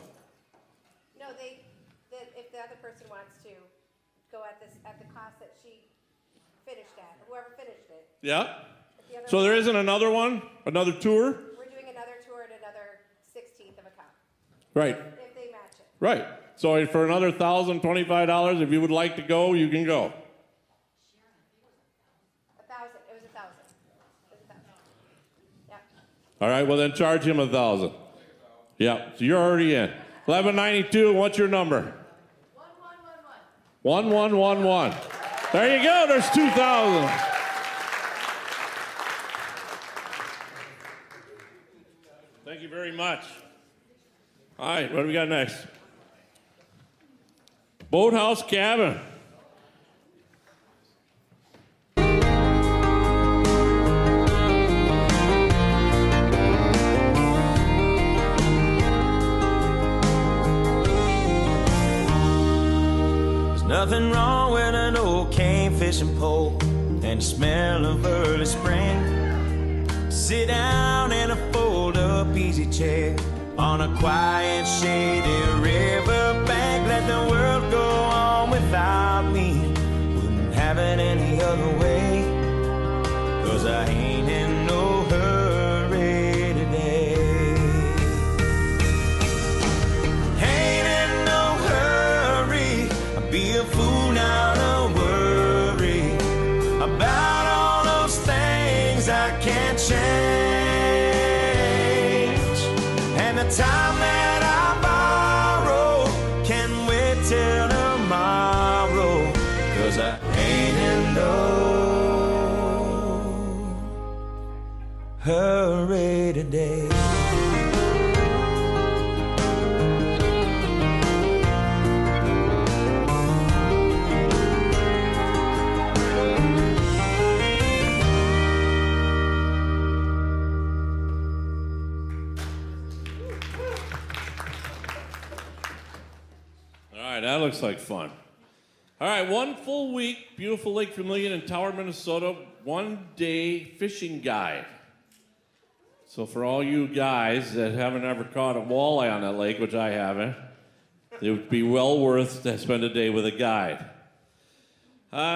[SPEAKER 2] No, if the other person wants to go at the cost that she finished at, whoever finished it.
[SPEAKER 11] Yeah? So there isn't another one? Another tour?
[SPEAKER 2] We're doing another tour at another 1/16 of a cup.
[SPEAKER 11] Right.
[SPEAKER 2] If they match it.
[SPEAKER 11] Right. So for another $1,025, if you would like to go, you can go.
[SPEAKER 2] 1,000. It was 1,000. Yeah.
[SPEAKER 11] All right, well then charge him 1,000. Yeah, so you're already in. 1192, what's your number? 1111. There you go, there's 2,000. Thank you very much. All right, what do we got next? Boathouse Cabin.
[SPEAKER 12] Nothing wrong with an old cane fishing pole and the smell of early spring. Sit down in a fold-up easy chair on a quiet, shady river bank. Let the world go on without me. Wouldn't have it any other way. 'Cause I ain't in no hurry today. Ain't in no hurry. I'd be a fool now to worry about all those things I can't change. And the time that I borrow can wait till tomorrow. 'Cause I ain't in no hurry today.
[SPEAKER 11] All right, that looks like fun. All right, 1 full week, beautiful Lake Vermilion in Tower, Minnesota, 1-day fishing guide. So for all you guys that haven't ever caught a walleye on that lake, which I haven't, it would be well worth to spend a day with a guide.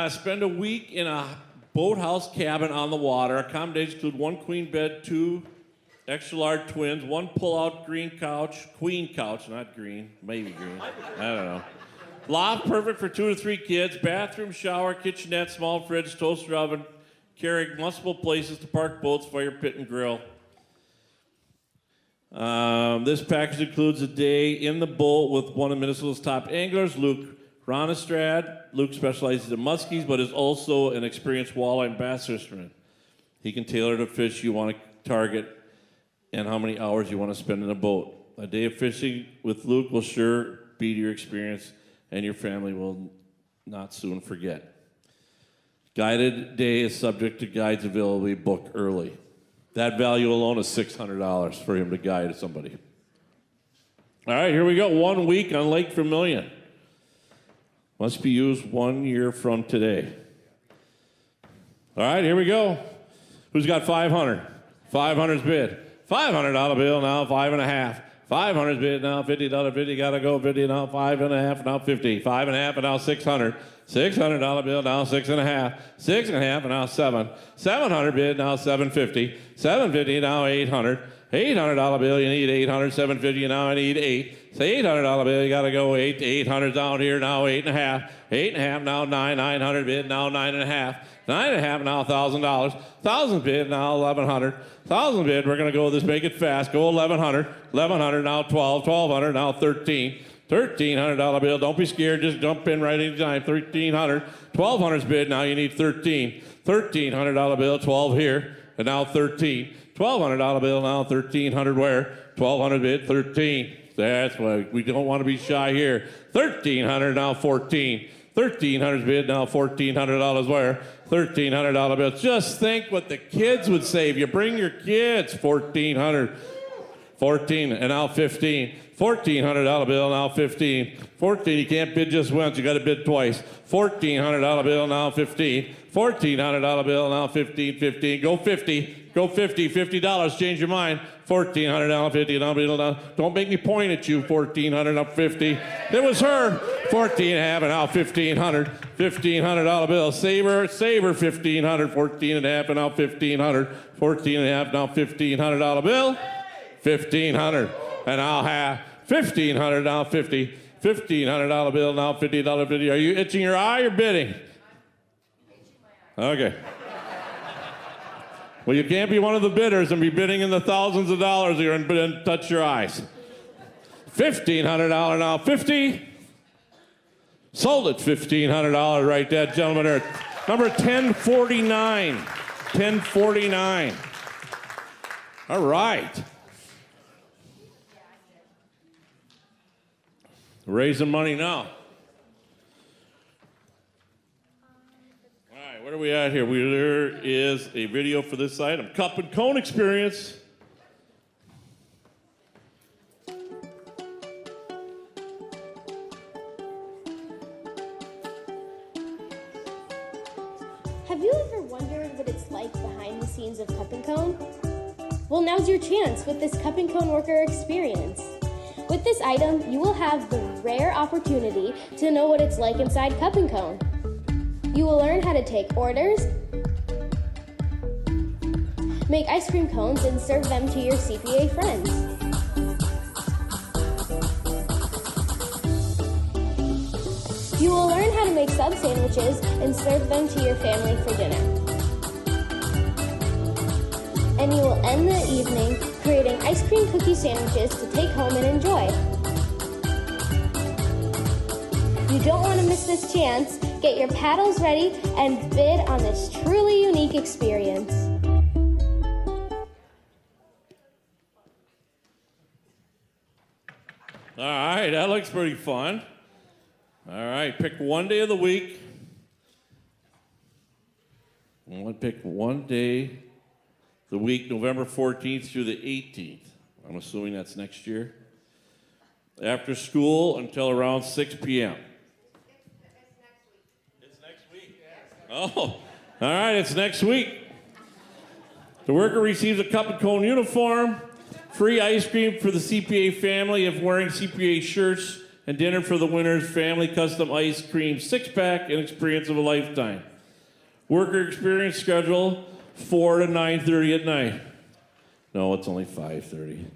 [SPEAKER 11] Spend a week in a boathouse cabin on the water. Accommodations include 1 queen bed, 2 extra large twins, 1 pull-out queen couch, not green, maybe green, I don't know. Loft perfect for 2 to 3 kids. Bathroom, shower, kitchenette, small fridge, toaster oven, carrying multiple places to park boats, fire pit, and grill. This package includes a day in the boat with one of Minnesota's top anglers, Luke Ronestrad. Luke specializes in muskies, but is also an experienced walleye and bass fisherman. He can tailor the fish you want to target and how many hours you want to spend in a boat. A day of fishing with Luke will sure be your experience, and your family will not soon forget. Guided day is subject to guides availability. Book early. That value alone is $600 for him to guide somebody. All right, here we go. 1 week on Lake Vermilion. Must be used 1 year from today. All right, here we go. Who's got 500? 500's bid. $500 bill now, 5.5. 500's bid now, $50 50, gotta go 50 now, 5.5 now, 50. 5.5 and now 600. $600 bill now, 6.5. 6.5 and now 7. 700 bid now, 750. 750 now, 800. $800 bill, you need 800. 750 now, I need 8. Say $800 bill, you gotta go 8. 800 down here now, 8.5. 8.5 now, 9. 900 bid now, 9.5. 9.5 now, $1,000. 1,000 bid now, 1,100. 1,000 bid, we're gonna go this, make it fast. Go 1,100. 1,100 now, 12. 1,200 now, 13. $1,300 bill, don't be scared, just jump in right anytime. 1,300. 1,200's bid, now you need 13. $1,300 bill, 12 here, and now 13. $1,200 bill, now 1,300 where? 1,200 bid, 13. That's why we don't want to be shy here. 1,300 now, 14. 1,300's bid, now $1,400 where? $1,300 bill. Just think what the kids would say if you bring your kids. 1,400. 14 and now 15. $1,400 bill, now 15. 14, you can't bid just once, you got to bid twice. $1,400 bill, now 15. $1,400 bill, now 15, 15. Go 50. Go 50, $50, change your mind. $1,400, 50, now don't make me point at you. 1,400 up 50. It was her. 14 and a half, and now 1,500. $1,500 bill. Save her, 1,500. 14 and a half, and now 1,500. 14 and a half, now $1,500 bill. 1,500, and I'll have 1,500, now 50. $1,500 bill, now $50, 50. Are you itching your eye or bidding? Okay. Well, you can't be one of the bidders and be bidding in the thousands of dollars here and touch your eyes. $1,500 now, 50. Sold at $1,500 right there, gentlemen. There, number 1049. 1049. All right. Raising money now. Where are we at here? There is a video for this item. Cup and cone experience.
[SPEAKER 3] Have you ever wondered what it's like behind the scenes of Cup and Cone? Well, now's your chance with this Cup and Cone worker experience. With this item, you will have the rare opportunity to know what it's like inside Cup and Cone. You will learn how to take orders, make ice cream cones, and serve them to your CPA friends. You will learn how to make sub sandwiches and serve them to your family for dinner. And you will end the evening creating ice cream cookie sandwiches to take home and enjoy. You don't want to miss this chance. Get your paddles ready and bid on this truly unique experience.
[SPEAKER 11] All right, that looks pretty fun. All right, pick one day of the week. I'm going to pick one day the week, November 14th through the 18th. I'm assuming that's next year. After school until around 6 p.m. Oh, all right, it's next week. The worker receives a cup and cone uniform, free ice cream for the CPA family if wearing CPA shirts, and dinner for the winner's family custom ice cream 6-pack and experience of a lifetime. Worker experience schedule 4 to 9:30 at night. No, it's only 5:30.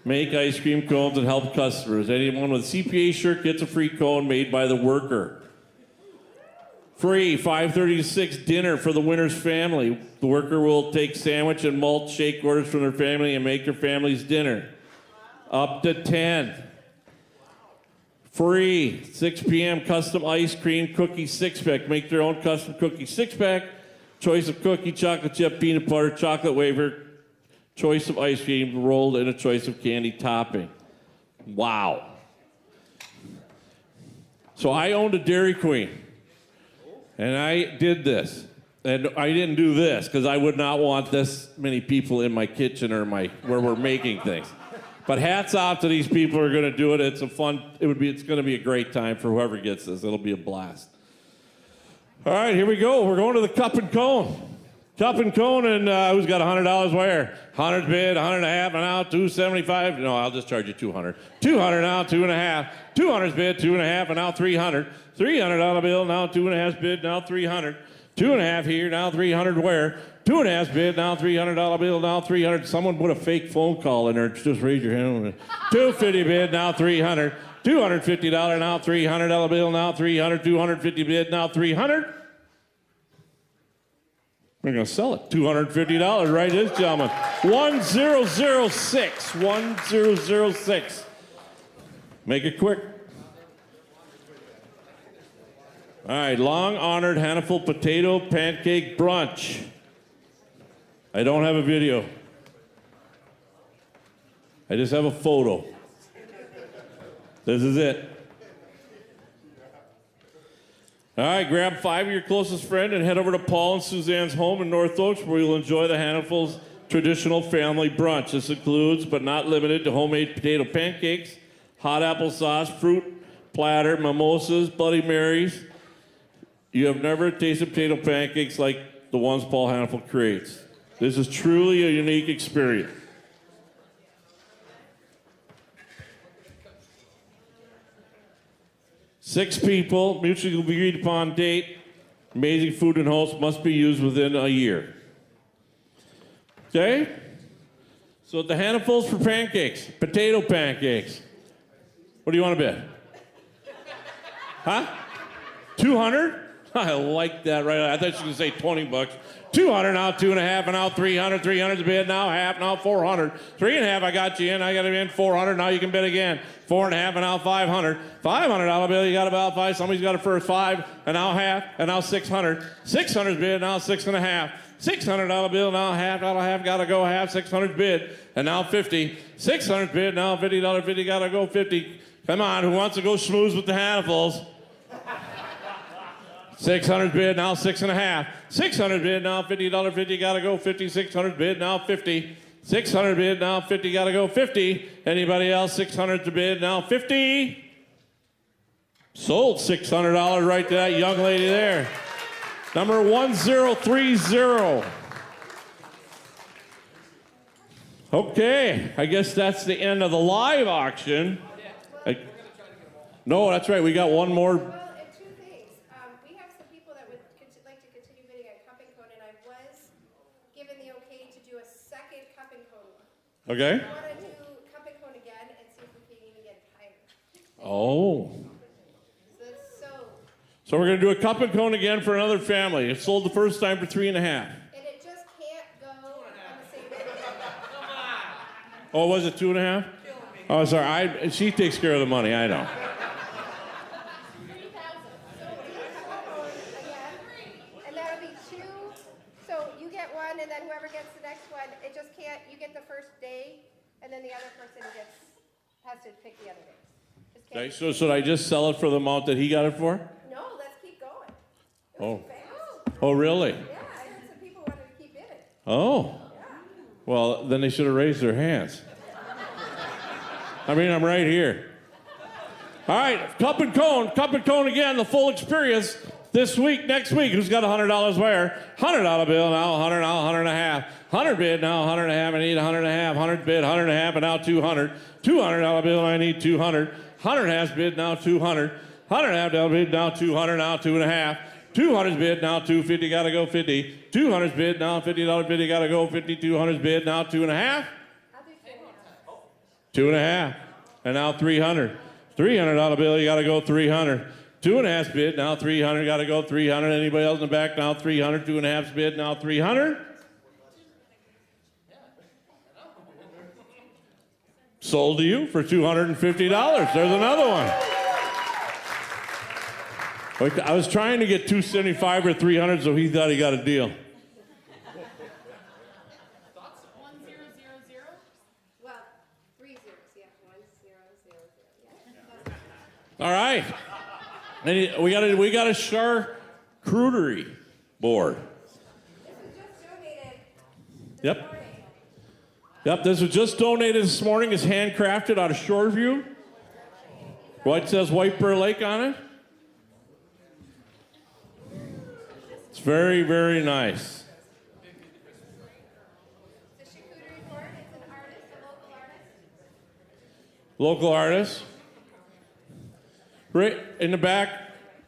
[SPEAKER 11] make ice cream cones and help customers. Anyone with a CPA shirt gets a free cone made by the worker. Free 5:30 to 6 dinner for the winner's family. The worker will take sandwich and malt shake orders from their family and make their family's dinner. Up to 10. Free 6 p.m. custom ice cream cookie six-pack. Make their own custom cookie six-pack. Choice of cookie, chocolate chip, peanut butter, chocolate wafer. Choice of ice cream rolled in a choice of candy topping. Wow. So I owned a Dairy Queen. And I did this. And I didn't do this because I would not want this many people in my kitchen or where we're making things. But hats off to these people who are going to do it. It's it's going to be a great time for whoever gets this. It'll be a blast. All right, here we go. We're going to the cup and cone. Cup and cone, and who's got $100 where? 100 bid, 100 and a half, and now 275. No, I'll just charge you 200. 200 now, 2 and a half. 200's bid, 2 and a half, and now 300. $300 bill, now 2 and a half bid, now 300. 2 and a half here, now 300 where? 2 and a half bid, now $300 bill, now 300. Someone put a fake phone call in there. Just raise your hand. 250 bid, now 300. $250 now $300 bill, now 300. 250 bid, now 300. We're going to sell it. $250, right, this gentleman. 1006. 1006. Make it quick. All right, long-honored Hannaford potato pancake brunch. I don't have a video. I just have a photo. This is it. All right, grab 5 of your closest friends and head over to Paul and Suzanne's home in North Oaks where you'll enjoy the Hannaford's traditional family brunch. This includes, but not limited to, homemade potato pancakes, hot applesauce, fruit platter, mimosas, Bloody Marys. You have never tasted potato pancakes like the ones Paul Hannaford creates. This is truly a unique experience. Six people, mutually agreed upon date, amazing food and host must be used within a year. Okay? So the Hannafolds for pancakes, potato pancakes. What do you want to bid? Huh? 200? I like that right. I thought you were going to say 20 bucks. 200 now, 2 and a half, and now 300. 300's bid, now half, now 400. 3 and a half, I got you in. I got him in 400. Now you can bid again. 4 and a half, and now 500. $500 bill, you got about 5. Somebody's got a first 5, and now half, and now 600. 600's bid, now 6 and a half. $600 bill, now half, gotta go half. 600's bid, and now 50. 600's bid, now $50, 50, gotta go 50. Come on, who wants to go schmooze with the Hannafolds? 600 bid, now 6 and a half. 600 bid, now $50, 50, gotta go 50. 600 bid, now 50. 600 bid, now 50, gotta go 50. Anybody else? 600 to bid, now 50. Sold $600 right to that young lady there. Number 1030. Okay, I guess that's the end of the live auction. No, that's right, we got one more. Okay.
[SPEAKER 2] I want to do cup and cone again and see if we can even get higher.
[SPEAKER 11] Oh. So we're going to do a cup and cone again for another family. It sold the first time for 3 and a half.
[SPEAKER 2] And it just can't go on the same day.
[SPEAKER 11] Oh, was it 2 and a half? Oh, sorry. She takes care of the money. I know.
[SPEAKER 2] And that'll be 2. So you get one, and then whoever gets the next one, it just can't. You get the first day, and then the other person has to pick the other day.
[SPEAKER 11] Okay, so should I just sell it for the amount that he got it for?
[SPEAKER 2] No, let's keep going.
[SPEAKER 11] Oh. Oh, really?
[SPEAKER 2] Yeah, I heard some people wanted to keep in it.
[SPEAKER 11] Oh. Well, then they should have raised their hands. I mean, I'm right here. All right, cup and cone again, the full experience. This week, next week, who's got $100 where? $100 bill, now 100, now 100 and a half. 100 bid, now 100 and a half, I need 100 and a half. 100 bid, 100 and a half, and now 200. $200 bill, I need 200. 100 and a half bid, now 200. 100 and a half bid, now 200, now 2 and a half. 200's bid, now 250, gotta go 50. 200's bid, now $50 bid, gotta go 50. 200's bid, now 2 and a half. 2.5, and now 300. $300 bill, you got to go 300. 2.5 bid, now 300, got to go 300. Anybody else in the back, now 300. 2.5 bid, now 300. Sold to you for $250. There's another one. I was trying to get 275 or 300, so he thought he got a deal.
[SPEAKER 2] 1000. Well, 3 zeros, yeah. 1000. Yeah.
[SPEAKER 11] All right. And we got a charcuterie board. Yep. Yep, this was just donated this morning. It's handcrafted out of Shoreview. It says White Bear Lake on it. It's very, very nice. Local artist. Right in the back,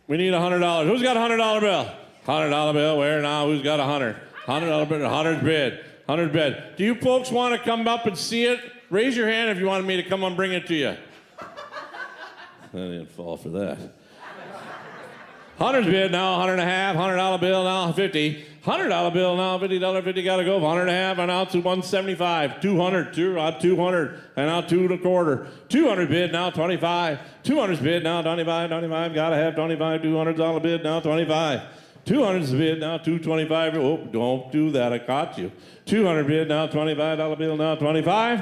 [SPEAKER 11] we need $100. Who's got a $100 bill? $100 bill, where now? Who's got 100? $100 bid, 100 bid, 100 bid. Do you folks want to come up and see it? Raise your hand if you wanted me to come and bring it to you. I didn't fall for that. 100 bid, now 100.5, $100 bill, now 50. $100 bill, now $50, 50 gotta go. 100.5, and now to 175. 200, 200, and now 2 1/4. 200 bid, now 25. 200's bid, now 25, 25, gotta have 25. $200 bid, now 25. 200's bid, now 225. Oh, don't do that, I caught you. 200 bid, now $25 bill, now 25.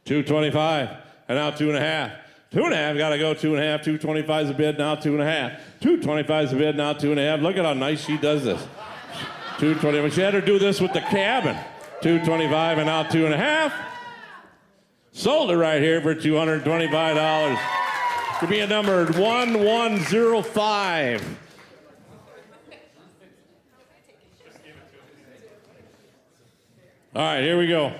[SPEAKER 11] 225, and now 2.5. 2.5, gotta go 2.5. 225's a bid, now 2.5. 225's a bid, now 2.5. Look at how nice she does this. 220. She had her do this with the cabin. 225 and now 2.5. Sold it right here for $225. Could be a number 1105. All right, here we go.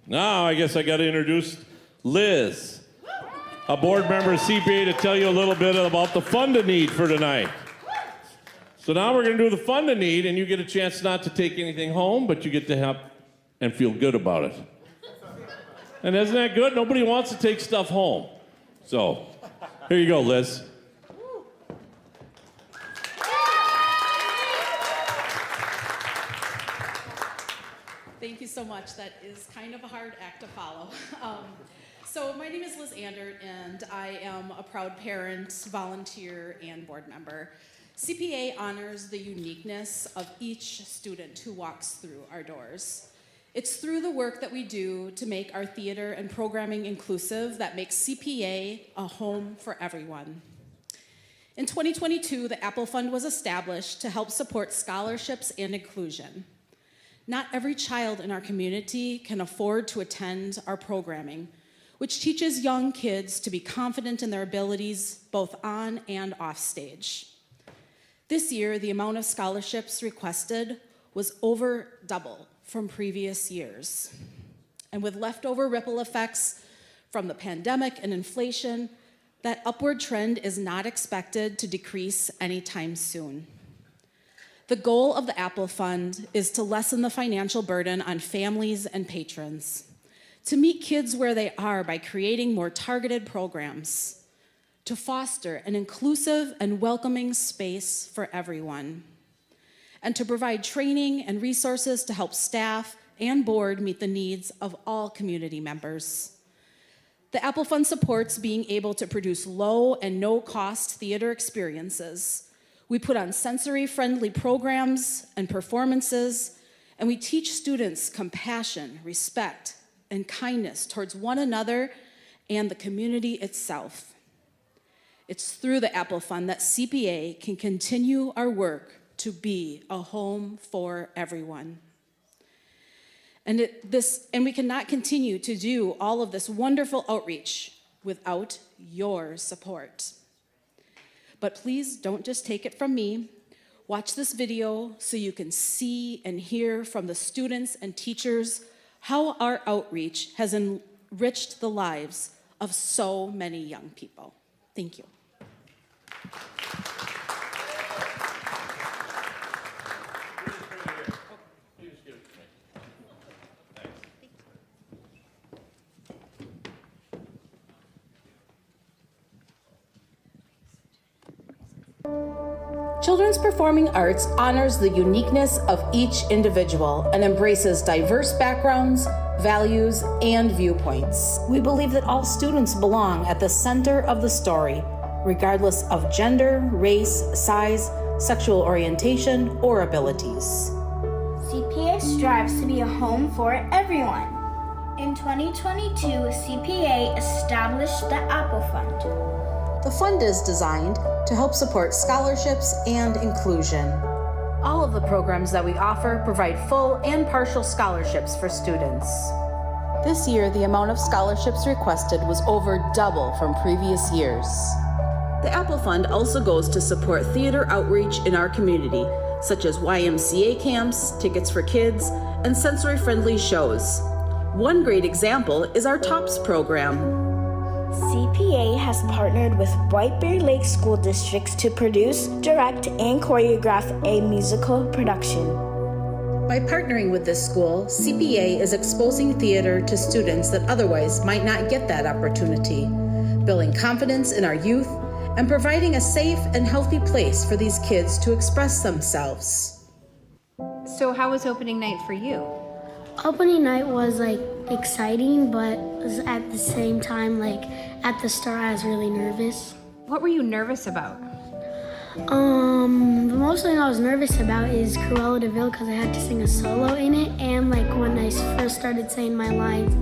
[SPEAKER 11] Now I guess I got to introduce Liz, a board member of CPA, to tell you a little bit about the fund to need for tonight. So now we're going to do the fund to need, and you get a chance not to take anything home, but you get to help and feel good about it. And isn't that good? Nobody wants to take stuff home. So here you go, Liz.
[SPEAKER 4] Thank you so much. That is kind of a hard act to follow. So my name is Liz Andert, and I am a proud parent, volunteer, and board member. CPA honors the uniqueness of each student who walks through our doors. It's through the work that we do to make our theater and programming inclusive that makes CPA a home for everyone. In 2022, the Apple Fund was established to help support scholarships and inclusion. Not every child in our community can afford to attend our programming, which teaches young kids to be confident in their abilities both on and off stage. This year, the amount of scholarships requested was over double from previous years. And with leftover ripple effects from the pandemic and inflation, that upward trend is not expected to decrease anytime soon. The goal of the Apple Fund is to lessen the financial burden on families and patrons, to meet kids where they are by creating more targeted programs, to foster an inclusive and welcoming space for everyone, and to provide training and resources to help staff and board meet the needs of all community members. The Apple Fund supports being able to produce low and no-cost theater experiences. We put on sensory-friendly programs and performances, and we teach students compassion, respect, and kindness towards one another and the community itself. It's through the Apple Fund that CPA can continue our work to be a home for everyone. And we cannot continue to do all of this wonderful outreach without your support. But please don't just take it from me. Watch this video so you can see and hear from the students and teachers how our outreach has enriched the lives of so many young people. Thank you.
[SPEAKER 5] Children's Performing Arts honors the uniqueness of each individual and embraces diverse backgrounds, values, and viewpoints. We believe that all students belong at the center of the story, regardless of gender, race, size, sexual orientation, or abilities.
[SPEAKER 6] CPA strives to be a home for everyone. In 2022, CPA established the Apple Fund.
[SPEAKER 5] The fund is designed to help support scholarships and inclusion. All of the programs that we offer provide full and partial scholarships for students. This year, the amount of scholarships requested was over double from previous years. The Apple Fund also goes to support theater outreach in our community, such as YMCA camps, tickets for kids, and sensory-friendly shows. One great example is our TOPS program.
[SPEAKER 6] CPA has partnered with White Bear Lake School Districts to produce, direct, and choreograph a musical production.
[SPEAKER 5] By partnering with this school, CPA is exposing theater to students that otherwise might not get that opportunity, building confidence in our youth, and providing a safe and healthy place for these kids to express themselves.
[SPEAKER 8] So how was opening night for you?
[SPEAKER 24] Opening night was exciting, but was at the same time, at the start I was really nervous.
[SPEAKER 8] What were you nervous about?
[SPEAKER 24] The most thing I was nervous about is Cruella de Vil because I had to sing a solo in it, and when I first started saying my lines.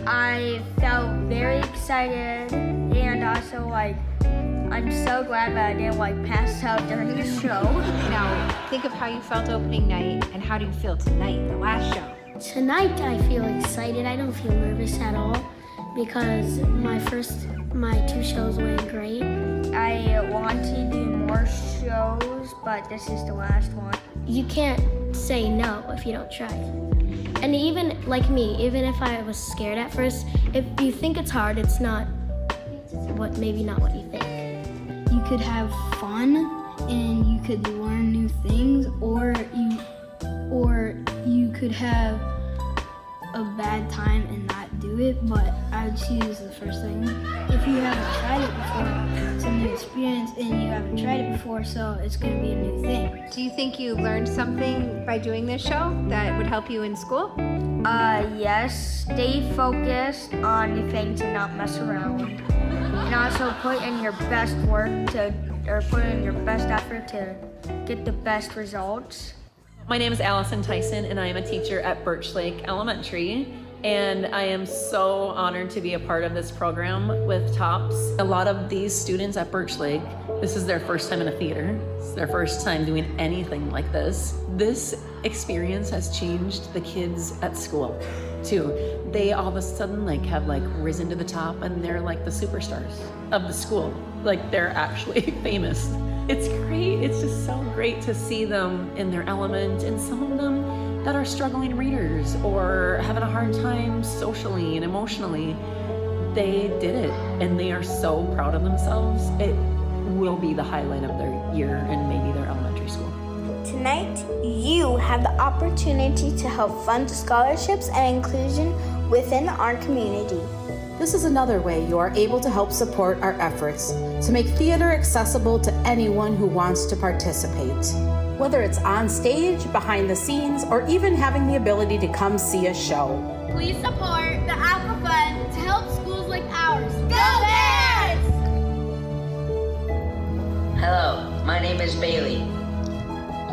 [SPEAKER 25] I felt very excited, and also I'm so glad that I didn't pass out during the show.
[SPEAKER 8] Now, think of how you felt opening night, and how do you feel tonight, the last show?
[SPEAKER 24] Tonight I feel excited. I don't feel nervous at all because my two shows went great.
[SPEAKER 25] I want to do more shows, but this is the last one.
[SPEAKER 24] You can't say no if you don't try. And even like me, even if I was scared at first, if you think it's hard, it's not maybe not what you think.
[SPEAKER 26] You could have fun and you could learn new things, or you could have a bad time and not do it, but I would choose the first thing. If you haven't tried it before, it's a new experience and you haven't tried it before, so it's going to be a new thing.
[SPEAKER 8] Do you think you learned something by doing this show that would help you in school?
[SPEAKER 25] Yes. Stay focused on your things and not mess around. And also put in your best work put in your best effort to get the best results.
[SPEAKER 27] My name is Allison Tyson, and I am a teacher at Birch Lake Elementary. And I am so honored to be a part of this program with TOPS. A lot of these students at Birch Lake, this is their first time in a theater. It's their first time doing anything like this. This experience has changed the kids at school too. They all of a sudden have risen to the top, and they're the superstars of the school. They're actually famous. It's great. It's just so great to see them in their element, and some of them that are struggling readers or having a hard time socially and emotionally. They did it, and they are so proud of themselves. It will be the highlight of their year and maybe their elementary school.
[SPEAKER 6] Tonight, you have the opportunity to help fund scholarships and inclusion within our community.
[SPEAKER 5] This is another way you are able to help support our efforts to make theater accessible to anyone who wants to participate. Whether it's on stage, behind the scenes, or even having the ability to come see a show.
[SPEAKER 6] Please support the Apple Fund to help schools like ours. Go Bears!
[SPEAKER 28] Hello, my name is Bailey.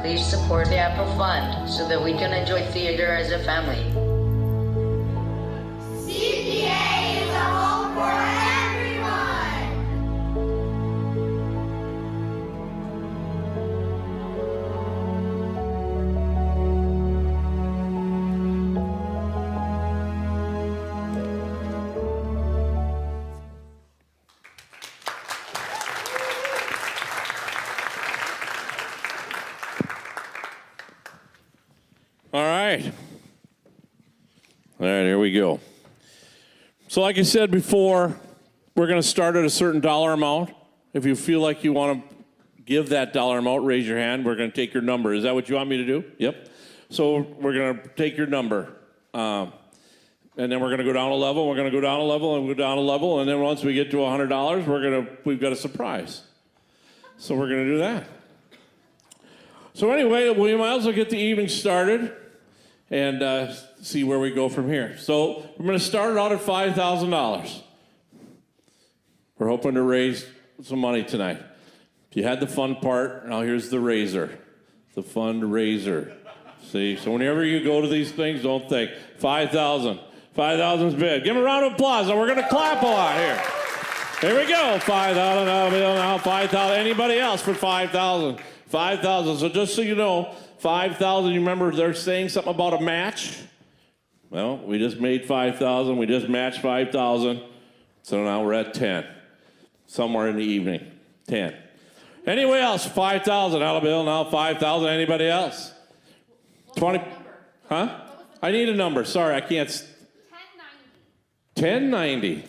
[SPEAKER 28] Please support the Apple Fund so that we can enjoy theater as a family.
[SPEAKER 6] CPA is a home for everyone!
[SPEAKER 11] All right. All right, here we go. So like I said before, we're going to start at a certain dollar amount. If you feel like you want to give that dollar amount, raise your hand. We're going to take your number. Is that what you want me to do? Yep. So we're going to take your number. And then we're going to go down a level. We're going to go down a level and go down a level. And then once we get to $100, we've got a surprise. So we're going to do that. So anyway, we might as well get the evening started and see where we go from here. So we're going to start it out at $5,000. We're hoping to raise some money tonight. You had the fun part, now here's the raiser. The fundraiser. See, so whenever you go to these things, don't think, 5,000. 5,000 is big. Give them a round of applause, and we're going to clap a lot here. Here we go, 5,000, now 5,000. Anybody else for 5,000? 5,000, so just so you know, 5,000, you remember they're saying something about a match? Well, we just made 5,000, we just matched 5,000, so now we're at 10. Somewhere in the evening, 10. Anybody else, 5,000, dollar bill, now 5,000, anybody else? 20, huh? I need a number, sorry, I can't. 1090.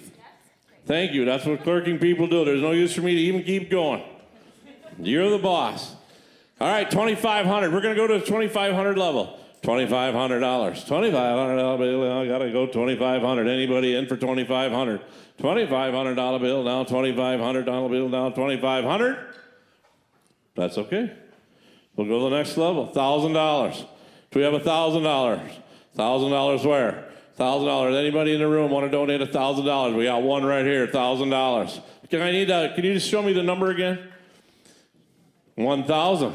[SPEAKER 11] Thank you, that's what clerking people do. There's no use for me to even keep going. You're the boss. All right, 2,500. We're going to go to the 2,500 level. $2,500. $2,500 bill. I got to go 2,500. Anybody in for 2,500? $2,500 bill now. $2,500 bill now. 2,500. That's okay. We'll go to the next level. $1,000. Do we have $1,000? $1,000 where? $1,000. Anybody in the room want to donate $1,000? We got one right here. $1,000. Can you just show me the number again? 1,000.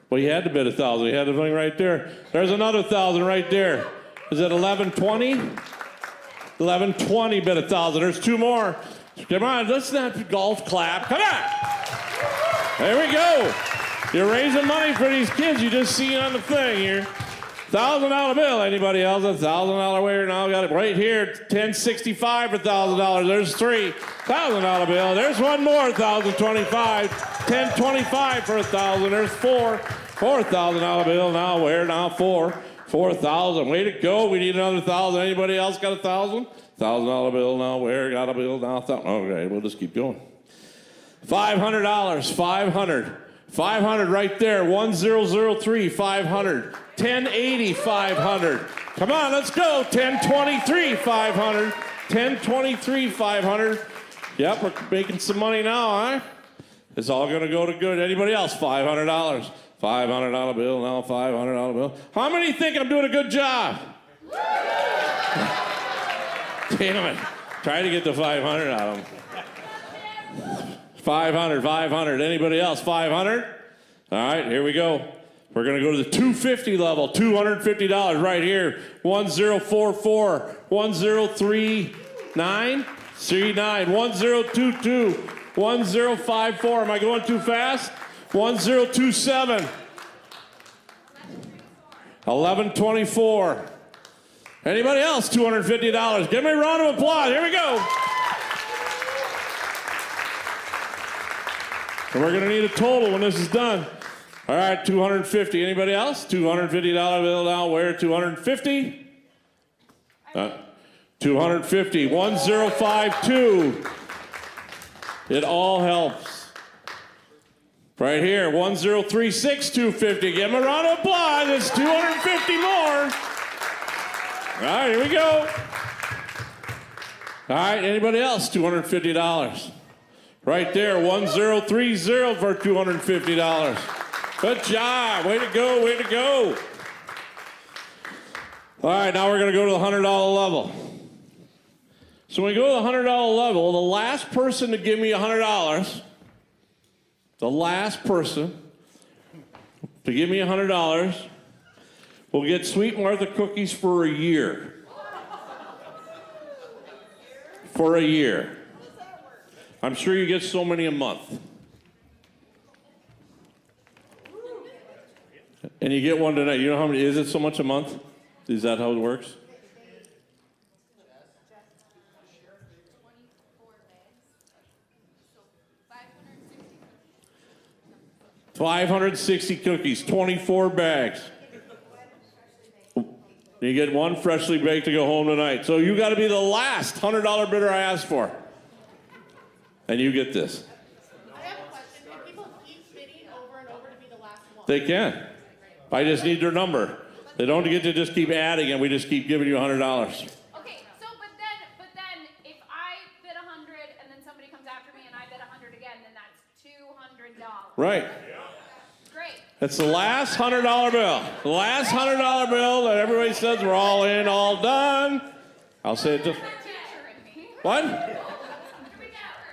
[SPEAKER 11] Well, you had to bid 1,000. You had the thing right there. There's another 1,000 right there. Is it 1120? 1120 bid 1,000. There's two more. Come on, let's not golf clap. Come on. There we go. You're raising money for these kids. You just see it on the thing here. $1,000 bill. Anybody else? $1,000 waiter now got it right here. 1065 for $1,000. There's three. $1,000 bill. There's one more. 1,025. 1025 for 1,000. There's four. $4,000 bill. Now where? Now four. 4,000. Way to go. We need another 1,000. Anybody else got 1,000? $1,000 bill. Now where? Got a bill. Now 1,000. Okay, we'll just keep going. $500. 500. 500 right there. 1003. 500. 1080. 500. Come on, let's go. 1023. 500. 1023. 500. Yep, we're making some money now, huh? It's all going to go to good. Anybody else? $500. $500 bill. Now $500 bill. How many think I'm doing a good job? Damn it. Try to get the 500 out of them. 500, 500. Anybody else? 500? All right, here we go. We're going to go to the 250 level. $250 right here. 1044. 1039. 39. 1022. 1054. Am I going too fast? 1027. 1124. Anybody else? $250. Give me a round of applause. Here we go. And we're going to need a total when this is done. All right, 250. Anybody else? $250 bill now. Where? 250? 250. 1052. It all helps. Right here, 1036, 250. Give them a round of applause. It's 250 more. All right, here we go. All right, anybody else? $250. Right there, 1030 for $250. Good job. Way to go, way to go. All right, now we're going to go to the $100 level. So when we go to the $100 level, the last person to give me $100, the last person to give me $100 will get Sweet Martha cookies for a year. For a year. I'm sure you get so many a month. And you get one tonight. You know how many, is it so much a month? Is that how it works? 560 cookies, 24 bags. You get one freshly baked to go home tonight. So you got to be the last $100 bidder I asked for. And you get this.
[SPEAKER 2] I have a question. Can people keep bidding over and over to be the last one?
[SPEAKER 11] They can. I just need their number. They don't get to just keep adding and we just keep giving you $100.
[SPEAKER 4] Okay, so but then if I bid 100 and then somebody comes after me and I bid 100 again, then that's $200.
[SPEAKER 11] Right.
[SPEAKER 4] Great.
[SPEAKER 11] It's the last $100 bill. The last $100 bill that everybody says we're all in, all done. I'll say it just. What?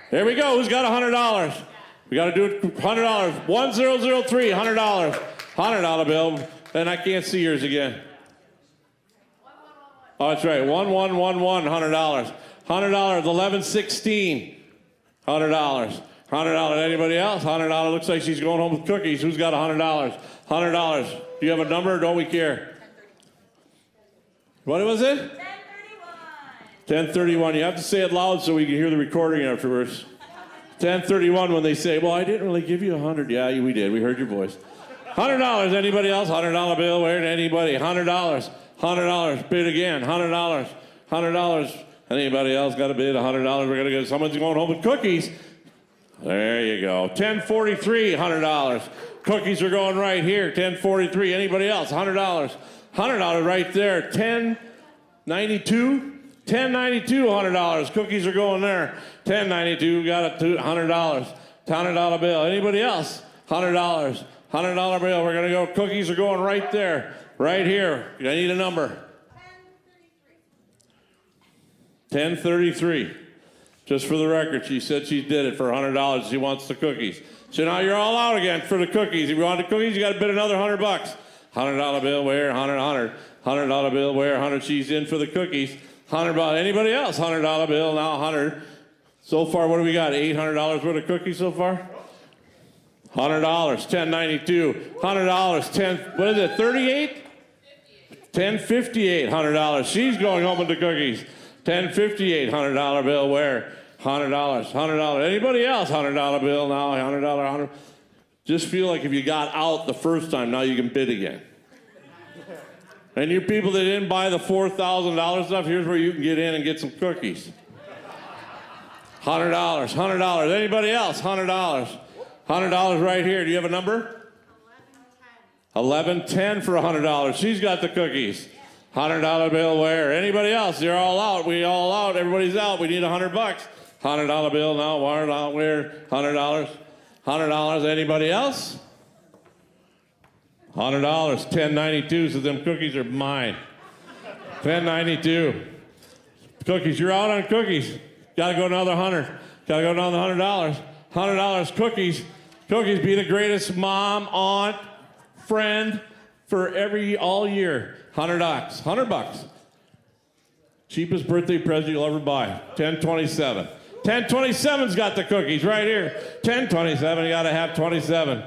[SPEAKER 11] Here we go. Who's got $100? We got to do it. $100. 1003. $100. $100 bill. And I can't see yours again. Oh, that's right. 1111. $100. $100. 1116. $100. $100. Anybody else? $100. Looks like she's going home with cookies. Who's got $100? $100. Do you have a number or don't we care? What was it? 1031. You have to say it loud so we can hear the recording afterwards. 1031 when they say, well, I didn't really give you 100. Yeah, we did. We heard your voice. $100. Anybody else? $100 bill. Where to anybody? $100. $100. Bid again. $100. $100. Anybody else got a bid? $100. We're going to get someone's going home with cookies. There you go. 1043, $100. Cookies are going right here. 1043. Anybody else? $100. $100 right there. 1092. 1092, $100. Cookies are going there. 1092. Got a $100. $100 bill. Anybody else? $100. $100 bill. We're gonna go. Cookies are going right there. Right here. I need a number. 1033. Just for the record, she said she did it for $100. She wants the cookies. So now you're all out again for the cookies. If you want the cookies, you got to bid another $100. $100 bill where? 100. $100 bill where? 100. She's in for the cookies. $100. Anybody else? $100 bill now. 100. So far, what do we got? $800 worth of cookies so far. $100. 1092. $100. 10. What is it? 38. 1058. $100. She's going home with the cookies. 1058. $100 bill where? $100. $100. Anybody else? $100 bill now. $100. 100. Just feel like if you got out the first time, now you can bid again. And you people that didn't buy the $4,000 stuff, here's where you can get in and get some cookies. $100. $100. Anybody else? $100. $100 right here. Do you have a number? 1110 for $100. She's got the cookies. $100 bill where? Anybody else? You're all out. We all out. Everybody's out. We need $100. $100 bill now. Where? $100. $100. Anybody else? $100. 1092. So them cookies are mine. 1092. Cookies. You're out on cookies. Got to go another 100. Got to go another $100. $100 cookies. Cookies. Be the greatest mom, aunt, friend for all year. $100. $100. Cheapest birthday present you'll ever buy. 1027. 1027's got the cookies right here. 1027. You got to have 27.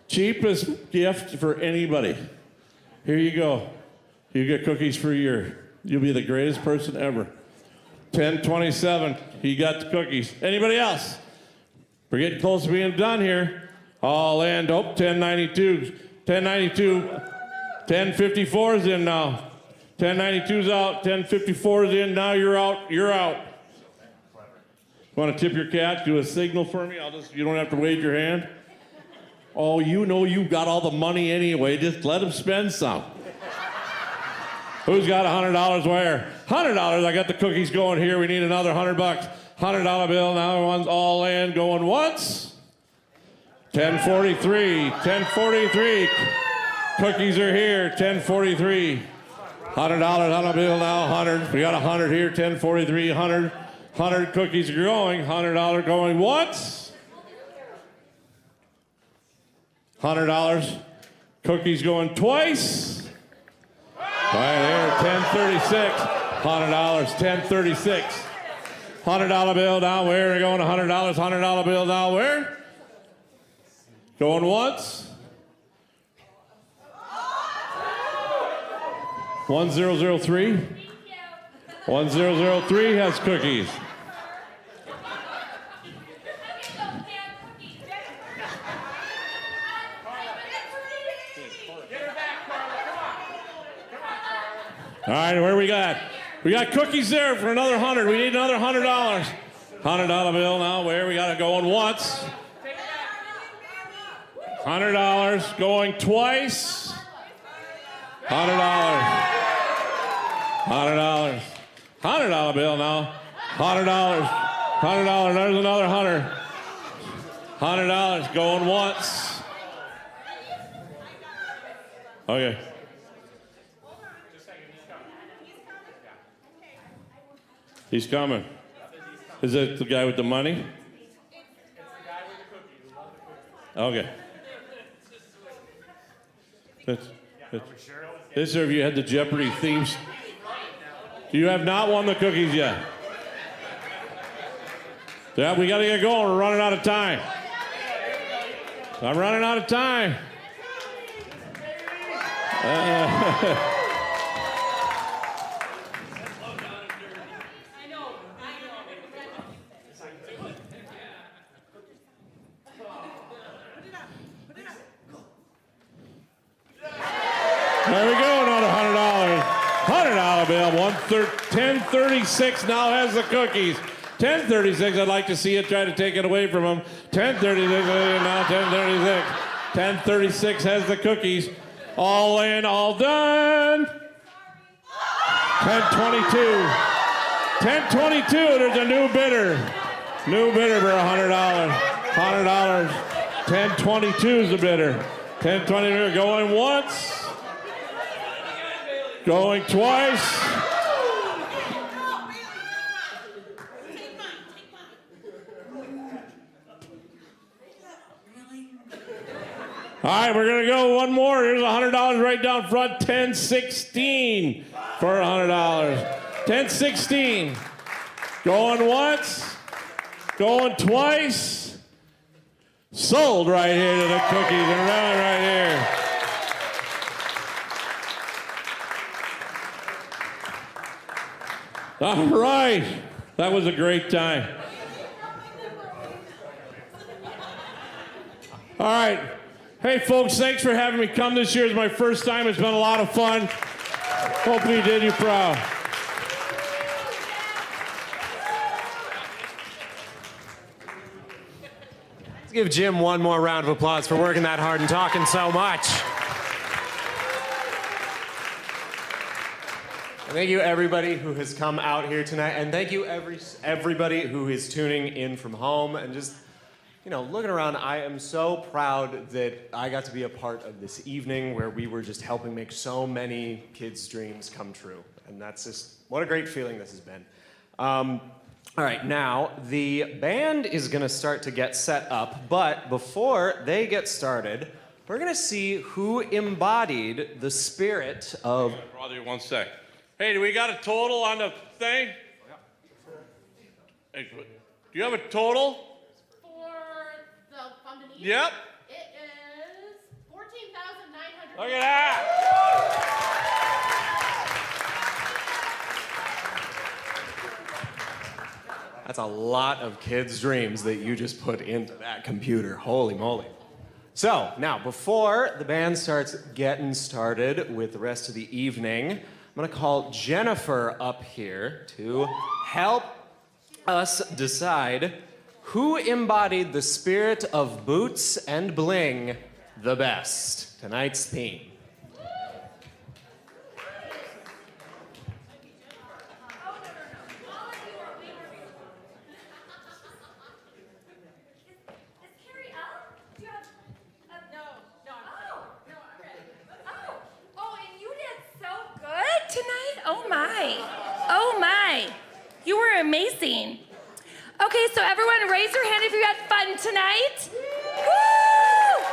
[SPEAKER 11] Cheapest gift for anybody. Here you go. You get cookies for a year. You'll be the greatest person ever. 1027. You got the cookies. Anybody else? We're getting close to being done here. All in. Oh, 1092. 1092. 1054's in now. 1092's out. 1054's in. Now you're out. You're out. Want to tip your cat? Do a signal for me. You don't have to wave your hand. Oh, you know you got all the money anyway. Just let him spend some. Who's got $100 where? $100. I got the cookies going here. We need another $100. $100 bill. Now everyone's all in. Going once. 1043. 1043. Cookies are here. 1043. $100 bill now. 100. We got 100 here. 1043. 100. 100 cookies are going. $100 going once. $100. Cookies going twice. Right there. 1036. $100. 1036. $100 bill down where? We're going $100. $100 bill down where? Going once. 1003. 1003 has cookies. All right, where we got? We got cookies there for another 100. We need another $100. $100 bill now. Where? We got it going once. $100 going twice. $100. $100. $100 bill now. $100. $100. There's another 100. $100 going once. Okay. He's coming. Is it the guy with the money? Okay. This or if you had the Jeopardy themes. You have not won the cookies yet. Yeah, we got to get going. We're running out of time. I'm running out of time. There we go, another $100. $100 bill. 1036 now has the cookies. 1036, I'd like to see you try to take it away from him. 1036, now 1036. 1036 has the cookies. All in, all done. 1022. 1022, there's a new bidder. New bidder for $100. $100. 1022 is the bidder. 1022 going once. Going twice. All right, we're going to go one more. Here's $100 right down front. 1016 for $100. 1016. Going once. Going twice. Sold right here to the cookies and around right here. All right. That was a great time. All right. Hey, folks, thanks for having me come this year. It's my first time. It's been a lot of fun. Hope we did you proud.
[SPEAKER 1] Let's give Jim one more round of applause for working that hard and talking so much. Thank you, everybody who has come out here tonight, and thank you, everybody who is tuning in from home and just, you know, looking around. I am so proud that I got to be a part of this evening where we were just helping make so many kids' dreams come true, and that's just what a great feeling this has been. All right, now the band is going to start to get set up, but before they get started, we're going to see who embodied the spirit of.
[SPEAKER 11] Brother, you one sec. Hey, do we got a total on the thing? Hey, do you have a total?
[SPEAKER 4] For the funding?
[SPEAKER 11] Yep.
[SPEAKER 4] It is $14,900.
[SPEAKER 11] Look at that.
[SPEAKER 1] That's a lot of kids' dreams that you just put into that computer. Holy moly. So, now, before the band starts getting started with the rest of the evening, I'm going to call Jennifer up here to help us decide who embodied the spirit of boots and bling the best. Tonight's theme.
[SPEAKER 7] Oh my, you were amazing. Okay, so everyone raise your hand if you had fun tonight. Woo!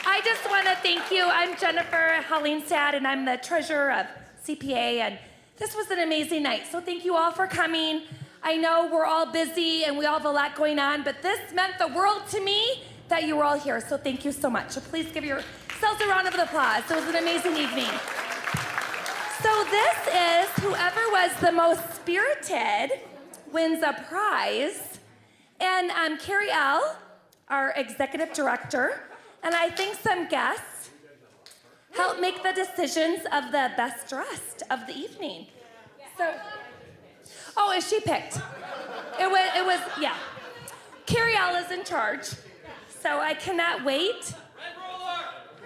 [SPEAKER 7] I just want to thank you. I'm Jennifer Hallingstad, and I'm the treasurer of CPA, and this was an amazing night. So thank you all for coming. I know we're all busy and we all have a lot going on, but this meant the world to me that you were all here. So thank you so much. So please give yourselves a round of applause. It was an amazing evening. So this is whoever was the most spirited wins a prize. And Carrie L., our executive director, and I think some guests helped make the decisions of the best dressed of the evening. So, oh, is she picked? It was, yeah. Carrie L. is in charge, so I cannot wait.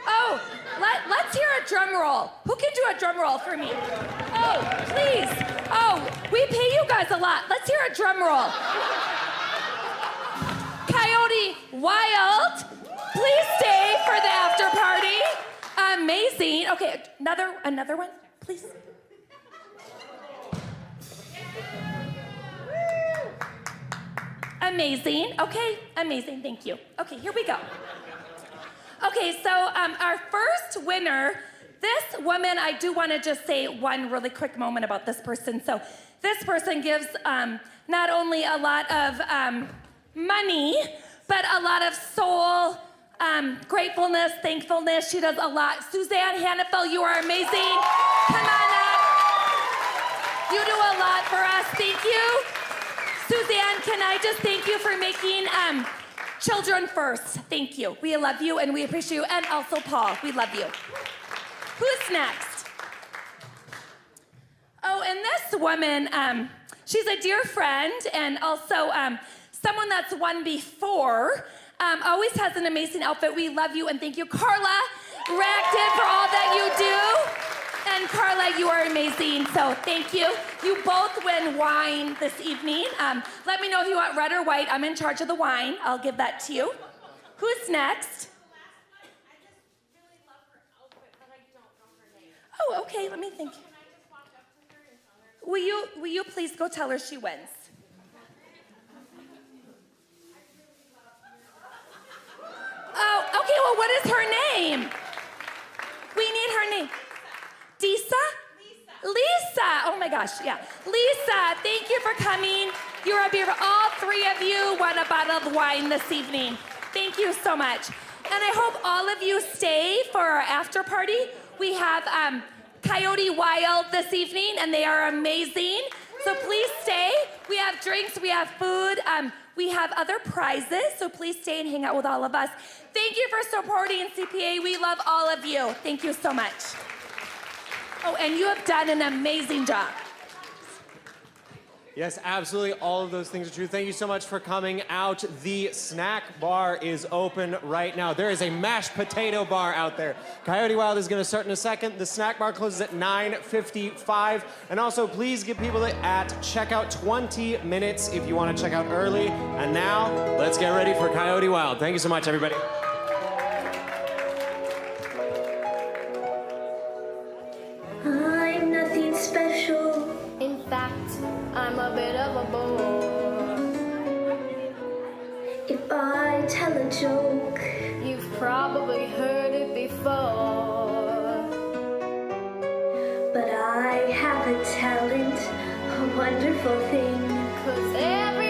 [SPEAKER 7] Oh, let's hear a drum roll. Who can do a drum roll for me? Oh, please. Oh, we pay you guys a lot. Let's hear a drum roll. Coyote Wild, please stay for the after party. amazing. Okay, another one, please. Amazing. Okay, amazing. Thank you. Okay, here we go. Okay, so our first winner, this woman, I do want to just say one really quick moment about this person. So this person gives not only a lot of money, but a lot of soul, gratefulness, thankfulness. She does a lot. Suzanne Hannafel, you are amazing. Come on up. You do a lot for us. Thank you. Suzanne, can I just thank you for making children first? Thank you. We love you and we appreciate you. And also Paul, we love you. Who's next? Oh, and this woman, she's a dear friend and also someone that's won before. Always has an amazing outfit. We love you and thank you. Carla Racted for all that you do. And Carla, you are amazing, so thank you. You both win wine this evening. Let me know if you want red or white. I'm in charge of the wine. I'll give that to you. Who's next? Oh, okay, let me think. Will you please go tell her she wins? Oh, okay, well, what is her name? We need her name. Disa? Lisa. Oh my gosh, yeah. Lisa, thank you for coming. You're up here. All three of you won a bottle of wine this evening. Thank you so much. And I hope all of you stay for our after party. We have Coyote Wild this evening, and they are amazing. So please stay. We have drinks, we have food, we have other prizes, so please stay and hang out with all of us. Thank you for supporting CPA. We love all of you. Thank you so much. Oh, and you have done an amazing job.
[SPEAKER 1] Yes, absolutely. All of those things are true. Thank you so much for coming out. The snack bar is open right now. There is a mashed potato bar out there. Coyote Wild is going to start in a second. The snack bar closes at 9:55. And also, please give people at checkout 20 minutes if you want to check out early. And now, let's get ready for Coyote Wild. Thank you so much, everybody.
[SPEAKER 23] I'm nothing special. In fact, I'm a bit of a bore. If I tell a joke, you've probably heard it before. But I have a talent, a wonderful thing. 'Cause every